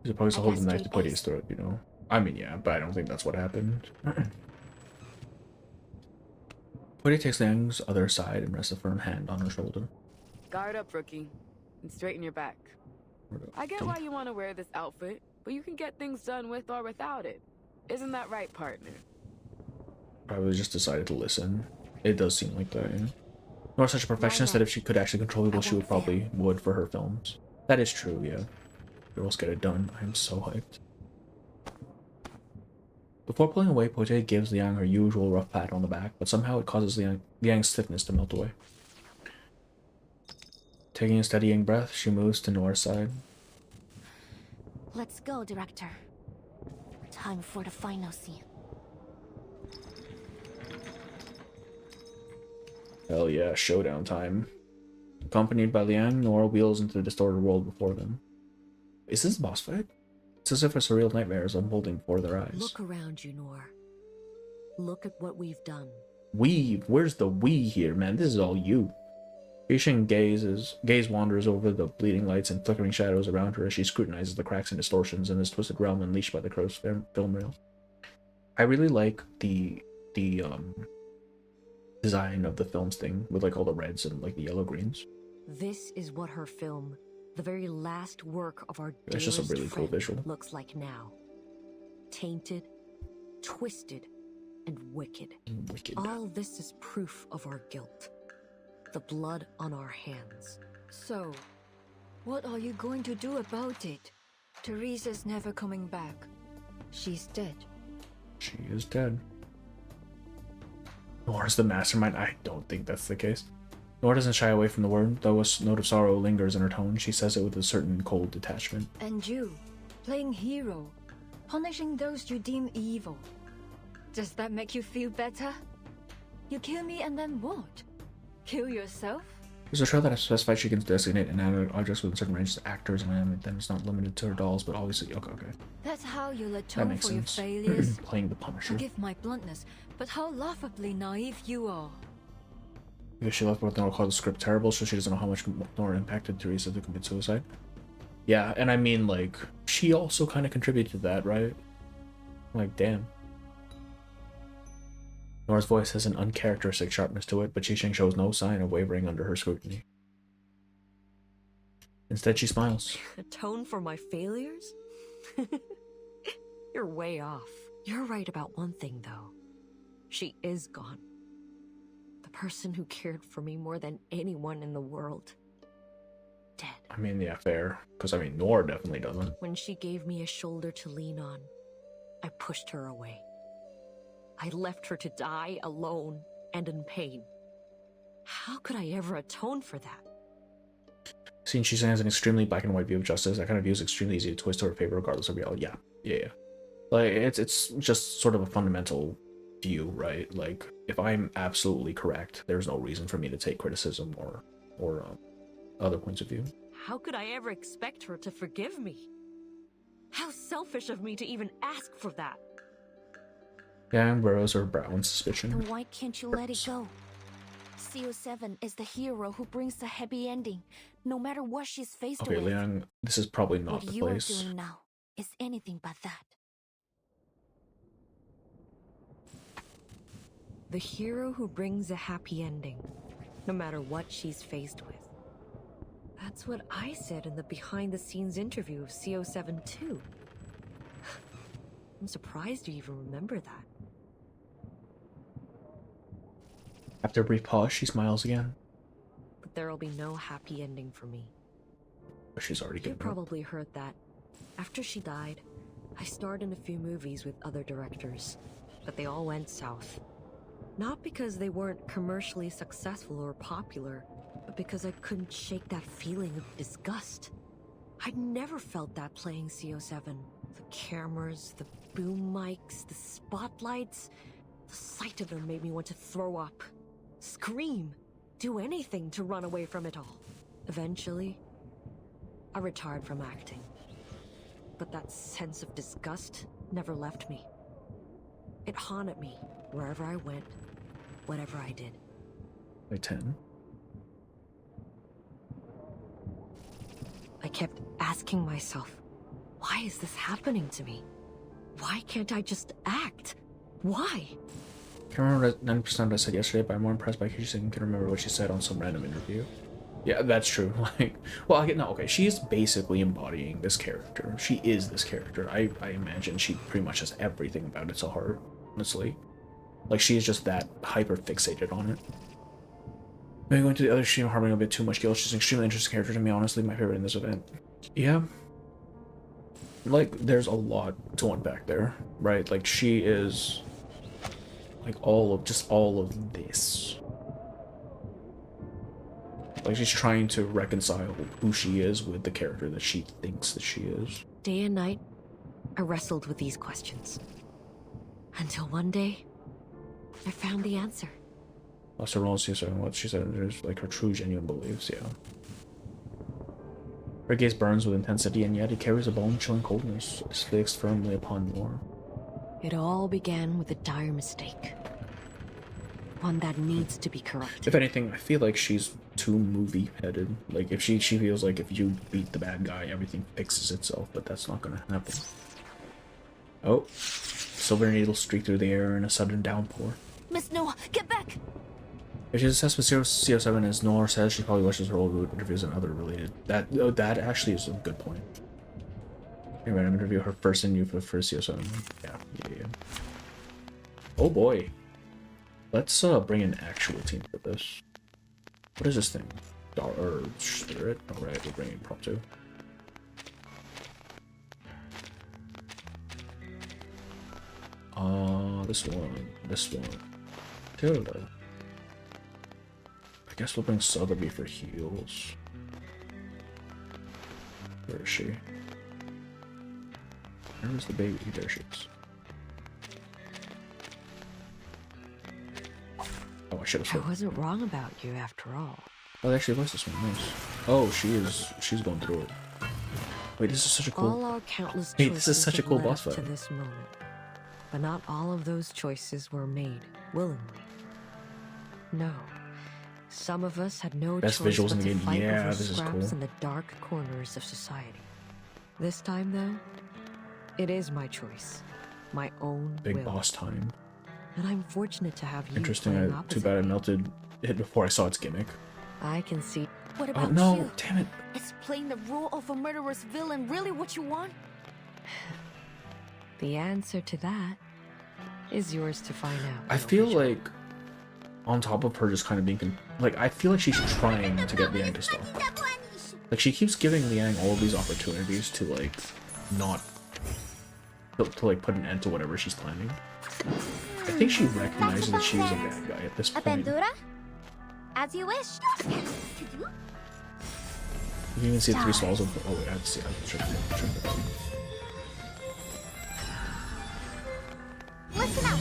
He's supposed to hold the knife to put his throat, you know? I mean, yeah, but I don't think that's what happened. Putty takes Liang's other side and rests a firm hand on her shoulder. Guard up, rookie, and straighten your back. I get why you want to wear this outfit, but you can get things done with or without it. Isn't that right, partner? Probably just decided to listen. It does seem like that, yeah. Nor such a perfectionist that if she could actually control people, she would for her films. That is true, yeah. Girls get it done. I'm so hyped. Before pulling away, Pote gives Liang her usual rough pat on the back, but somehow it causes Liang's stiffness to melt away. Taking a steadying breath, she moves to Nora's side. Let's go, Director. Time for the final scene. Hell yeah, showdown time. Accompanied by Liang, Nora wheels into the distorted world before them. Is this a boss fight? It's as if a surreal nightmare is unfolding before their eyes. Look around you, Nora. Look at what we've done. We? Where's the we here, man? This is all you. Patient gaze wanders over the bleeding lights and flickering shadows around her as she scrutinizes the cracks and distortions in this twisted realm unleashed by the crow's film reel. I really like the design of the films thing with like all the reds and like the yellow greens. This is what her film, the very last work of our It's just a really cool visual. looks like now. Tainted, twisted, and wicked. All this is proof of our guilt. The blood on our hands. So, what are you going to do about it? Teresa's never coming back. She's dead. She is dead. Nora's the mastermind? I don't think that's the case. Nora doesn't shy away from the word, though a note of sorrow lingers in her tone. She says it with a certain cold detachment. And you, playing hero, punishing those you deem evil. Does that make you feel better? You kill me and then what? Kill yourself? There's a show that has specified she can designate inanimate objects within certain ranges as actors and inanimate them. It's not limited to her dolls, but obviously okay. That's how you'll That atone makes for your sense. failures. Playing the Punisher. Forgive my bluntness, but how laughably naive you are. Because she left with Nora called the script terrible, so she doesn't know how much Nora impacted Teresa to commit suicide. Yeah, and I mean, like, she also kind of contributed to that, right? Like, damn. Nora's voice has an uncharacteristic sharpness to it, but Qixing shows no sign of wavering under her scrutiny. Instead, she smiles. Atone for my failures? You're way off. You're right about one thing, though. She is gone. The person who cared for me more than anyone in the world. Dead. I mean, yeah, fair. Because, I mean, Nora definitely doesn't. When she gave me a shoulder to lean on, I pushed her away. I left her to die alone and in pain. How could I ever atone for that? Seeing Qixing has an extremely black and white view of justice, that kind of view is extremely easy to twist to her favor regardless of reality. Yeah. Like, it's just sort of a fundamental view, right? Like, if I'm absolutely correct, there's no reason for me to take criticism or other points of view. How could I ever expect her to forgive me? How selfish of me to even ask for that. Yang burrows her brow in suspicion. Then why can't you let it go? CO7 is the hero who brings the happy ending, no matter what she's faced Okay, with. Liang, this is probably not What the you place. are doing now is anything but that. The hero who brings a happy ending, no matter what she's faced with. That's what I said in the behind-the-scenes interview of CO7 too. I'm surprised you even remember that. After a brief pause, she smiles again. But there'll be no happy ending for me. But she's already You given up. probably heard that. After she died, I starred in a few movies with other directors, but they all went south. Not because they weren't commercially successful or popular, but because I couldn't shake that feeling of disgust. I'd never felt that playing CO7. The cameras, the boom mics, the spotlights, the sight of them made me want to throw up. Scream! Do anything to run away from it all. Eventually, I retired from acting. But that sense of disgust never left me. It haunted me wherever I went, whatever I did. By 10. I kept asking myself, Why is this happening to me? Why can't I just act? Why? Can't remember 90% of what I said yesterday, but I'm more impressed by Kishi saying can remember what she said on some random interview. Yeah, that's true. Like, well, I get no. Okay, she's basically embodying this character. She is this character. I imagine she pretty much has everything about it to heart. Honestly, like she is just that hyper fixated on it. Maybe going to the other stream harboring a bit too much guilt. She's an extremely interesting character to me. Honestly, my favorite in this event. Yeah. Like, there's a lot to unpack there, right? Like, she is like all of this. Like, she's trying to reconcile who she is with the character that she thinks that she is. Day and night, I wrestled with these questions. Until one day, I found the answer. Lost her role in what she said is like her true, genuine beliefs, yeah. Her gaze burns with intensity, and yet it carries a bone-chilling coldness, fixed firmly upon more. It all began with a dire mistake. One that needs to be corrected. If anything, I feel like she's too movie-headed. Like, if she feels like if you beat the bad guy, everything fixes itself, but that's not gonna happen. Oh. Silver needles streak through the air in a sudden downpour. Miss Noah, get back! If she's obsessed with CO7, as Noor says, she probably watches her old interviews and other related. That actually is a good point. Anyway, I'm interview her first interview for CO7. Yeah. Oh boy. Let's bring an actual team for this. What is this thing? Or Spirit? Alright, we're bringing impromptu. This one. Tilda. I guess we'll bring Sotheby for heals. Where is she? Where is the baby? There she is. Oh, I should have. I wasn't wrong about you after all. Oh, they actually was this one. Nice. Oh, she's going through it. Wait, this is such a cool. All our countless Wait, this is such a cool boss fight. To this moment, but not all of those choices were made willingly. No. Some of us had no Best choice visuals in but the to game. fight Yeah, over this is scraps cool. in the dark corners of society. This time, though, it is my choice, my own Big will. boss time. And I'm fortunate to have you. Interesting. playing Too opposite bad I me. melted it before I saw its gimmick. I can see. What Oh about no! you? Damn it! Is playing the role of a murderous villain really what you want? The answer to that is yours to find out. I feel like, on top of her just kind of being like, I feel like she's trying to get Liang to stop. Like, she keeps giving Liang all of these opportunities to like not to like put an end to whatever she's planning. I think she recognizes that she's a bad guy at this point. Aventura? As you wish. You can even see 3 swallows of. Oh wait, I have to see. Listen up.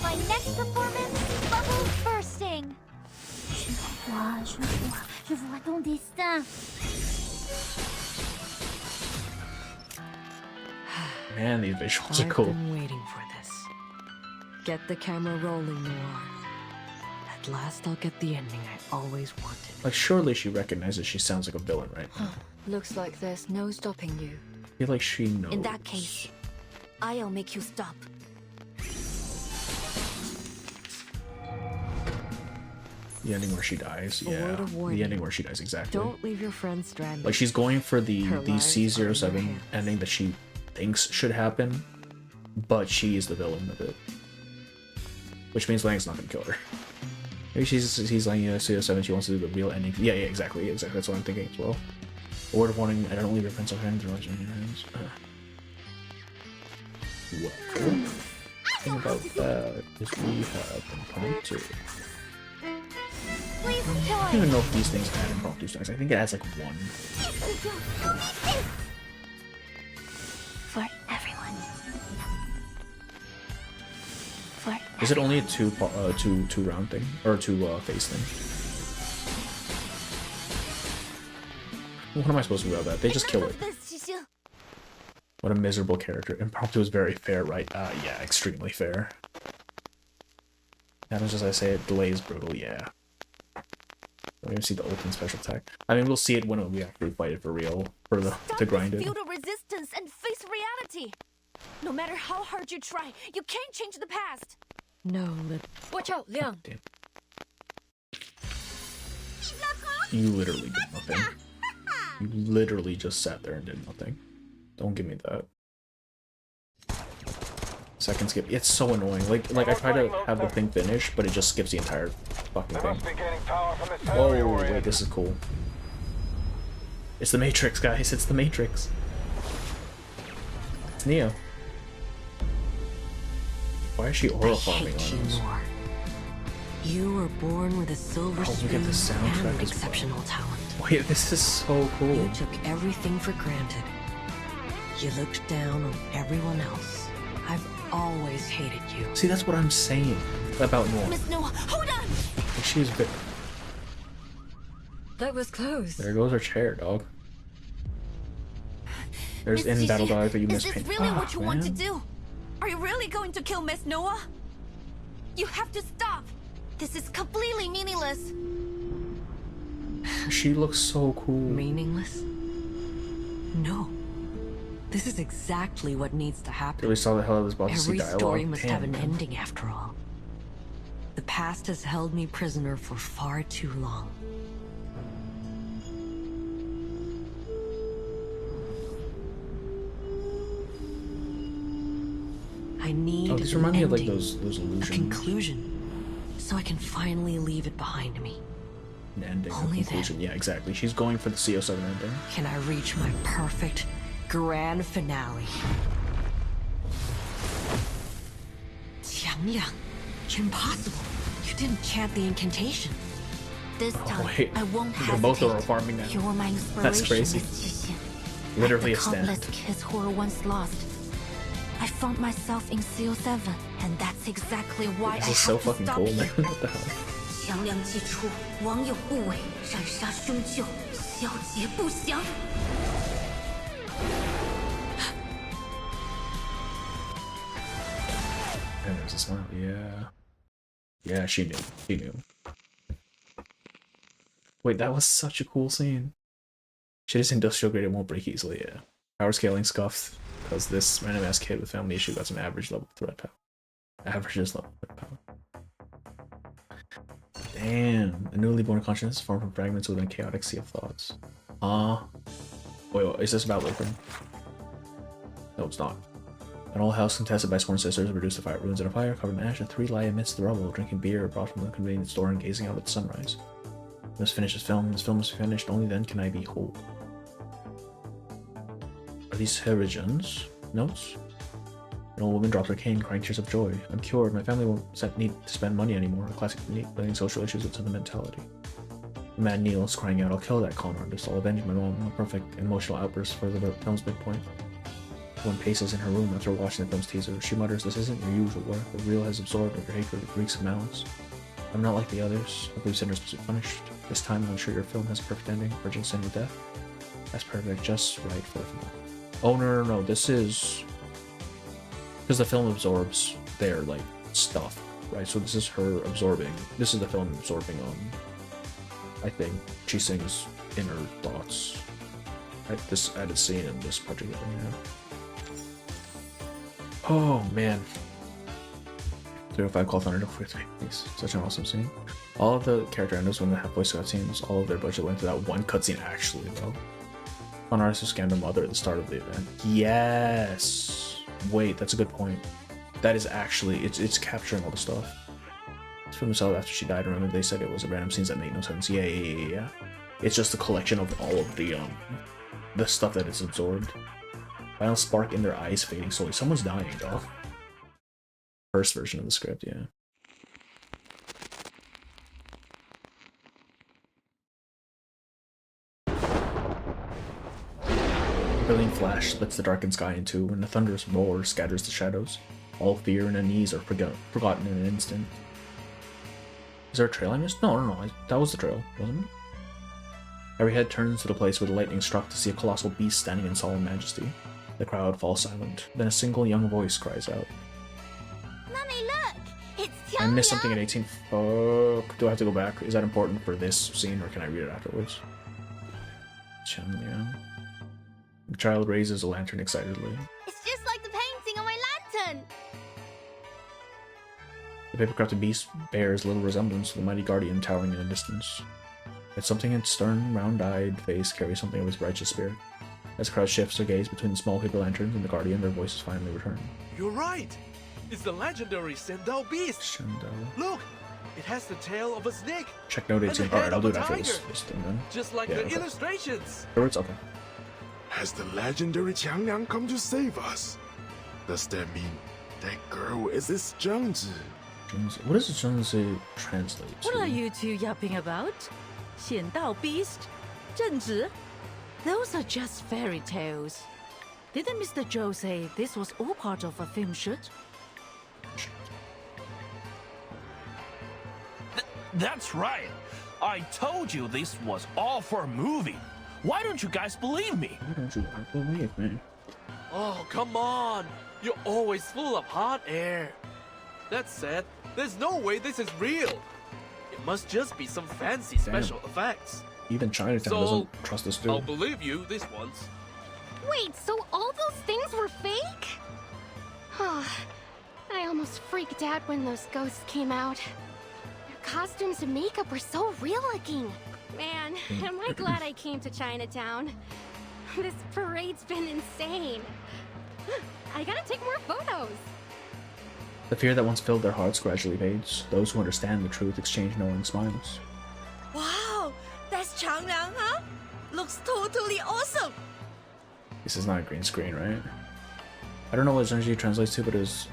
My next performance, bubbles bursting. Je vois ton destin. Man, these visuals are I've cool. been waiting for this. Get the camera rolling, Noir. At last I'll get the ending I always wanted. Like, surely she recognizes she sounds like a villain, right? Looks like there's no stopping you. I feel like she knows. In that case, I'll make you stop. The ending where she dies, A yeah. word of The warning. ending where she dies, exactly. Don't leave your friends stranded. Like, she's going for the Her lives are in your C07 hands. ending that she thinks should happen, but she is the villain of it. Which means Lang's not gonna kill her. Maybe he's like, C07, she wants to do the real ending. Yeah, exactly. That's what I'm thinking as well. A word of warning, I don't leave your friends stranded. Your lives are in your hands. Well, the thing about that is we have impromptu. Please I don't join. even know if these things add impromptu stacks. I think it adds like 1. For everyone. For Is it only a two round thing or two phase thing? What am I supposed to do about that? They just kill it. What a miserable character. Impromptu is very fair, right? Yeah, extremely fair. That is as I say it. Delay is brutal. Yeah. don't even see the ultimate special attack. I mean, we'll see it when we actually fight it for real, to grind it. Feudal resistance and face reality. No matter how hard you try, you can't change the past. No, Watch out, Liang. You literally did nothing. You literally just sat there and did nothing. Don't give me that. Second skip. It's so annoying. Like I try to have the thing finish, but it just skips the entire fucking thing. Oh wait, this is cool. It's the Matrix, guys. It's the Matrix. It's Neo. Why is she aura farming on us? You were born with a silver spoon look at the soundtrack and exceptional talent. Wait, this is so cool. You took everything for granted. You looked down on everyone else. I've always hated you. See, that's what I'm saying about Noah. Miss Noah, hold on! She's a bit... That was close. There goes her chair, dog. There's in battle dive, but you missed paint. Is this really what you want to do? Are you really going to kill Miss Noah? You have to stop! This is completely meaningless! She looks so cool. Meaningless? No. This is exactly what needs to happen. Really saw the hell I was about to see Every dialogue. story must Damn, have an man. ending after all. The past has held me prisoner for far too long. I need these an remind me of like ending, those illusions. a conclusion, so I can finally leave it behind me. An ending, a Only conclusion. Yeah, exactly. She's going for the CO7 ending. Can I reach my perfect grand finale? Qiangliang, impossible. You didn't chant the incantation. This time, wait. I won't They're hesitate. both aura farming now. You're my inspiration, That's crazy. Miss Qixin. Literally a Like the stand. countless kids who were once lost. I found myself in CO7, and that's exactly why This I is so have to fucking stop cool, you. man. What the hell? 强梁既出，王有不为，斩杀兄舅，小节不详。 And there's a smile. Yeah. Yeah, she knew. She knew. Wait, that was such a cool scene. Shit is industrial grade, it won't break easily, yeah. Power scaling scuffed, because this random ass kid with family issue got some average level threat power. Averages level threat power. Damn. A newly born consciousness formed from fragments within a chaotic sea of thoughts. Wait, is this about Lupin? No, it's not. An old house contested by sworn sisters reduced to fire ruins in a fire covered in ash, and three lie amidst the rubble, drinking beer brought from the convenience store and gazing out at the sunrise. I must finish this film. This film is finished. Only then can I be whole. Are these Herigens? Notes? An old woman drops her cane, crying tears of joy. I'm cured. My family won't need to spend money anymore. A classic blending social issues with sentimentality. The man kneels, crying out, I'll kill that con artist. I'll avenge my mom. A perfect emotional outburst for the film's midpoint. One paces in her room after watching the film's teaser. She mutters, this isn't your usual work. The real has absorbed your hatred, it reeks of malice. I'm not like the others. I believe sinners must be punished. This time I'll ensure your film has a perfect ending, purging sin with death. That's perfect, just right for the film. Oh no, this is... Because the film absorbs their, like, stuff, right? So this is her absorbing... This is the film absorbing, I think, Qixing's inner thoughts. Right? This added scene in this particular thing, yeah. Oh man. 305 Call Thunder, don't forget to please. Such an awesome scene. All of the character endos when they have voice cutscenes, all of their budget went to that one cutscene actually, though. Con artist who scammed their mother at the start of the event. Yes! Wait, that's a good point. That is actually, it's capturing all the stuff. This film itself after she died, remember they said it was a random scenes that made no sense. Yeah. It's just a collection of all of the stuff that it's absorbed. Final spark in their eyes fading slowly. Someone's dying, dog. First version of the script, yeah. A brilliant flash splits the darkened sky in two, and a thunderous roar scatters the shadows. All fear and unease are forgotten in an instant. Is there a trail I missed? No, that was the trail, wasn't it? Every head turns to the place where the lightning struck to see a colossal beast standing in solemn majesty. The crowd falls silent. Then a single young voice cries out. Mummy, look! It's I missed something at 18. Fuck. Do I have to go back? Is that important for this scene, or can I read it afterwards? Changliang. The child raises a lantern excitedly. It's just like the painting on my lantern. The paper-crafted beast bears little resemblance to the mighty guardian towering in the distance. Yet something in its stern, round-eyed face carries something of its righteous spirit. As the crowd shifts their gaze between the small paper lanterns and the guardian, their voices finally return. You're right! It's the legendary Sendao beast! Sendao. Look! It has the tail of a snake! Check note 18. Alright, I'll do it after this thing then. Just like the illustrations! Afterwards? Okay. Has the legendary Qiangliang come to save us? Does that mean that girl is this Zhengzi? What does Zhengzi translate to? What are you two yapping about? 显道 beast? 正直? Those are just fairy tales. Didn't Mr. Zhou say this was all part of a film shoot? That's right. I told you this was all for a movie. Why don't you guys believe me? Why don't you believe me? Oh, come on! You're always full of hot air. That said, there's no way this is real. It must just be some fancy special effects. Even Chinatown doesn't trust us, dude. I'll believe you this once. Wait, so all those things were fake? I almost freaked out when those ghosts came out. Their costumes and makeup were so real looking. Man, am I glad I came to Chinatown. This parade's been insane. I gotta take more photos. The fear that once filled their hearts gradually fades. Those who understand the truth exchange knowing smiles. Wow, that's Changliang, huh? Looks totally awesome. This is not a green screen, right? I don't know what Zhengji translates to, but it was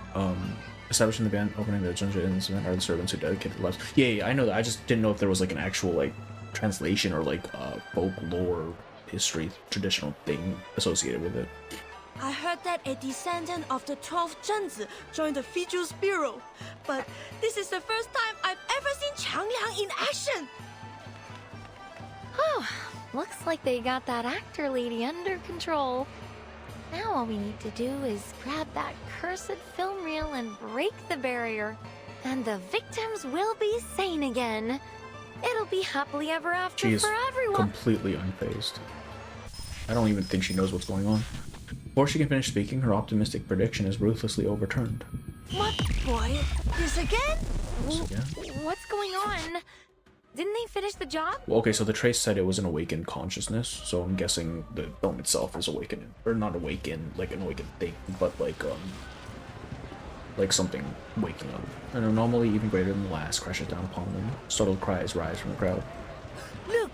establishing the band opening the Zhengji instrument are the servants who dedicated their lives. Yeah, I know that. I just didn't know if there was like an actual like translation or like folklore history traditional thing associated with it. I heard that a descendant of the 12th Zhengzi joined the Fiju's bureau, but this is the first time I've ever seen Changliang in action. Oh, looks like they got that actor lady under control. Now all we need to do is grab that cursed film reel and break the barrier. And the victims will be sane again. It'll be happily ever after She is for everyone. completely unfazed. I don't even think she knows what's going on. Before she can finish speaking, her optimistic prediction is ruthlessly overturned. What, boy? This again? What's going on? Didn't they finish the job? Well, okay, so the trace said it was an awakened consciousness, so I'm guessing the film itself is awakened, or not awakened, like an awakened thing, but like something waking up. An anomaly even greater than the last crashes down upon them. Startled cries rise from the crowd. Look!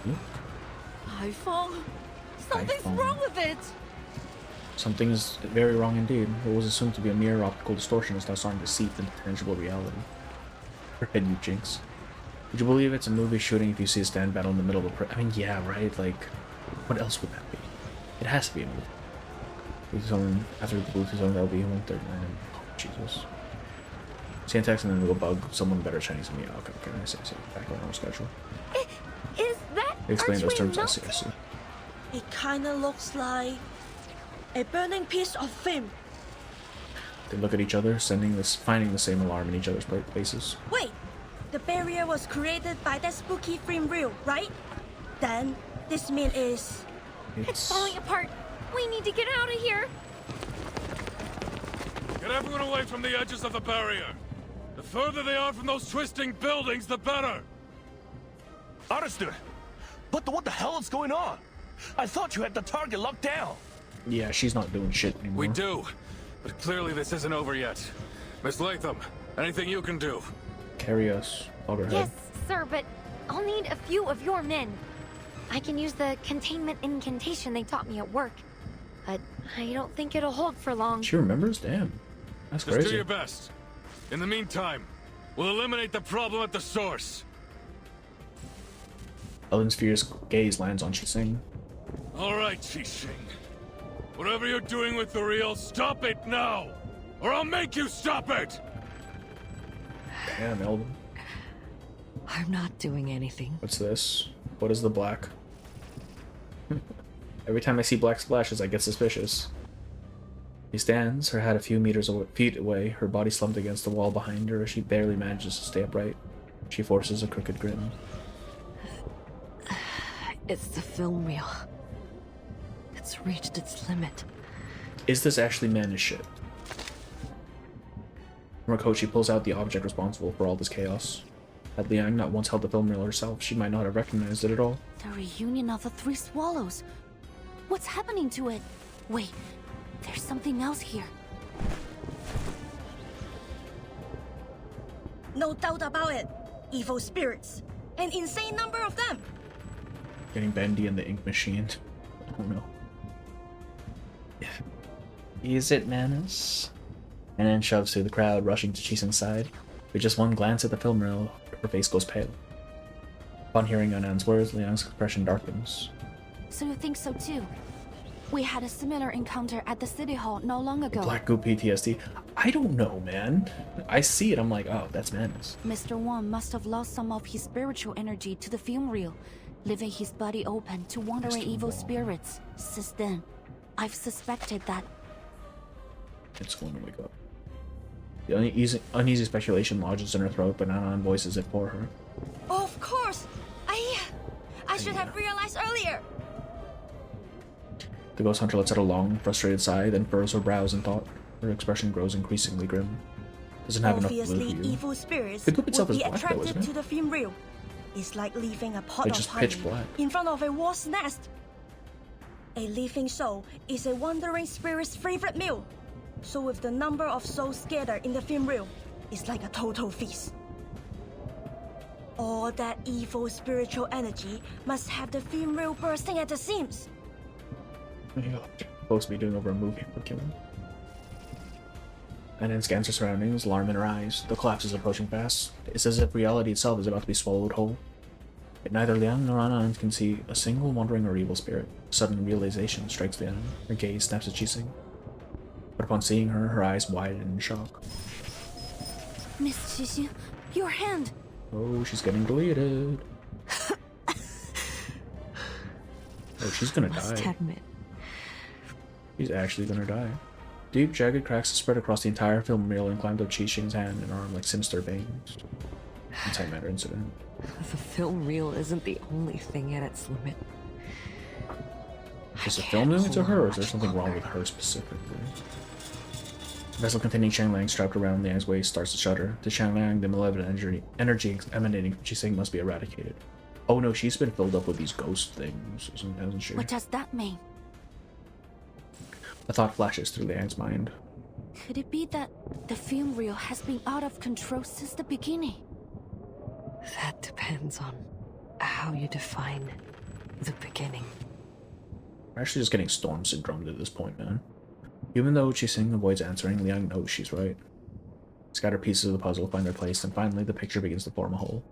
Look. iPhone! Something's wrong with it! Something is very wrong indeed. What was assumed to be a mere optical distortion is now starting to seep into tangible reality. Head you jinx. Would you believe it's a movie shooting if you see a stand battle in the middle of a I mean, yeah, right? Like, what else would that be? It has to be a movie. After the Bluetooth zone, that'll be 139. Oh, Jesus. Syntax and then we'll bug someone better Chinese than me. Okay, I see. Back on our schedule. Is that Explain those terms. I see. It kinda looks like a burning piece of film. They look at each other, finding the same alarm in each other's faces. Wait, the barrier was created by that spooky film reel, right? Then this mean is It's falling apart. We need to get out of here. Get everyone away from the edges of the barrier. The further they are from those twisting buildings, the better. Understood. But what the hell is going on? I thought you had the target locked down. Yeah, she's not doing shit anymore. We do, but clearly this isn't over yet. Miss Latham, anything you can do? Carry us. I'll go ahead. Yes, sir, but I'll need a few of your men. I can use the containment incantation they taught me at work, but I don't think it'll hold for long. She remembers? Damn. That's Just crazy. do your best. In the meantime, we'll eliminate the problem at the source. Ellen's fierce gaze lands on Qixing. All right, Qixing. Whatever you're doing with the reel, stop it now! Or I'll make you stop it! Damn, Elden. I'm not doing anything. What's this? What is the black? Every time I see black splashes, I get suspicious. She stands, her head a few feet away, her body slumped against the wall behind her as she barely manages to stay upright. She forces a crooked grin. It's the film reel. It's reached its limit. Is this actually Mana's ship? From her coat, she pulls out the object responsible for all this chaos. Had Liang not once held the film reel herself, she might not have recognized it at all. The reunion of the three swallows. What's happening to it? Wait, there's something else here. No doubt about it. Evil spirits. An insane number of them. Getting bendy in the ink machine. Oh no. Is it Manus? And then shoves through the crowd, rushing to Chiseng's side. With just one glance at the film reel, her face goes pale. Upon hearing Anan's words, Liang's expression darkens. So you think so too? We had a similar encounter at the city hall not long ago. Black goo PTSD? I don't know, man. I see it, I'm like, oh, that's Manus. Mr. Wong must have lost some of his spiritual energy to the film reel, leaving his body open to wandering evil spirits. Since then, I've suspected that. It's going to wake up. The uneasy speculation lodges in her throat, but Anan voices it for her. Of course! I should have realized earlier! The ghost hunter lets out a long, frustrated sigh, then furrows her brows in thought. Her expression grows increasingly grim. Doesn't have Obviously, enough blue for you. evil spirits The goop itself would is be black, though, attracted isn't to it? the film reel. It's like leaving a pot It's of just pitch honey black. in front of a wasp nest. A living soul is a wandering spirit's favorite meal. So with the number of souls scattered in the film reel, it's like a total feast. All that evil spiritual energy must have the film reel bursting at the seams. Supposed to be doing over a movie for killing. And then scans her surroundings, alarm in her eyes. The collapse is approaching fast. It's as if reality itself is about to be swallowed whole. But neither Liang nor Anan can see a single wandering or evil spirit. A sudden realization strikes Liang. Her gaze snaps at Chiseng. But upon seeing her, her eyes widen in shock. Miss Chiseng, your hand! Oh, she's getting deleted. Oh, she's gonna die. She's actually gonna die. Deep, jagged cracks spread across the entire film reel and climbed up Chiseng's hand and arm like sinister veins. Antimatter incident. The film reel isn't the only thing at its limit. Is the film doing it to her, or is there something wrong with her specifically? The vessel containing Shanglang strapped around Liang's waist starts to shudder. To Shanglang, the malevolent energy emanating from Chiseng must be eradicated. Oh no, she's been filled up with these ghost things, hasn't she? What does that mean? A thought flashes through Liang's mind. Could it be that the film reel has been out of control since the beginning? That depends on how you define the beginning. We're actually just getting storm syndrome at this point, man. Even though Chiseng avoids answering, Liang knows she's right. Scattered pieces of the puzzle find their place, and finally the picture begins to form a whole.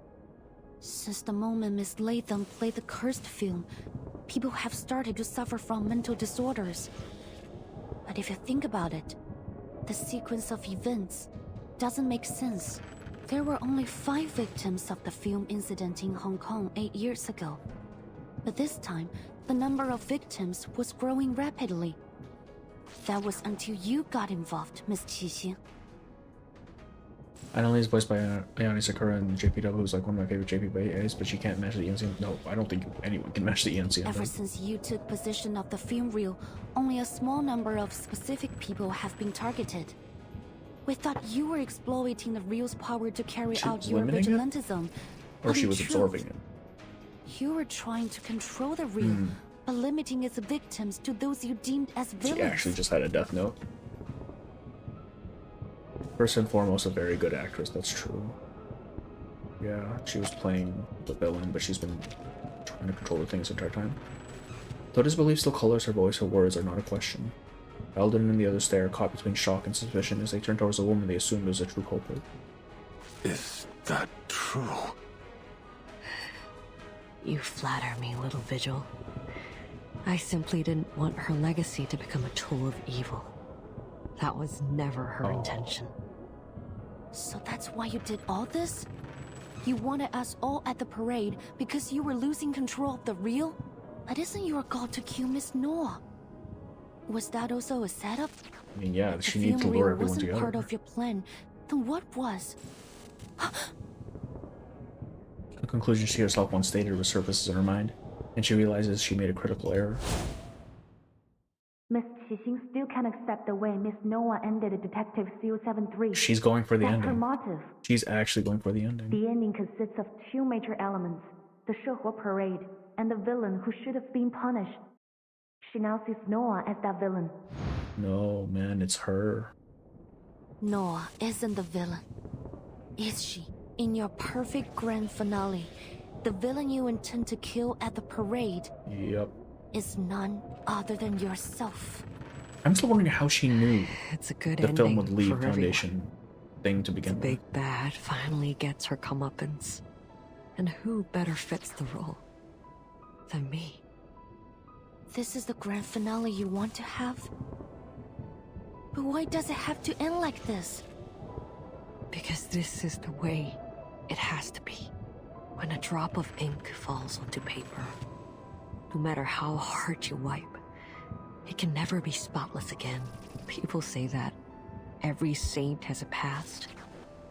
Since the moment Miss Latham played the cursed film, people have started to suffer from mental disorders. But if you think about it, the sequence of events doesn't make sense. There were only 5 victims of the film incident in Hong Kong 8 years ago. But this time, the number of victims was growing rapidly. That was until you got involved, Miss Chiseng. Annalise is voiced by Ayane Sakura and JPW, who's like one of my favorite JPWAs, but she can't match the ENC. No, I don't think anyone can match the ENC. Ever since you took possession of the film reel, only a small number of specific people have been targeted. We thought you were exploiting the reel's power to carry out your vigilantism. Or she was absorbing it. You were trying to control the reel, but limiting its victims to those you deemed as villains. She actually just had a death note. First and foremost, a very good actress, that's true. Yeah, she was playing the villain, but she's been trying to control the things the entire time. Though disbelief still colors her voice, her words are not a question. Eldon and the others stare, caught between shock and suspicion as they turn towards the woman they assumed was a true culprit. Is that true? You flatter me, little Vigil. I simply didn't want her legacy to become a tool of evil. That was never her intention. So that's why you did all this? You wanted us all at the parade because you were losing control of the reel? But isn't your goal to kill Miss Noah? Was that also a setup? I mean, yeah, she if needs to the lure unreal everyone wasn't together. part of your plan, then what was? The conclusion she herself once stated resurfaces in her mind, and she realizes she made a critical error. Miss Qixing still can't accept the way Miss Noah ended Detective 073. She's going for the That's ending. her motive. She's actually going for the ending. The ending consists of two major elements, the Shehuo parade and the villain who should have been punished. She now sees Noah as that villain. No, man, it's her. Noah isn't the villain. Is she? In your perfect grand finale, the villain you intend to kill at the parade Yep. is none other than yourself. I'm still wondering how she knew it's a good the film ending would leave for Foundation thing to begin The big bad finally gets her comeuppance. And who better fits the role than me? This is the grand finale you want to have? But why does it have to end like this? Because this is the way it has to be. When a drop of ink falls onto paper, no matter how hard you wipe, it can never be spotless again. People say that every saint has a past,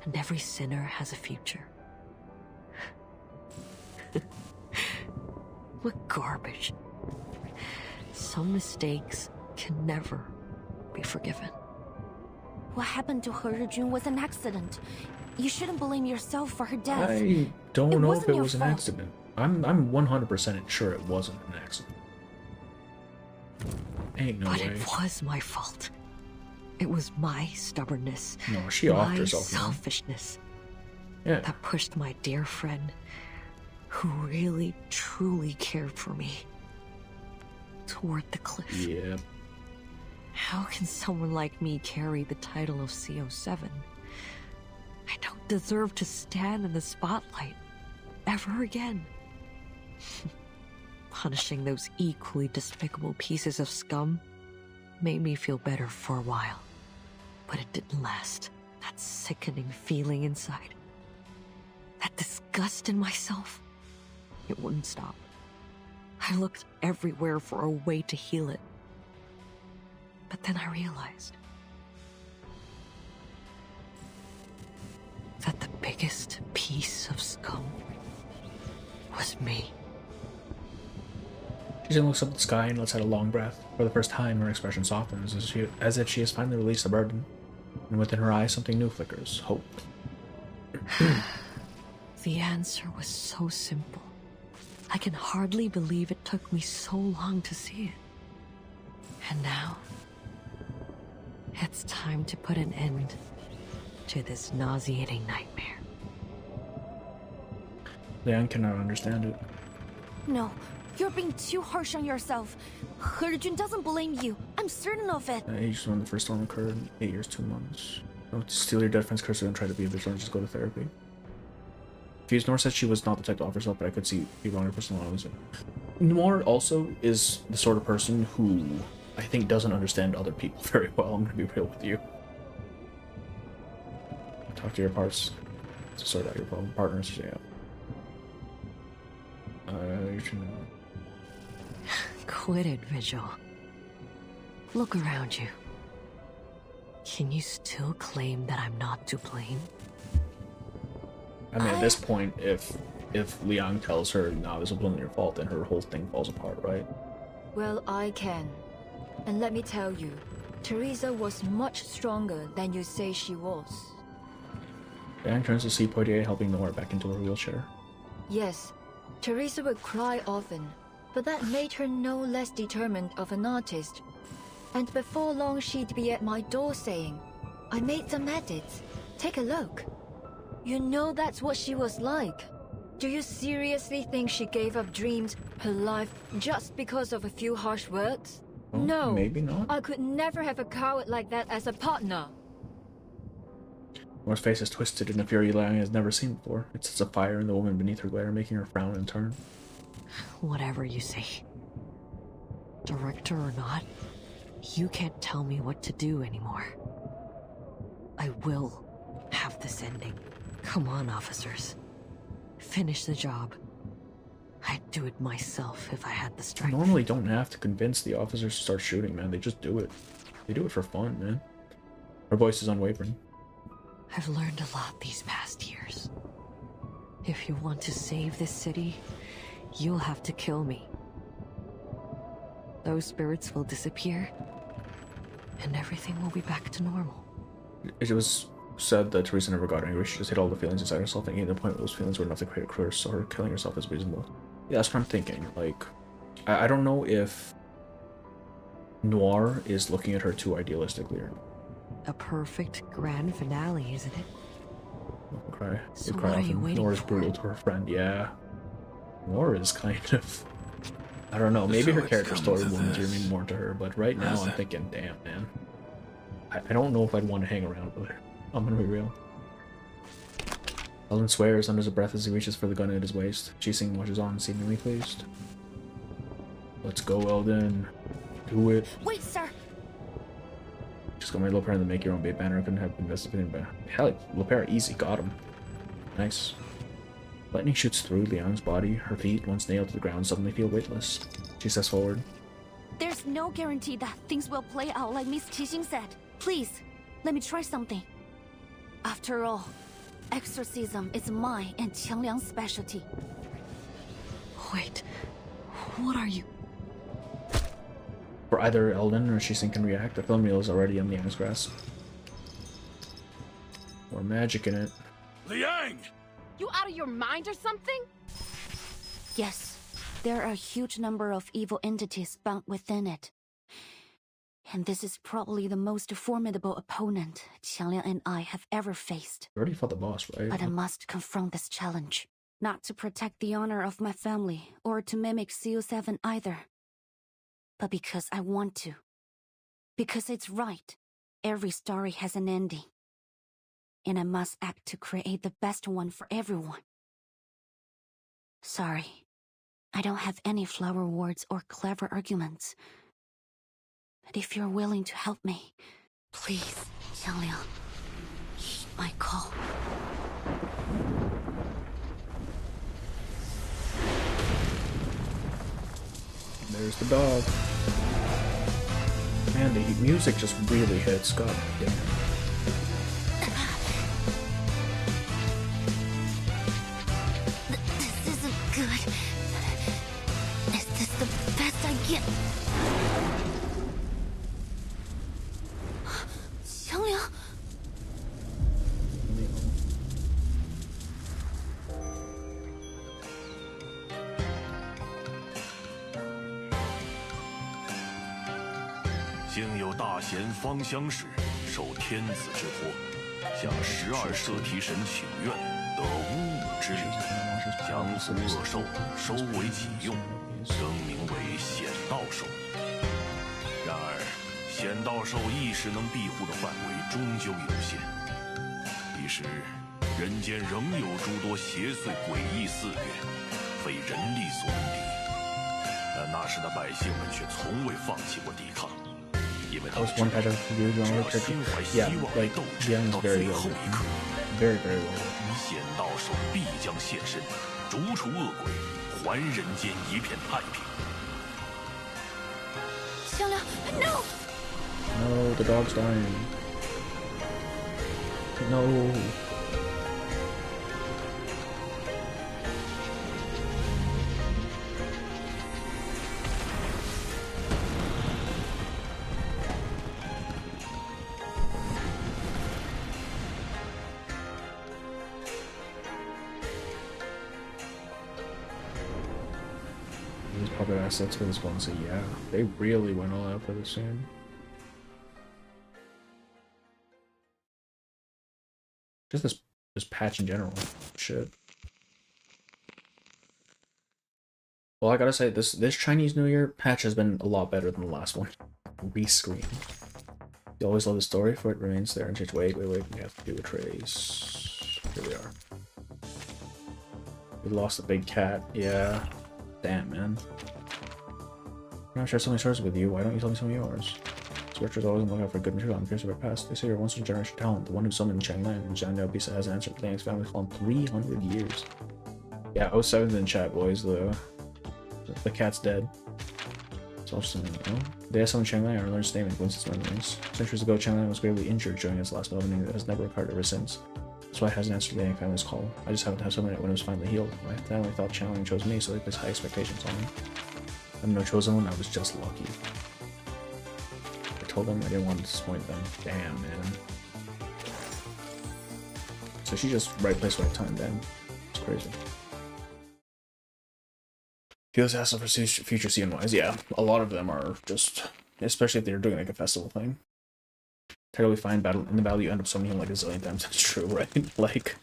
and every sinner has a future. What garbage. Some mistakes can never be forgiven. What happened to He Rijun was an accident. You shouldn't blame yourself for her death. I don't know if wasn't it your was an fault. accident. I'm 100% sure it wasn't an accident. Ain't no But way. it was my fault. It was my stubbornness. No, she offed my herself, man. selfishness. Yeah. That pushed my dear friend, who really, truly cared for me, toward the cliff. Yep. How can someone like me carry the title of CO7? I don't deserve to stand in the spotlight ever again. Punishing those equally despicable pieces of scum made me feel better for a while, but it didn't last. That sickening feeling inside, that disgust in myself, it wouldn't stop. I looked everywhere for a way to heal it. But then I realized that the biggest piece of scum was me. She then looks up at the sky and lets out a long breath. For the first time, her expression softens as if she has finally released the burden. And within her eyes, something new flickers. Hope. The answer was so simple. I can hardly believe it took me so long to see it. And now, it's time to put an end to this nauseating nightmare. Liang cannot understand it. No, you're being too harsh on yourself. He Rijun doesn't blame you. I'm certain of it. Ages when the first storm occurred, 8 years, 2 months. Don't steal your dead friend's cursor and try to be a vigilant, just go to therapy. Fuse Nor said she was not the type to offer herself, but I could see people on her personal knowledge. Noir also is the sort of person who I think doesn't understand other people very well. I'm gonna be real with you. Talk to your parts to sort out your problem. Partners, yeah. You should know. Quit it, Vigil. Look around you. Can you still claim that I'm not to blame? I mean, at this point, if Liang tells her, "No, this wasn't your fault," then her whole thing falls apart, right? Well, I can. And let me tell you, Teresa was much stronger than you say she was. Liang turns to see Poitier helping Noir back into her wheelchair. Yes, Teresa would cry often, but that made her no less determined of an artist. And before long she'd be at my door saying, "I made some edits. Take a look." You know that's what she was like. Do you seriously think she gave up dreams, her life, just because of a few harsh words? Well, no. maybe not. I could never have a coward like that as a partner. Noir's face is twisted in a fury Liang has never seen before. It sets a fire in the woman beneath her glare, making her frown and turn. Whatever you say. Director or not, you can't tell me what to do anymore. I will have this ending. Come on, officers. Finish the job. I'd do it myself if I had the You strength. normally don't have to convince the officers to start shooting, man. They just do it. They do it for fun, man. Her voice is unwavering. I've learned a lot these past years. If you want to save this city, you'll have to kill me. Those spirits will disappear, and everything will be back to normal. It was said that Teresa never got angry. She just hid all the feelings inside herself, thinking at the point where those feelings were enough to create a curse, so her killing herself is reasonable. Yeah, that's what I'm thinking. Like, I don't know if Noir is looking at her too idealistically or not. A perfect grand finale, isn't it? Don't cry. So You cry what are you often. waiting Nora's for? brutal to her friend, yeah. Nora is kind of... I don't know, maybe So her it's character come story to will endear this. me more to her, but right now Has I'm it? thinking, damn, man. I don't know if I'd want to hang around with her. I'm gonna be real. Eldon swears under his breath as he reaches for the gun at his waist. Ji-Sing watches on, seemingly pleased. Let's go, Eldon. Do it. Wait, sir. Just got my little pair in the make your own bait banner. I couldn't have investigated, but hell, little pair, easy, got him. Nice. Lightning shoots through Liang's body. Her feet, once nailed to the ground, suddenly feel weightless. She steps forward. There's no guarantee that things will play out like Miss Qixing said. Please, let me try something. After all, exorcism is my and Qiangliang's specialty. Wait, what are you? For either Eldon or Ji-Sing can react, the film reel is already in Liang's grasp. More magic in it. Liang! You out of your mind or something? Yes, there are a huge number of evil entities bound within it. And this is probably the most formidable opponent Qiangliang and I have ever faced. You already fought the boss, right? But I must confront this challenge. Not to protect the honor of my family, or to mimic CO7 either. But because I want to. Because it's right. Every story has an ending. And I must act to create the best one for everyone. Sorry. I don't have any flower words or clever arguments. But if you're willing to help me, please, Xiangliang, heed my call. There's the dog. Man, the music just really hits. God damn. This isn't good. Is this the best I get? Xiangliang? 幸有大贤方相使，受天子之托，向12摄提神请愿，得巫武之力，降服恶兽，收为己用，更名为显道兽。然而，显道兽一时能庇护的范围终究有限，一时人间仍有诸多邪祟诡异肆虐，非人力所能敌。但那时的百姓们却从未放弃过抵抗。 That was one patch of review on the tricky. Yeah, like Liang is very well written. Very, very well written. 显道兽必将现身，逐除恶鬼，还人间一片太平。 Xiangliang, no! No, the dog's dying. No. These puppet assets for this one, so yeah, they really went all out for this scene. Just this patch in general. Shit. Well, I gotta say, this Chinese New Year patch has been a lot better than the last one. Rescreen. You always love the story, for it remains there and just wait, we have to do a trace. Here we are. We lost the big cat, yeah. Damn, man. I'm not share so many stories with you, why don't you tell me some of yours? Searchers always looking out for good material. I'm curious about your past. They say you're once in a generation talent, the one who summoned Changlan, and Zhang Liao Bisa has answered Liang's family fallen 300 years. Yeah, 07's in chat, boys. The cat's dead. It's also something, you know? They asked someone Changlang, I learned his name in coincidence memories. Centuries ago, Changlang was gravely injured during his last opening that has never occurred ever since. That's why it hasn't answered the Yang family's call. I just happened to have someone when it was finally healed. My family thought Changlang chose me, so they placed high expectations on me. I'm no chosen one, I was just lucky. I told them I didn't want to disappoint them. Damn, man. So she just right place, right time, damn. It's crazy. He was asking for future CNYs. Yeah, a lot of them are just, especially if they're doing like a festival thing. Totally fine. Battle in the battle, you end up summoning him like a zillion times. That's true, right? Like,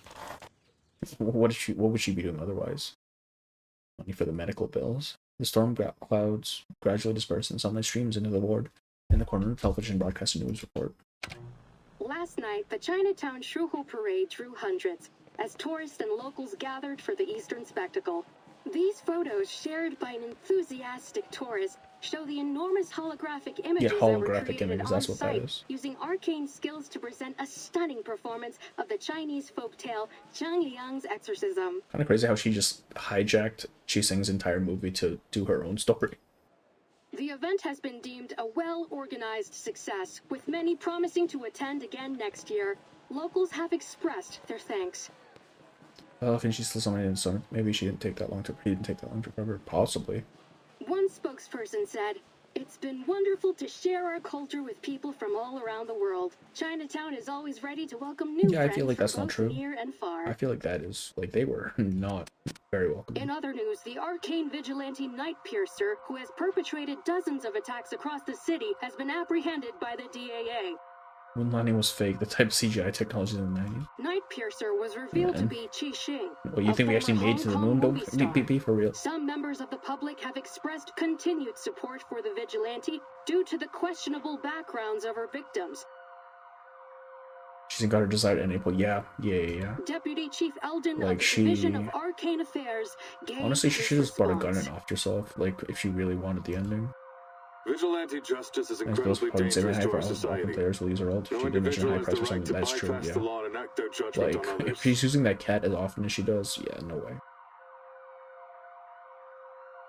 what would she be doing otherwise? Money for the medical bills. The storm clouds gradually disperse and sunlight streams into the ward. In the corner, television broadcasts a news report. Last night, the Chinatown Shuhu Parade drew hundreds as tourists and locals gathered for the Eastern spectacle. These photos, shared by an enthusiastic tourist, show the enormous holographic images that were created on site, using arcane skills to present a stunning performance of the Chinese folktale Zhang Liang's exorcism. Kind of crazy how she just hijacked Qi Xing's entire movie to do her own story. The event has been deemed a well-organized success, with many promising to attend again next year. Locals have expressed their thanks. Can she still summon in summer? Maybe he didn't take that long to recover. Possibly. One spokesperson said, "It's been wonderful to share our culture with people from all around the world. Chinatown is always ready to welcome new friends I feel like that's not true. Near and far." I feel like that is, like, they were not very welcome. In other news, the arcane vigilante Night Piercer, who has perpetrated dozens of attacks across the city, has been apprehended by the DAA. Moon landing was fake, the type of CGI technology in the 90s. Night Piercer was revealed to be Qi Xing. Well, you think we actually made it to the moon? Don't be for real. Some members of the public have expressed continued support for the vigilante due to the questionable backgrounds of her victims. She's got her desired end April. Yeah. Deputy Chief Eldon like of the Division of Arcane Affairs gave honestly, she should have just brought a gun and offed herself, like, if she really wanted the ending. Vigilante justice is incredibly dangerous to our society. Players will use her ult. She did mention high price or something. That's true, yeah. Like, if she's using that cat as often as she does, yeah, no way.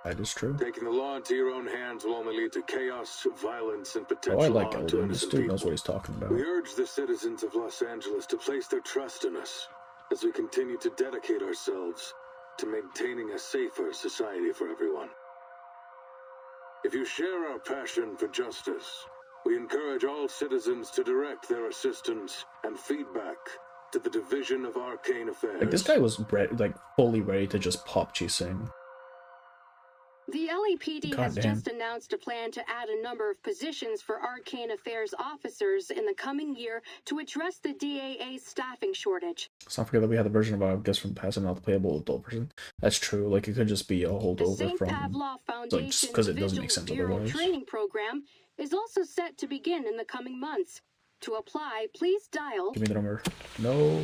That is true. Taking the law into your own hands will only lead to chaos, violence, and potential I like harm to Eldon. This innocent dude people. knows what he's talking about. We urge the citizens of Los Angeles to place their trust in us as we continue to dedicate ourselves to maintaining a safer society for everyone. If you share our passion for justice, we encourage all citizens to direct their assistance and feedback to the Division of Arcane Affairs. Like, this guy was fully ready to just pop Qi Xing. The LAPD has just announced a plan to add a number of positions for Arcane Affairs officers in the coming year to address the DAA staffing shortage. Let's not forget that we had the version of I guess from passing out the playable adult person. That's true. Like, it could just be a holdover from, like, just because it doesn't make sense otherwise. Training program is also set to begin in the coming months. To apply, please dial. Give me the number. No.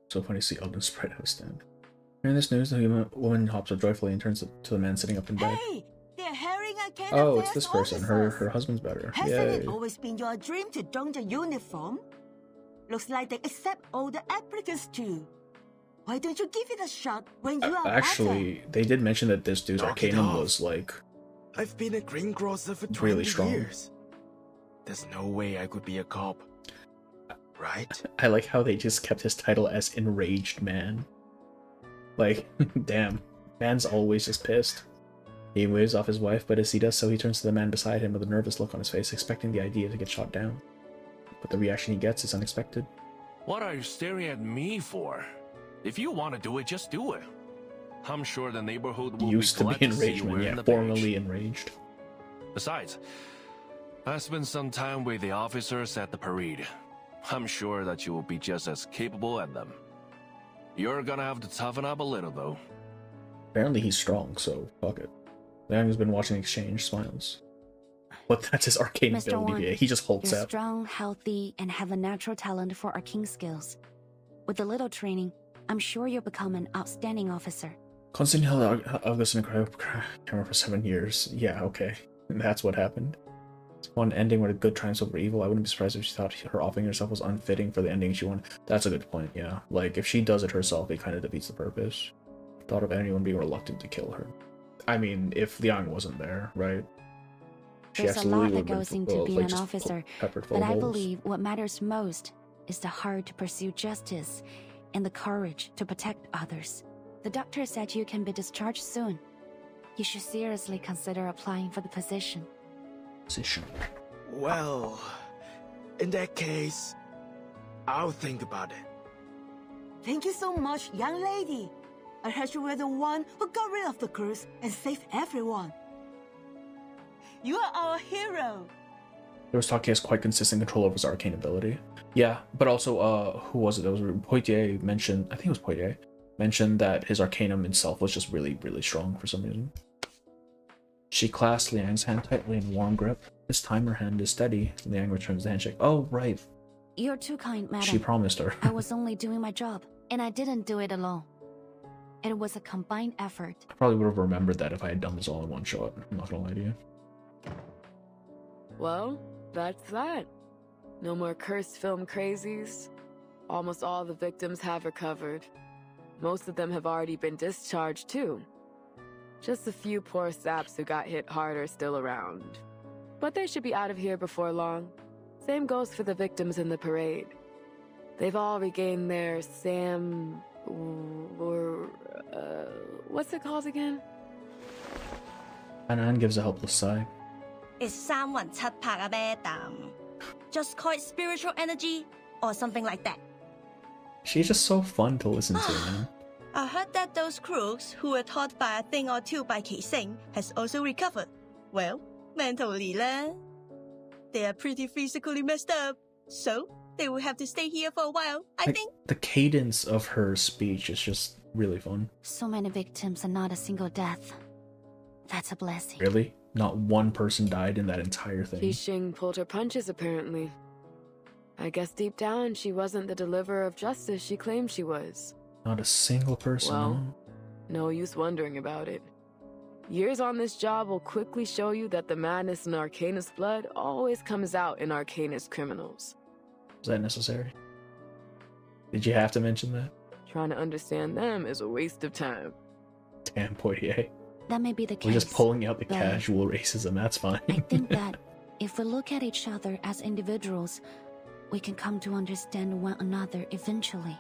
So funny to see Eldon spread out stand. Hearing this news, the woman hops up joyfully and turns to the man sitting up in bed. Hey, they're hiring Arcane Oh, it's Affairs this person. Her husband's better. Hasn't Yay. it always been your dream to don the uniform? Looks like they accept all the applicants too. Why don't you give it a shot when you are Actually, they did mention that this dude's Arcanum was, like, I've been a greengrocer for 20 really strong. years. There's no way I could be a cop. Right? I like how they just kept his title as Enraged Man. Like, damn. Man's always just pissed. He waves off his wife, but as he does so, he turns to the man beside him with a nervous look on his face, expecting the idea to get shot down. But the reaction he gets is unexpected. What are you staring at me for? If you want to do it, just do it. I'm sure the neighborhood will Used be to glad be to see Enraged you Man, wearing yeah, the formerly badge. Enraged. Besides, I spent some time with the officers at the parade. I'm sure that you will be just as capable as them. You're gonna have to toughen up a little, though. Apparently he's strong, so fuck it. The guy who's been watching the exchange smiles. But that's his arcane Mr. ability. Wang, Yeah, he just holds you're out. strong, healthy, and have a natural talent for arcane skills. With a little training, I'm sure you'll become an outstanding officer. Constantine held August in a cryo camera for 7 years. Yeah, okay. And that's what happened. It's one ending with a good triumphs over evil. I wouldn't be surprised if she thought her offering herself was unfitting for the ending she wanted. That's a good point, yeah. Like, if she does it herself, it kind of defeats the purpose. thought of anyone being reluctant to kill her. I mean, if Liang wasn't there, right? She There's a lot that absolutely goes would have into been, being like, an just officer, peppered full but of I holes. believe what matters most is the heart to pursue justice and the courage to protect others. The doctor said you can be discharged soon. You should seriously consider applying for the position. Well, in that case, I'll think about it. Thank you so much, young lady. I heard you were the one who got rid of the curse and saved everyone. You are our hero. There was talk he has quite consistent control over his arcane ability. Yeah, but also, who was it? That was Poitier mentioned, I think it was Poitier, mentioned that his arcanum itself was just really, really strong for some reason. She clasped Liang's hand tightly in a warm grip. This time her hand is steady. Liang returns the handshake. Oh, right. You're too kind, madam. She promised her. I was only doing my job, and I didn't do it alone. It was a combined effort. I probably would have remembered that if I had done this all in one shot. I'm not gonna lie to you. Well, that's that. No more cursed film crazies. Almost all the victims have recovered. Most of them have already been discharged too. Just a few poor saps who got hit hard are still around. But they should be out of here before long. Same goes for the victims in the parade. They've all regained their what's it called again? Anan gives a helpless sigh. It's 三魂七魄啊 madam. Just call it spiritual energy or something like that. She's just so fun to listen to, man. I heard that those crooks who were taught by a thing or two by Keising has also recovered. Well, mentally lah. They are pretty physically messed up, so they will have to stay here for a while, I think. The cadence of her speech is just really fun. So many victims and not a single death. That's a blessing. Really? Not one person died in that entire thing. Qixing pulled her punches, apparently. I guess deep down, she wasn't the deliverer of justice she claimed she was. Not a single person. Well, no use wondering about it. Years on this job will quickly show you that the madness in Arcanist blood always comes out in Arcanist criminals. Is that necessary? Did you have to mention that? Trying to understand them is a waste of time. Damn, Poitier. That may be the case. We're just pulling out the but casual racism, that's fine. I think that if we look at each other as individuals, we can come to understand one another eventually.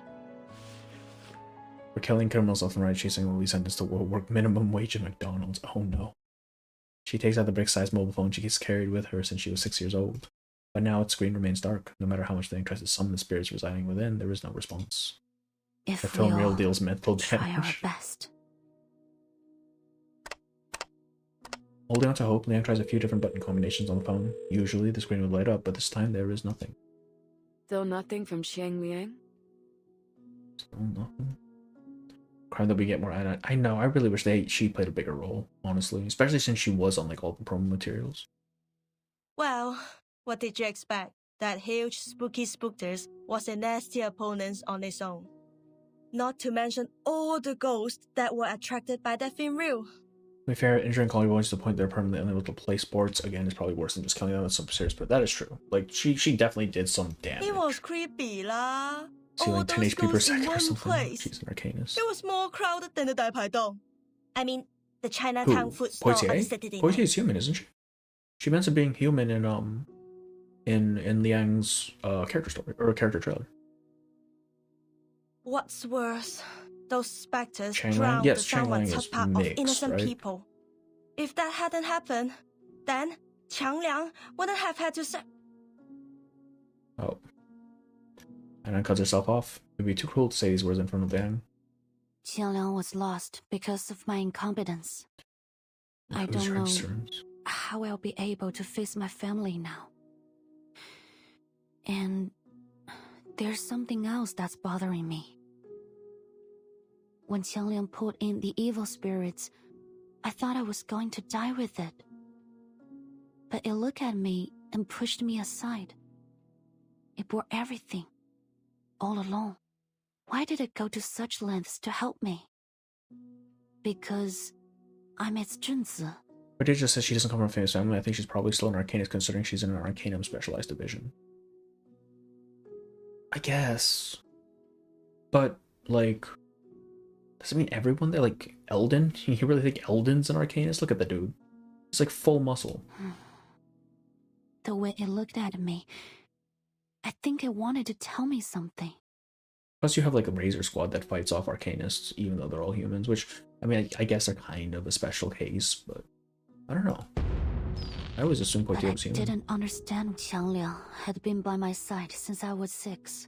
For killing criminals left and right, Qixing will be sentenced to work minimum wage at McDonald's. Oh no. She takes out the brick-sized mobile phone she gets carried with her since she was 6 years old. But now its screen remains dark. No matter how much they tries to summon the spirits residing within, there is no response. If the film we reel all deals mental try our damage. best. Holding on to hope, Liang tries a few different button combinations on the phone. Usually the screen would light up, but this time there is nothing. Still nothing from Xiang Liang? Still nothing. Crime that we get more. I know. I really wish she played a bigger role, honestly, especially since she was on like all the promo materials. Well, what did you expect? That huge spooky spookters was a nasty opponent on its own. Not to mention all the ghosts that were attracted by that film reel. To be fair, injuring Collie Boys to the point they're permanently unable to play sports again is probably worse than just killing them with some serious. But that is true. Like she definitely did some damage. It was creepy lah. Stealing 10 HP per ghosts in second or one something. place. She's an Arcanist. It was more crowded than the 大排檔. I mean, the Chinatown Who? food store on Poitier? Saturday Poitier night. is human, isn't she? She mentioned being human in Liang's character story or character trailer. What's worse, those specters Chang Lang? drowned Yes, the Chang Lang someone's is part of mixed, innocent right? people. If that hadn't happened, then Qiang Liang wouldn't have had to say. Oh. And then cuts herself off. It would be too cruel to say these words in front of Liang. Qiang Liang was lost because of my incompetence. I Who's don't your know concerns? how I'll be able to face my family now. And there's something else that's bothering me. When Qiang Liang pulled in the evil spirits, I thought I was going to die with it. But it looked at me and pushed me aside. It bore everything, all alone. Why did it go to such lengths to help me? Because I'm its Junzi. But it just says she doesn't come from a famous family. I think she's probably still an Arcanist considering she's in an Arcanum specialized division. I guess. But, like, Does it mean everyone? They like Eldon? You really think Eldon's an Arcanist? Look at the dude. He's like full muscle. The way it looked at me, I think it wanted to tell me something. Plus you have like a Razor Squad that fights off Arcanists, even though they're all humans, which, I mean, I guess are kind of a special case, but I don't know. I always assumed Poitiers was human. I didn't understand Qiang Liang had been by my side since I was 6.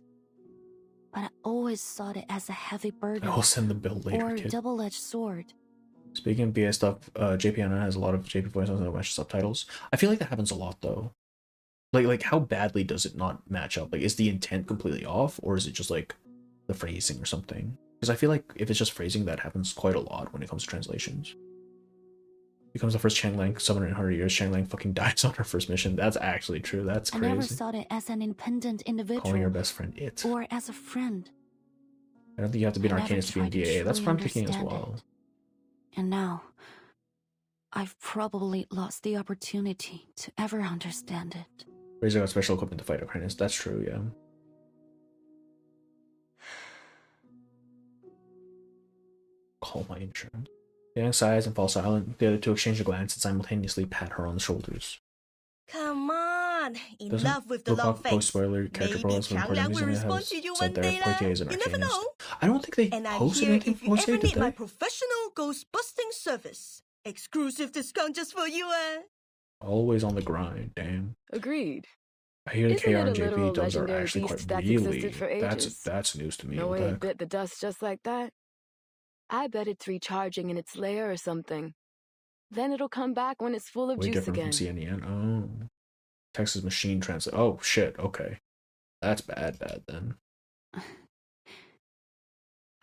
But I always saw it as a heavy burden. I'll send the bill later, or kid. double-edged sword. Speaking of BA stuff, JPN has a lot of JP voices and a bunch of subtitles. I feel like that happens a lot though. Like how badly does it not match up? Like, is the intent completely off, or is it just like the phrasing or something? Because I feel like if it's just phrasing, that happens quite a lot when it comes to translations. Becomes the first Changlang summoner in 100 years. Changlang fucking dies on her first mission. That's actually true. That's crazy. I never saw it as an independent individual. Calling your best friend it. Or as a friend. I don't think you have to be an Arcanist to be in DAA. That's what I'm thinking as well. And now, I've probably lost the opportunity to ever understand it. Razor got special equipment to fight Arcanists. That's true, yeah. Call my insurance. Yang sighs and falls silent. The other two exchange a glance and simultaneously pat her on the shoulders. Come on, Doesn't enough with the long face. Post-spoiler character profiles when Maybe reporting will using it respond has to you said one there day. Poitiers is an You never Arcanist. know. I don't think they And I'm posted here anything if for you Poitiers, ever did need my they? professional ghost busting service. Exclusive discount just for you, Always on the grind, damn. Agreed. I hear the Isn't it KR a and JP literal dubs are legendary actually beast quite that's really... existed for ages? That's news to me. No What way the it heck? bit the dust just like that. I bet it's recharging in its lair or something. Then it'll come back when it's full of Way juice different again. from CNN. Oh. Texas machine translate. Oh, shit. Okay. That's bad then.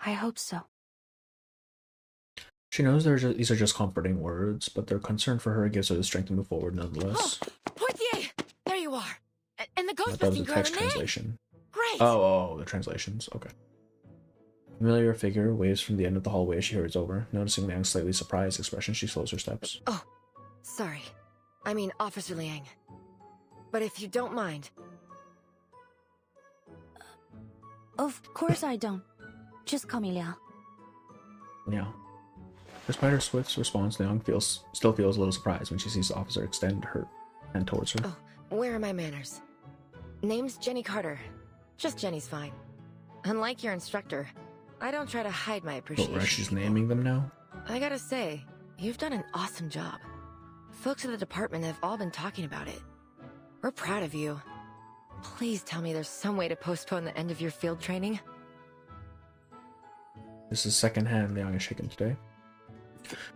I hope so. She knows these are just comforting words, but their concern for her gives her the strength to move forward nonetheless. Poitiers! There you are! And the That was ghost-busting a girl text in there? translation. Great! Oh, the translations. Okay. Familiar figure waves from the end of the hallway as she hurries over. Noticing Liang's slightly surprised expression, she slows her steps. Oh, sorry. I mean, Officer Liang. But if you don't mind... Of course I don't. Just call me Liang. Yeah. Despite her swift response, Liang still feels a little surprised when she sees the officer extend her hand towards her. Oh, where are my manners? Name's Jenny Carter. Just Jenny's fine. Unlike your instructor, I don't try to hide my appreciation. Oh, right, she's naming them now? I gotta say, you've done an awesome job. Folks at the department have all been talking about it. We're proud of you. Please tell me there's some way to postpone the end of your field training. This is second hand Liang is shaken today.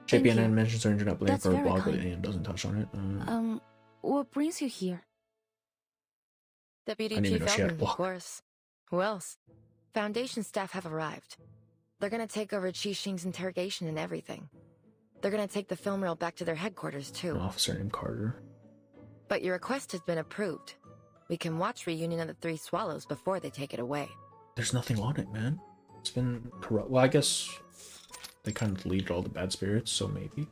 JPNN mentions her internet blame That's for a very blog, but kind. Ian doesn't touch on it. What brings you here? Deputy I didn't Chief even know she had a Eldon, of blog. course. Who else? Foundation staff have arrived. They're gonna take over Qi Xing's interrogation and everything. They're gonna take the film reel back to their headquarters, too. An officer named Carter. But your request has been approved. We can watch Reunion of the Three Swallows before they take it away. There's nothing on it, man. It's been corrupt. Well, I guess they kind of deleted all the bad spirits, so maybe.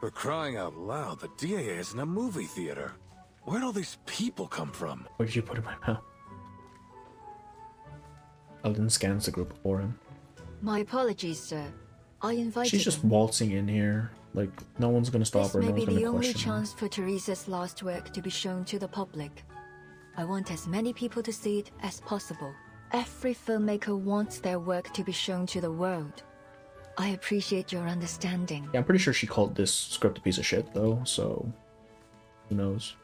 For crying out loud, the DAA is in a movie theater. Where'd all these people come from? What did you put in my mouth? Eldon scans the group before him. My apologies, sir. I invited She's just them. waltzing in here. Like, no one's gonna stop This her, no may be one's gonna the only question her. chance for Teresa's last work to be shown to the public. I want as many people to see it as possible. Every filmmaker wants their work to be shown to the world. I appreciate your understanding. Yeah, I'm pretty sure she called this script a piece of shit, though, so... Who knows?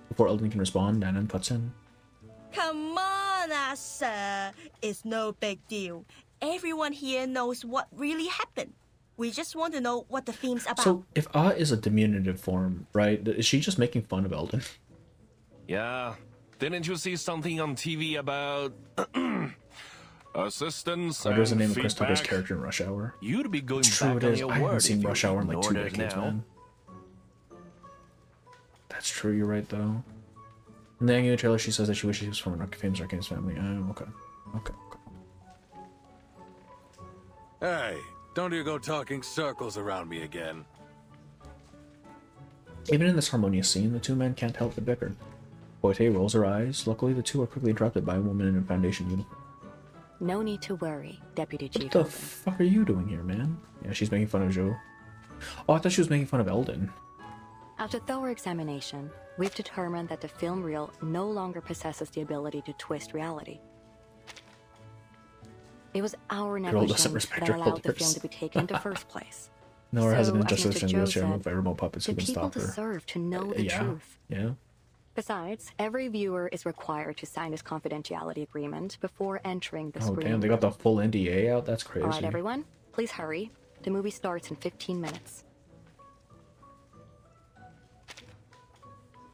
Before Eldon can respond, Nanan cuts in. Come on, sir. It's no big deal. Everyone here knows what really happened. We just want to know what the theme's about. So, if is a diminutive form, right? Is she just making fun of Eldon? Yeah. Didn't you see something on TV about assistance Or does the and name of Chris Tucker's feedback? character in Rush Hour? You'd be going It's true, back it on is. your I haven't word seen if you Rush Hour in like 2 ignored it decades, now. man. That's true, you're right, though. In the annual trailer, she says that she wishes she was from a famous Arcanist family. Okay. Okay. Hey, don't you go talking circles around me again. Even in this harmonious scene, the two men can't help but bicker. Poitiers rolls her eyes. Luckily, the two are quickly interrupted by a woman in a Foundation uniform. No need to worry, Deputy Chief. What the fuck are you doing here, man? Yeah, she's making fun of Joe. Oh, I thought she was making fun of Eldon. After thorough examination, we've determined that the film reel no longer possesses the ability to twist reality. It was our negligence that allowed the film to be taken in the first place. Nor has an injustice Mr. in Joe this chairman said, by remote puppets who the can people stop her. deserve to know the truth. Yeah. Besides, every viewer is required to sign this confidentiality agreement before entering the Oh screening damn, they got room. the full NDA out? That's crazy. Alright everyone, please hurry. The movie starts in 15 minutes.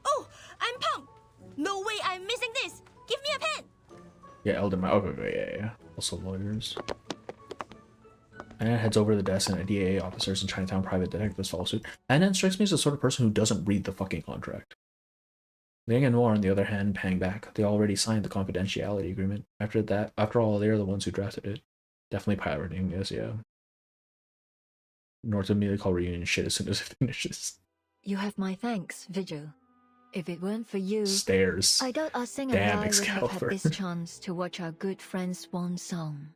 Oh, I'm pumped! No way I'm missing this! Give me a pen! Yeah, Eldon, okay, yeah. Also lawyers. Anna heads over to the desk and DAA officers and Chinatown private detectives follow suit. Anna strikes me as the sort of person who doesn't read the fucking contract. Liang and Noir, on the other hand, pang back. They already signed the confidentiality agreement. After all, they're the ones who drafted it. Definitely pirating, yes, yeah. North immediately call reunion shit as soon as it finishes. You have my thanks, Vigil. If it weren't for you, Stairs. I doubt our singer Damn, and I would have Excalibur. had this chance to watch our good friend's swan song.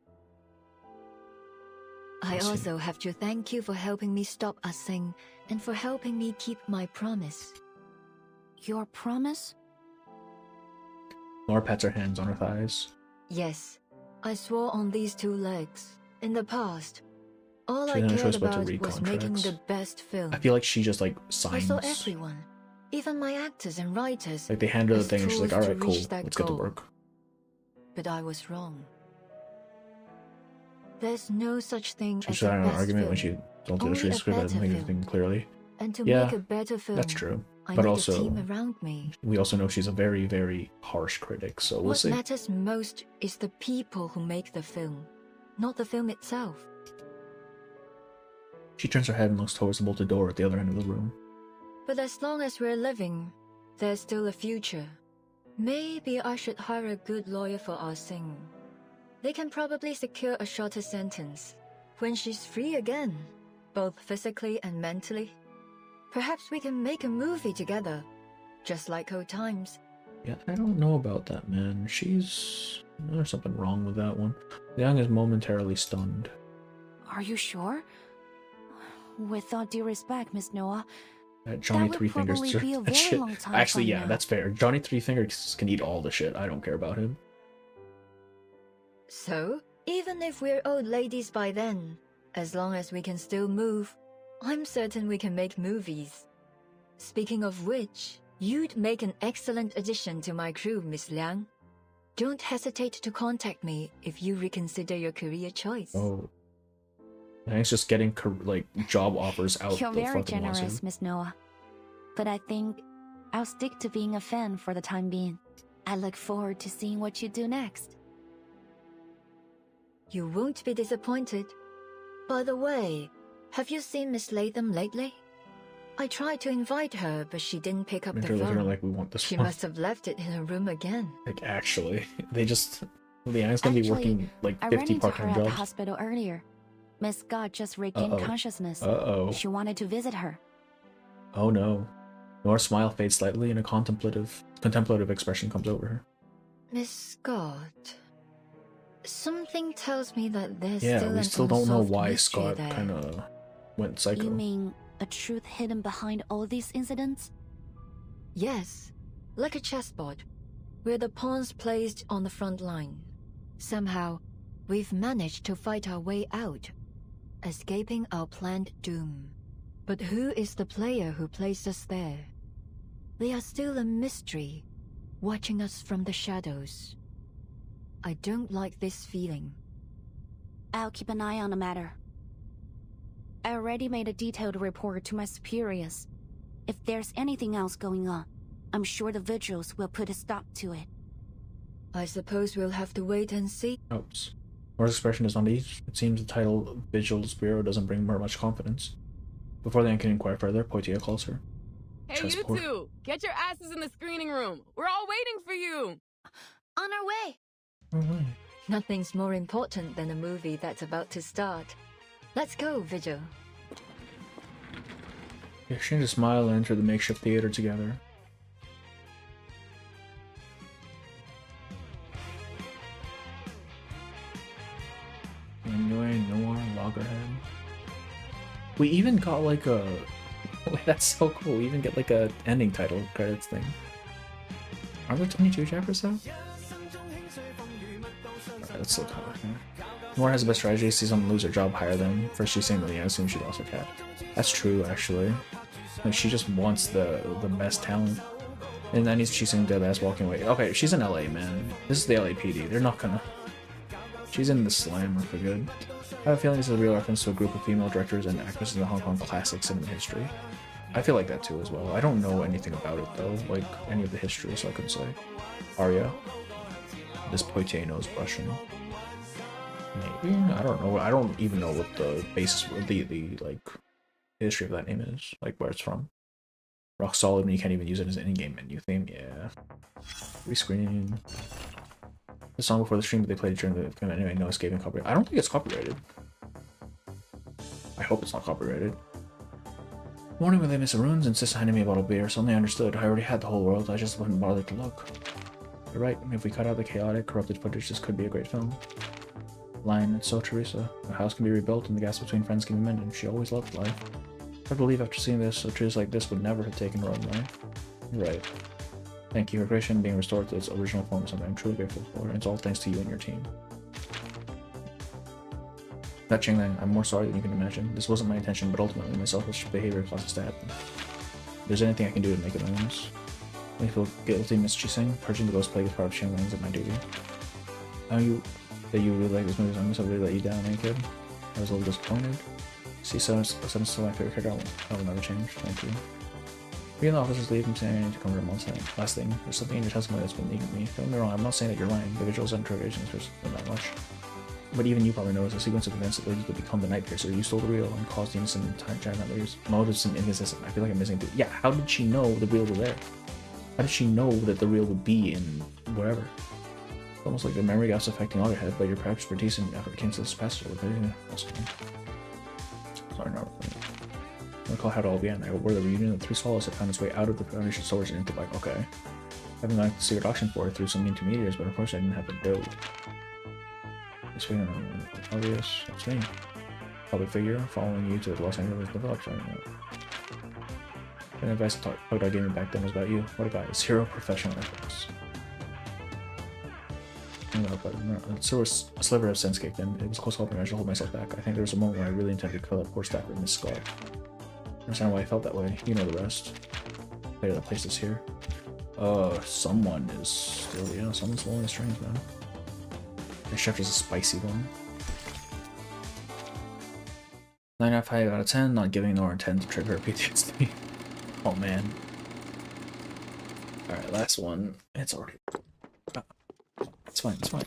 I also have to thank you for helping me stop Ah Sing and for helping me keep my promise. Your promise? Nora pats her hands on her thighs. Yes, I swore on these two legs. In the past, all She I had no cared choice but to about read was making contracts. the best film. I feel like she just like I signs. saw everyone, even my actors and writers, Like they hand her the as thing and she's like, tools to alright, cool, reach that let's get to goal. work. But I was wrong. There's no such thing She as said a in an best argument when film. she told Only the street a script, I didn't better make film. anything clearly. And to Yeah, make a better film, that's true. I But need also, a team around me. we also know she's a very, very harsh critic, so we'll What see. matters most is the people who make the film, not the film itself. She turns her head and looks towards the bolted door at the other end of the room. But as long as we're living, there's still a future. Maybe I should hire a good lawyer for Ah Sing. They can probably secure a shorter sentence when she's free again, both physically and mentally. Perhaps we can make a movie together, just like old times. Yeah, I don't know about that, man. There's something wrong with that one. Liang is momentarily stunned. Are you sure? With all due respect, Miss Noah, Johnny that Three would Fingers probably deserves be a that very shit. long time Actually, from yeah, now. that's fair. Johnny Three Fingers can eat all the shit. I don't care about him. So, even if we're old ladies by then, as long as we can still move, I'm certain we can make movies. Speaking of which, you'd make an excellent addition to my crew, Miss Liang. Don't hesitate to contact me if you reconsider your career choice. Oh. Liang's just getting, like, job offers out You're the very fucking generous, wazoo. Miss Noah. But I think I'll stick to being a fan for the time being. I look forward to seeing what you do next. You won't be disappointed. By the way, have you seen Miss Latham lately? I tried to invite her, but she didn't pick up the They're looking phone. like we want this She one. must have left it in her room again. Like, actually, Liang's gonna be working, like, I ran 50 into her part-time at the jobs. hospital earlier. Miss Scott just regained Uh-oh. consciousness. Uh-oh. She wanted to visit her. Oh no. Nora's smile fades slightly and a contemplative expression comes over her. Miss Scott. Something tells me that there's Yeah, still we an still don't know unsolved why mystery Scott there. kinda went psycho. You mean a truth hidden behind all these incidents? Yes, like a chessboard, where the pawns placed on the front line. Somehow, we've managed to fight our way out, escaping our planned doom. But who is the player who placed us there? They are still a mystery, watching us from the shadows. I don't like this feeling. I'll keep an eye on the matter. I already made a detailed report to my superiors. If there's anything else going on, I'm sure the vigils will put a stop to it. I suppose we'll have to wait and see. Oops. Nora's expression is uneasy. It seems the title Vigil's Bureau doesn't bring her much confidence. Before they can inquire further, Poitier calls her. Hey, Chessboard. you two! Get your asses in the screening room! We're all waiting for you! On our way! Nothing's more important than a movie that's about to start. Let's go, Vigil. They exchange a smile and enter the makeshift theater together. Anyway, Noir, Loggerhead. We even got like a... That's so cool. We even get like a ending title credits thing. Are there 22 chapters though? Alright, let's look how Noir has the best strategy. See someone lose their job, hire them. First she's saying, I assume she lost her cat. That's true, actually. Like, she just wants the best talent. And then she's saying dead ass walking away. Okay, she's in LA, man. This is the LAPD. They're not gonna... She's in the slammer for good. I have a feeling this is a real reference to a group of female directors and actresses in the Hong Kong classic cinema history. I feel like that too as well. I don't know anything about it though, like any of the history, so I couldn't say. Arya. This Poitiers knows Russian. Maybe? I don't know. I don't even know what the basis, the like, history of that name is. Like, where it's from. Rock solid when you can't even use it as an in-game menu theme. Yeah. Rescreen. The song before the stream, but they played it during the film anyway. No escaping copyright. I don't think it's copyrighted. I hope it's not copyrighted. Morning when they miss the runes, insist handing me a bottle of beer. Suddenly I understood. I already had the whole world. I just wouldn't bother to look. You're right. If we cut out the chaotic, corrupted footage, this could be a great film. Line, it's so Teresa. A house can be rebuilt and the gaps between friends can be mended. She always loved life. I believe after seeing this, a truth like this would never have taken her own life. You're right. Thank you. Her creation being restored to its original form is something I'm truly grateful for, and it's all thanks to you and your team. That Qinglang, I'm more sorry than you can imagine. This wasn't my intention, but ultimately my selfish behavior caused this to happen. If there's anything I can do to make amends. I feel guilty, Miss Chising. Purging the ghost plague is part of Qinglang's and my duty. I know that you really like this movie, so I'm sorry to let you down, eh, kid? I was a little disappointed. See, so still my favorite character. I will never change. Thank you. We and the officers leave. I'm saying I need to come to months. Last thing, there's something in your testimony that's been leading me. Don't get me wrong, I'm not saying that you're lying. The vigils and interrogations there's been that much. But even you probably noticed a sequence of events that led you to become the Night Piercer. You stole the reel and caused the innocent Chinatown's motives and inconsistent. I feel like I'm missing. Yeah, how did she know the reel was there? How did she know that the reel would be in wherever? It's almost like the memory gaps affecting Loggerhead, but your practice for decent effort cancels this past over. Sorry, not really. I recall how it all began. I wore the reunion of the three swallows that found its way out of the Foundation storage and into like, okay. Having gone to the secret auction for it through some intermediaries, but unfortunately I didn't have the dough. This way, obvious. That's me. Public figure following you to Los Angeles developed. The advice Pugdog gave me back then was about you. What a guy. Zero professional ethics. So was a sliver of sense kicked in. It was close call, I should hold myself back. I think there was a moment where I really intended to kill that poor stacker in Miss Skull. I understand why I felt that way. You know the rest. Later, that place is here. Someone is still, yeah, someone's pulling the strings, man. The chef is a spicy one. 9 out of 10, not giving nor intent to trigger PTSD. Oh man. Alright, last one. It's already... It's fine, it's fine.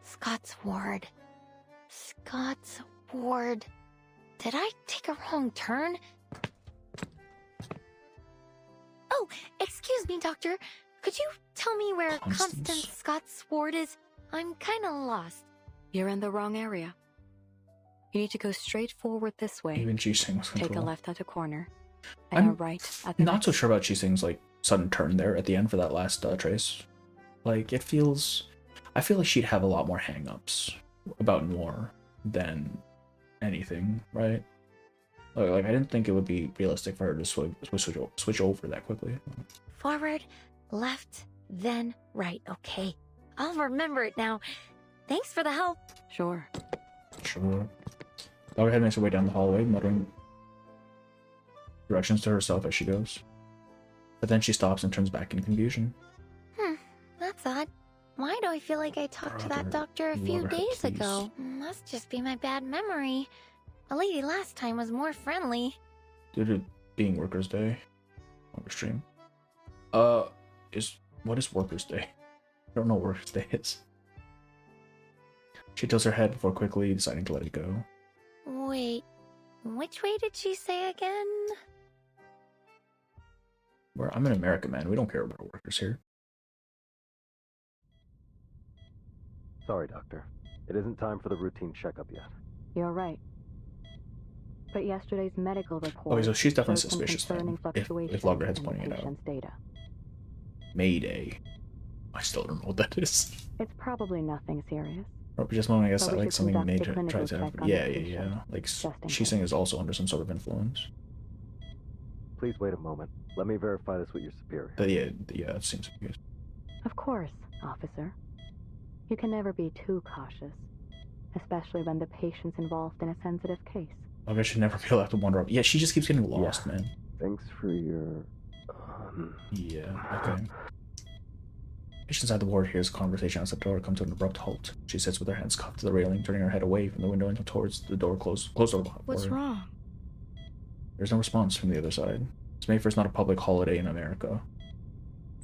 Scott's ward. Scott's ward. Did I take a wrong turn? Oh, excuse me, Doctor. Could you tell me where Constance Scott's ward is? I'm kinda lost. You're in the wrong area. You need to go straight forward this way. Even Cheesing was Take a left at a corner. And a right at the not so sure about Cheesing's like sudden turn there at the end for that last trace. Like it feels, I feel like she'd have a lot more hang-ups about Noir than anything, right? Like I didn't think it would be realistic for her to switch over that quickly. Forward, left, then right. Okay, I'll remember it now. Thanks for the help. Sure. Sure. Loggerhead makes her way down the hallway, muttering directions to herself as she goes. But then she stops and turns back in confusion. That's odd. Why do I feel like I talked to that doctor a few days ago? Must just be my bad memory. The lady last time was more friendly. Due to being Workers' Day. Longer stream. What is Workers' Day? I don't know what Workers' Day is. She tilts her head before quickly deciding to let it go. Wait, which way did she say again? I'm in America, man. We don't care about workers here. Sorry, Doctor. It isn't time for the routine checkup yet. You're right. But yesterday's medical report... Okay, so she's definitely suspicious then, if Loggerhead's pointing it out. Data. Mayday. I still don't know what that is. It's probably nothing serious. Or just moment, I guess, But we like should something conduct made the to try clinical to. check on Yeah, the yeah, patient, yeah. Like just in she's saying is also under some sort of influence. Please wait a moment. Let me verify this with your superior. Yeah, it seems to be. Of course, officer. You can never be too cautious, especially when the patient's involved in a sensitive case. I should never be allowed to wander up. Yeah, she just keeps getting lost, man. Thanks for your... Yeah, okay. Patient inside the ward hears a conversation outside the door come to an abrupt halt. She sits with her hands cupped to the railing, turning her head away from the window and towards the door closed door. What's wrong? There's no response from the other side. It's May 1st, not a public holiday in America.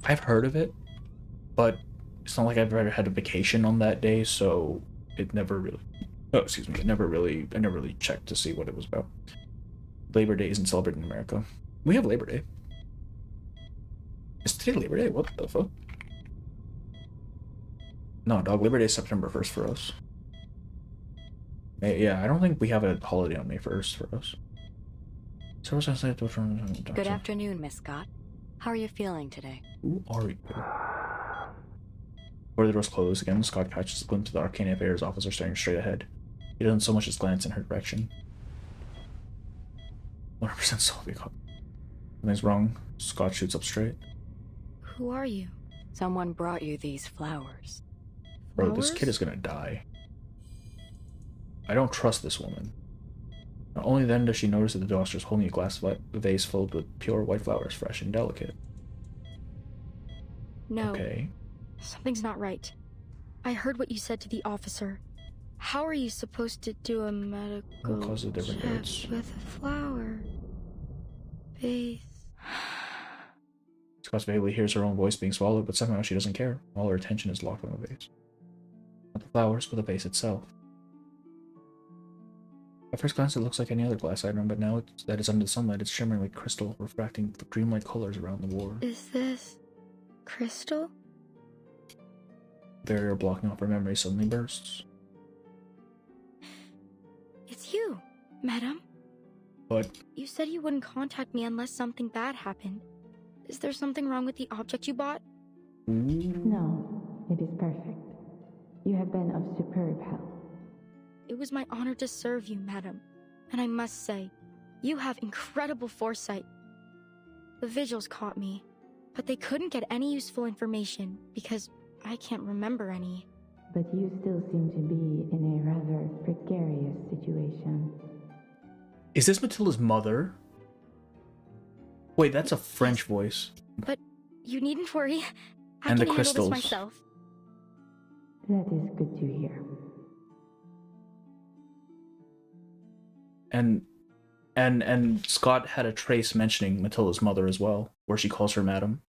I've heard of it, but it's not like I've ever had a vacation on that day, so it never really... Oh, excuse me. I never really checked to see what it was about. Labor Day isn't celebrated in America. We have Labor Day. Is today Labor Day? What the fuck? No, dog. Labor Day is September 1st for us. Yeah, I don't think we have a holiday on May 1st for us. Good afternoon, Miss Scott. How are you feeling today? Who are you? Before the doors close again, Scott catches a glimpse of the Arcane Affairs officer staring straight ahead. He doesn't so much as glance in her direction. 100% Soviet. Something's wrong. Scott shoots up straight. Who are you? Someone brought you these flowers. Bro, this kid is gonna die. I don't trust this woman. Not only then does she notice that the doctor is holding a glass vase filled with pure white flowers, fresh and delicate. No. Okay. Something's not right. I heard what you said to the officer. How are you supposed to do a medical Cause of different check notes. with a flower vase? Scott vaguely hears her own voice being swallowed, but somehow she doesn't care. All her attention is locked on the vase. Not the flowers, but the vase itself. At first glance, it looks like any other glass item, but now that it's under the sunlight, it's shimmering like crystal, refracting dreamlike colors around the ward. Is this crystal? Barrier blocking off her memory suddenly bursts. It's you, madam. But You said you wouldn't contact me unless something bad happened. Is there something wrong with the object you bought? No, it is perfect. You have been of superb help. It was my honor to serve you, madam. And I must say, you have incredible foresight. The vigils caught me, but they couldn't get any useful information because I can't remember any. But you still seem to be in a rather precarious situation. is this Matilda's mother? Wait, that's a French voice. But you needn't worry. I And can the handle crystals. this myself. That is good to hear. And Scott had a trace mentioning Matilda's mother as well, where she calls her madam.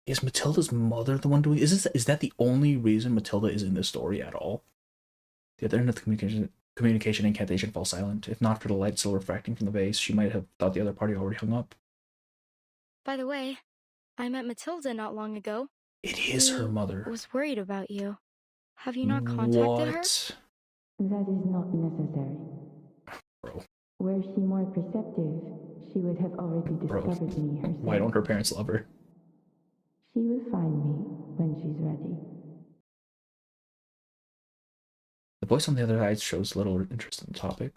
Is Matilda's mother the one doing? Is that the only reason Matilda is in this story at all? The other end of the communication incantation falls silent. If not for the light still refracting from the vase, she might have thought the other party already hung up. By the way, I met Matilda not long ago. It is her mother. Was worried about you. Have you not contacted her? That is not necessary. Bro. Were she more perceptive, she would have already discovered me herself. Why don't her parents love her? She will find me when she's ready. The voice on the other side shows little interest in the topic.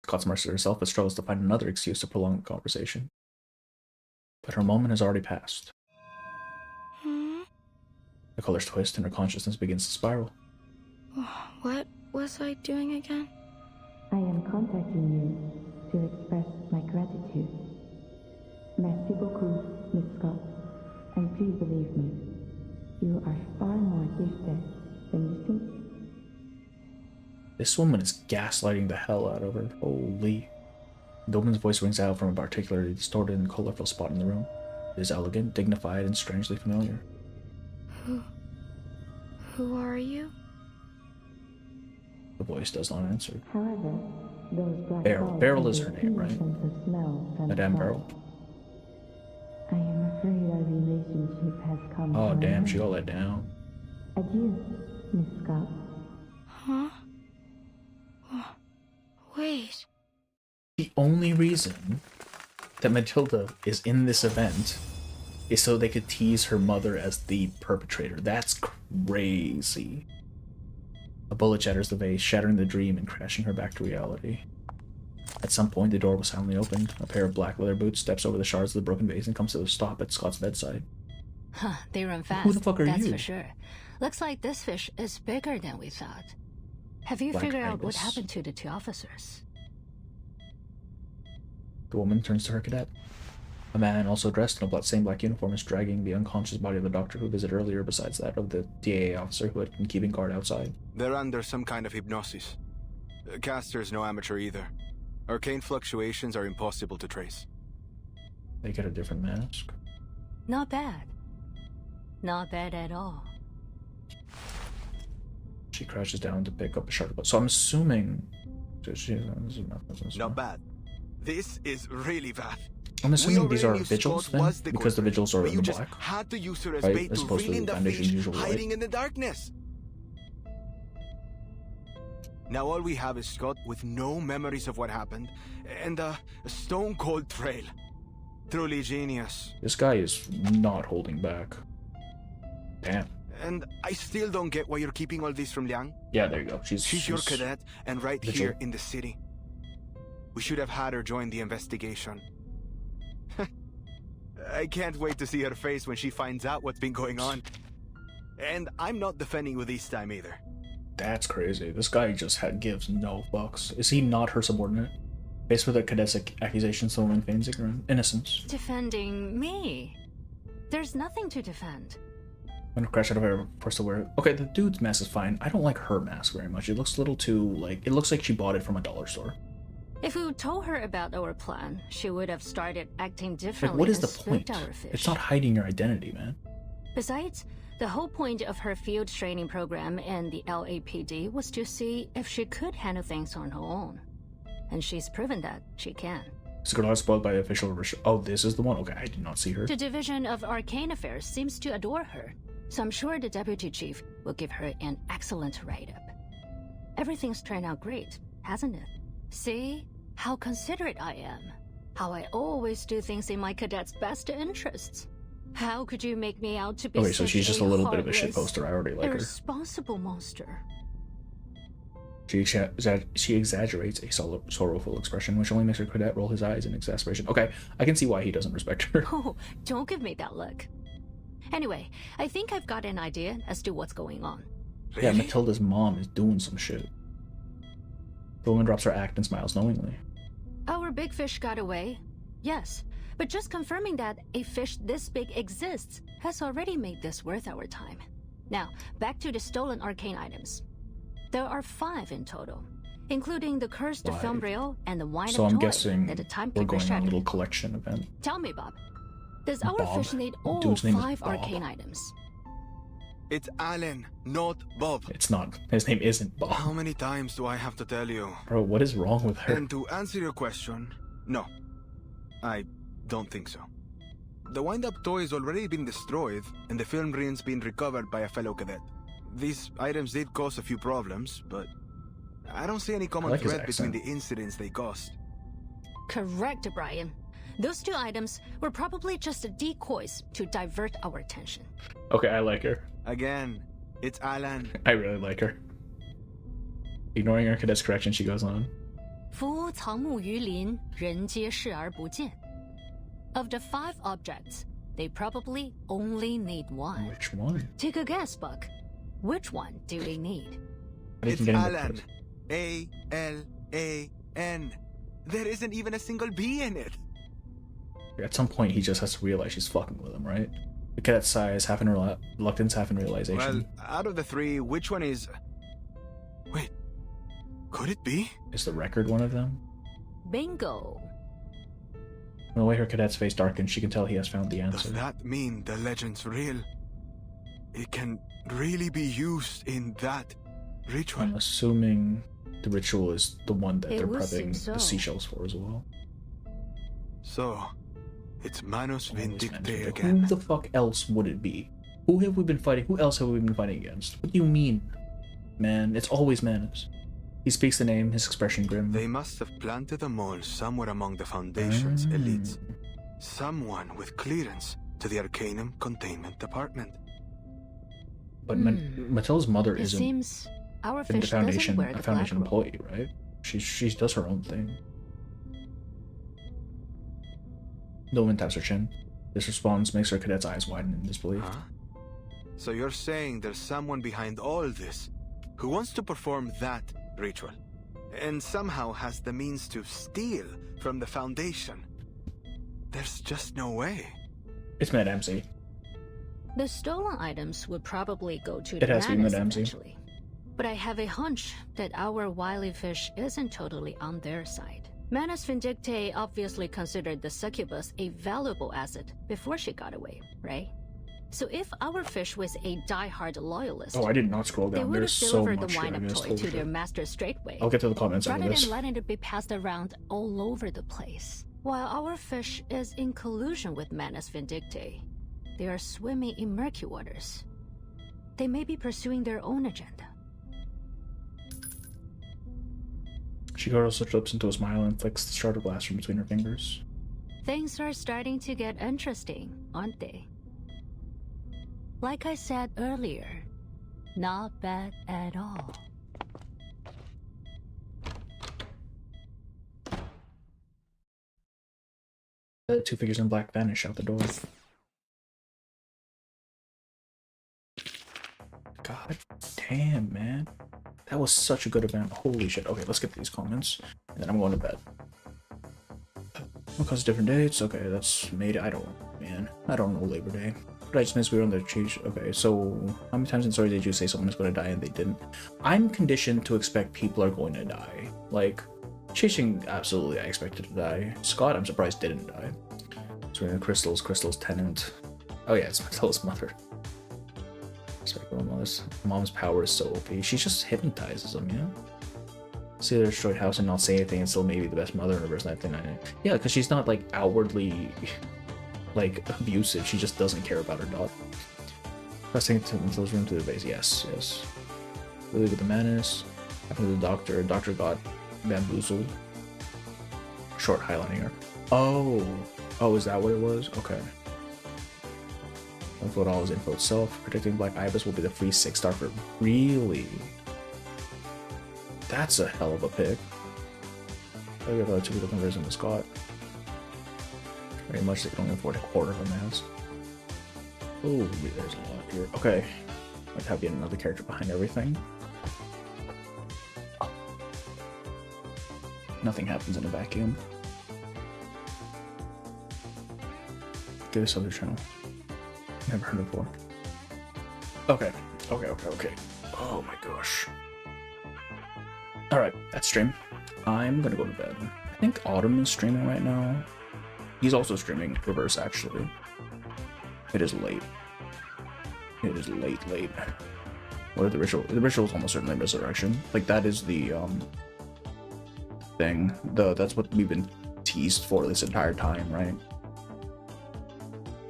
Scott's merced herself but struggles to find another excuse to prolong the conversation. But her moment has already passed. The colors twist and her consciousness begins to spiral. What was I doing again? I am contacting you to express my gratitude. Merci beaucoup, Miss Scott. And please believe me, you are far more gifted than you think. This woman is gaslighting the hell out of her. Holy. The woman's voice rings out from a particularly distorted and colorful spot in the room. It is elegant, dignified, and strangely familiar. Who are you? The voice does not answer. However, those black Beryl. balls Beryl have is a her name, keen right? sense of smell from Madame afar. Beryl. I am afraid our relationship has come Oh to an damn, end. she got let down. Adieu, Miss Scott. Huh? Wait. The only reason that Matilda is in this event is so they could tease her mother as the perpetrator. That's crazy. A bullet shatters the vase, shattering the dream and crashing her back to reality. At some point, the door was silently opened. A pair of black leather boots steps over the shards of the broken vase and comes to a stop at Scott's bedside. Huh, they run fast. Who the fuck are That's you? for sure. Looks like this fish is bigger than we thought. Have you Black figured out what Ibis. happened to the 2 officers? The woman turns to her cadet. A man, also dressed in a same black uniform, is dragging the unconscious body of the doctor who visited earlier, besides that of the DAA officer who had been keeping guard outside. They're under some kind of hypnosis. Caster's no amateur either. Arcane fluctuations are impossible to trace. They get a different mask. Not bad. Not bad at all. She crouches down to pick up a shard. So I'm assuming... Not bad. This is really bad. I'm assuming these are We already knew vigils Scott then, was the because the culprit, vigils are but in you the just black, had to use her as right? bait As to opposed reel to in the Foundation's fish usual white. hiding in the darkness. Now all we have is Scott with no memories of what happened, and a stone-cold trail. Truly genius. This guy is not holding back. Damn. And I still don't get why you're keeping all this from Liang. Yeah, there you go. She's your cadet, and right vigil. here in the city. We should have had her join the investigation. I can't wait to see her face when she finds out what's been going on. And I'm not defending you this time either. That's crazy. This guy just gives no fucks. Is he not her subordinate? Faced with a cadet's accusations, the woman feigns innocence. Defending me? There's nothing to defend. When her crash out of her, forced to wear it. Okay, the dude's mask is fine. I don't like her mask very much. It looks a little too, like, it looks like she bought it from a dollar store. If we told her about our plan, she would have started acting differently. Like, what is and the point? spooked our fish. It's not hiding your identity, man. Besides, the whole point of her field training program in the LAPD was to see if she could handle things on her own. And she's proven that she can. This girl is spoiled by the official. Oh, this is the one? Okay, I did not see her. The Division of Arcane Affairs seems to adore her, so I'm sure the Deputy Chief will give her an excellent write-up. Everything's turned out great, hasn't it? See? How considerate I am. How I always do things in my cadet's best interests. How could you make me out to be Okay, so such she's just a little bit of a heartless, shitposter. I already like her. irresponsible monster? She exaggerates a sorrowful expression, which only makes her cadet roll his eyes in exasperation. Okay, I can see why he doesn't respect her. Oh, don't give me that look. Anyway, I think I've got an idea as to what's going on. Yeah, Matilda's mom is doing some shit. The woman drops her act and smiles knowingly. Our big fish got away, yes, but just confirming that a fish this big exists has already made this worth our time. Now, back to the stolen arcane items. There are 5 in total, including the cursed film reel and the wine So of I'm toy guessing that the we're timekeeper going on a shattered. little collection event. Tell me, Bob, does our Bob? fish need all Dude's name is 5 Bob. arcane items? It's Alan, not Bob. It's not. His name isn't Bob. How many times do I have to tell you? Bro, what is wrong with her? And to answer your question, no. I don't think so. The wind-up toy has already been destroyed, and the film reel's been recovered by a fellow cadet. These items did cause a few problems, but I don't see any common like his thread between accent. the incidents they caused. Correct, Brian. Those 2 items were probably just decoys to divert our attention. Okay, I like her. Again, it's Alan. I really like her. Ignoring her cadet's correction, she goes on. 夫藏木于林，人皆视而不见. Of the 5 objects, they probably only need 1. Which one? Take a guess, Buck. Which one do they need? It's Alan. A-L-A-N. There isn't even a single B in it. At some point, he just has to realize she's fucking with him, right? The cadet's sighs, half in reluctance, half in realization. Well, out of the 3, which one is... Wait, could it be? Is the record one of them? Bingo. From the way her cadet's face darkens, she can tell he has found the answer. Does that mean the legend's real? It can really be used in that ritual? I'm assuming the ritual is the one that It they're would seem prepping so. the seashells for as well. So, it's Manus Always Vindicte mentioned it. again. Who the fuck else would it be? Who have we been fighting? Who else have we been fighting against? What do you mean? Man, it's always Manus. He speaks the name, his expression grim. They must have planted a mole somewhere among the Foundation's elites. Someone with clearance to the Arcanum Containment Department. But Matilda's mother It isn't seems our in the fish Foundation, doesn't wear a the Foundation black robe. employee, right? She does her own thing. Nolan taps her chin. This response makes her cadet's eyes widen in disbelief. Huh? So you're saying there's someone behind all this who wants to perform that ritual, and somehow has the means to steal from the Foundation? There's just no way. It's Madame Z. The stolen items would probably go to It the has to be Manus Madame Z. eventually. But I have a hunch that our wily fish isn't totally on their side. Manus Vindictae obviously considered the succubus a valuable asset before she got away, right? So if our fish was a die-hard loyalist, Oh, I did not scroll they down. would There's have so delivered much the here, I wind-up missed. toy Holy to their shit. master straightway. I'll get to the comments after rather this. than letting it be passed around all over the place. While our fish is in collusion with Manus Vindictae, they are swimming in murky waters. They may be pursuing their own agenda. She curls her lips into a smile and flicks the shard of glass from between her fingers. Things are starting to get interesting, aren't they? Like I said earlier, not bad at all. The two figures in black vanish out the door. God damn, man. That was such a good event. Holy shit. Okay, let's get to these comments. And then I'm going to bed. Because different dates. Okay, that's made. I don't know Labor Day. But I just missed we were on the chase. Okay, so how many times in story did you say someone is going to die and they didn't? I'm conditioned to expect people are going to die. Like, Chasing, absolutely, I expected to die. Scott, I'm surprised didn't die. So Crystal's tenant. Oh yeah, it's Matilda's mother. Mom's power is so OP. She just hypnotizes them, you know? See their destroyed house and not say anything and still maybe the best mother in the verse 1999. Yeah, because she's not like outwardly like abusive. She just doesn't care about her daughter. Pressing to Matilda's room to the base. Yes. Really with the Manus. After the doctor got bamboozled. Short highlighting her. Oh, is that what it was? Okay. Info all is info itself. Predicting Black Ibis will be the free 6-star for really. That's a hell of a pick. I got a 2 conversion to Scott. Very much they can only afford a quarter of a mass. Oh, there's a lot here. Okay. Might have yet another character behind everything. Nothing happens in a vacuum. Get this other channel. Never heard before. Okay. Oh my gosh. Alright, that's stream. I'm gonna go to bed. I think Autumn is streaming right now. He's also streaming reverse, actually. It is late. It is late. What are the ritual? The ritual is almost certainly resurrection. Like, that is the, thing. That's what we've been teased for this entire time, right?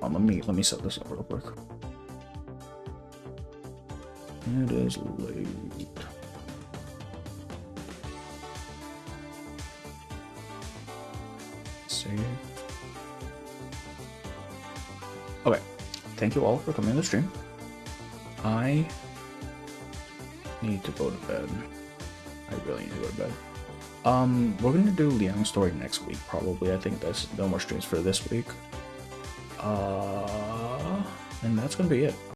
Let me set this up real quick. It is late. Save. Okay. Thank you all for coming to the stream. I need to go to bed. I really need to go to bed. We're gonna do Liang's story next week, probably. I think that's no more streams for this week. And that's gonna be it.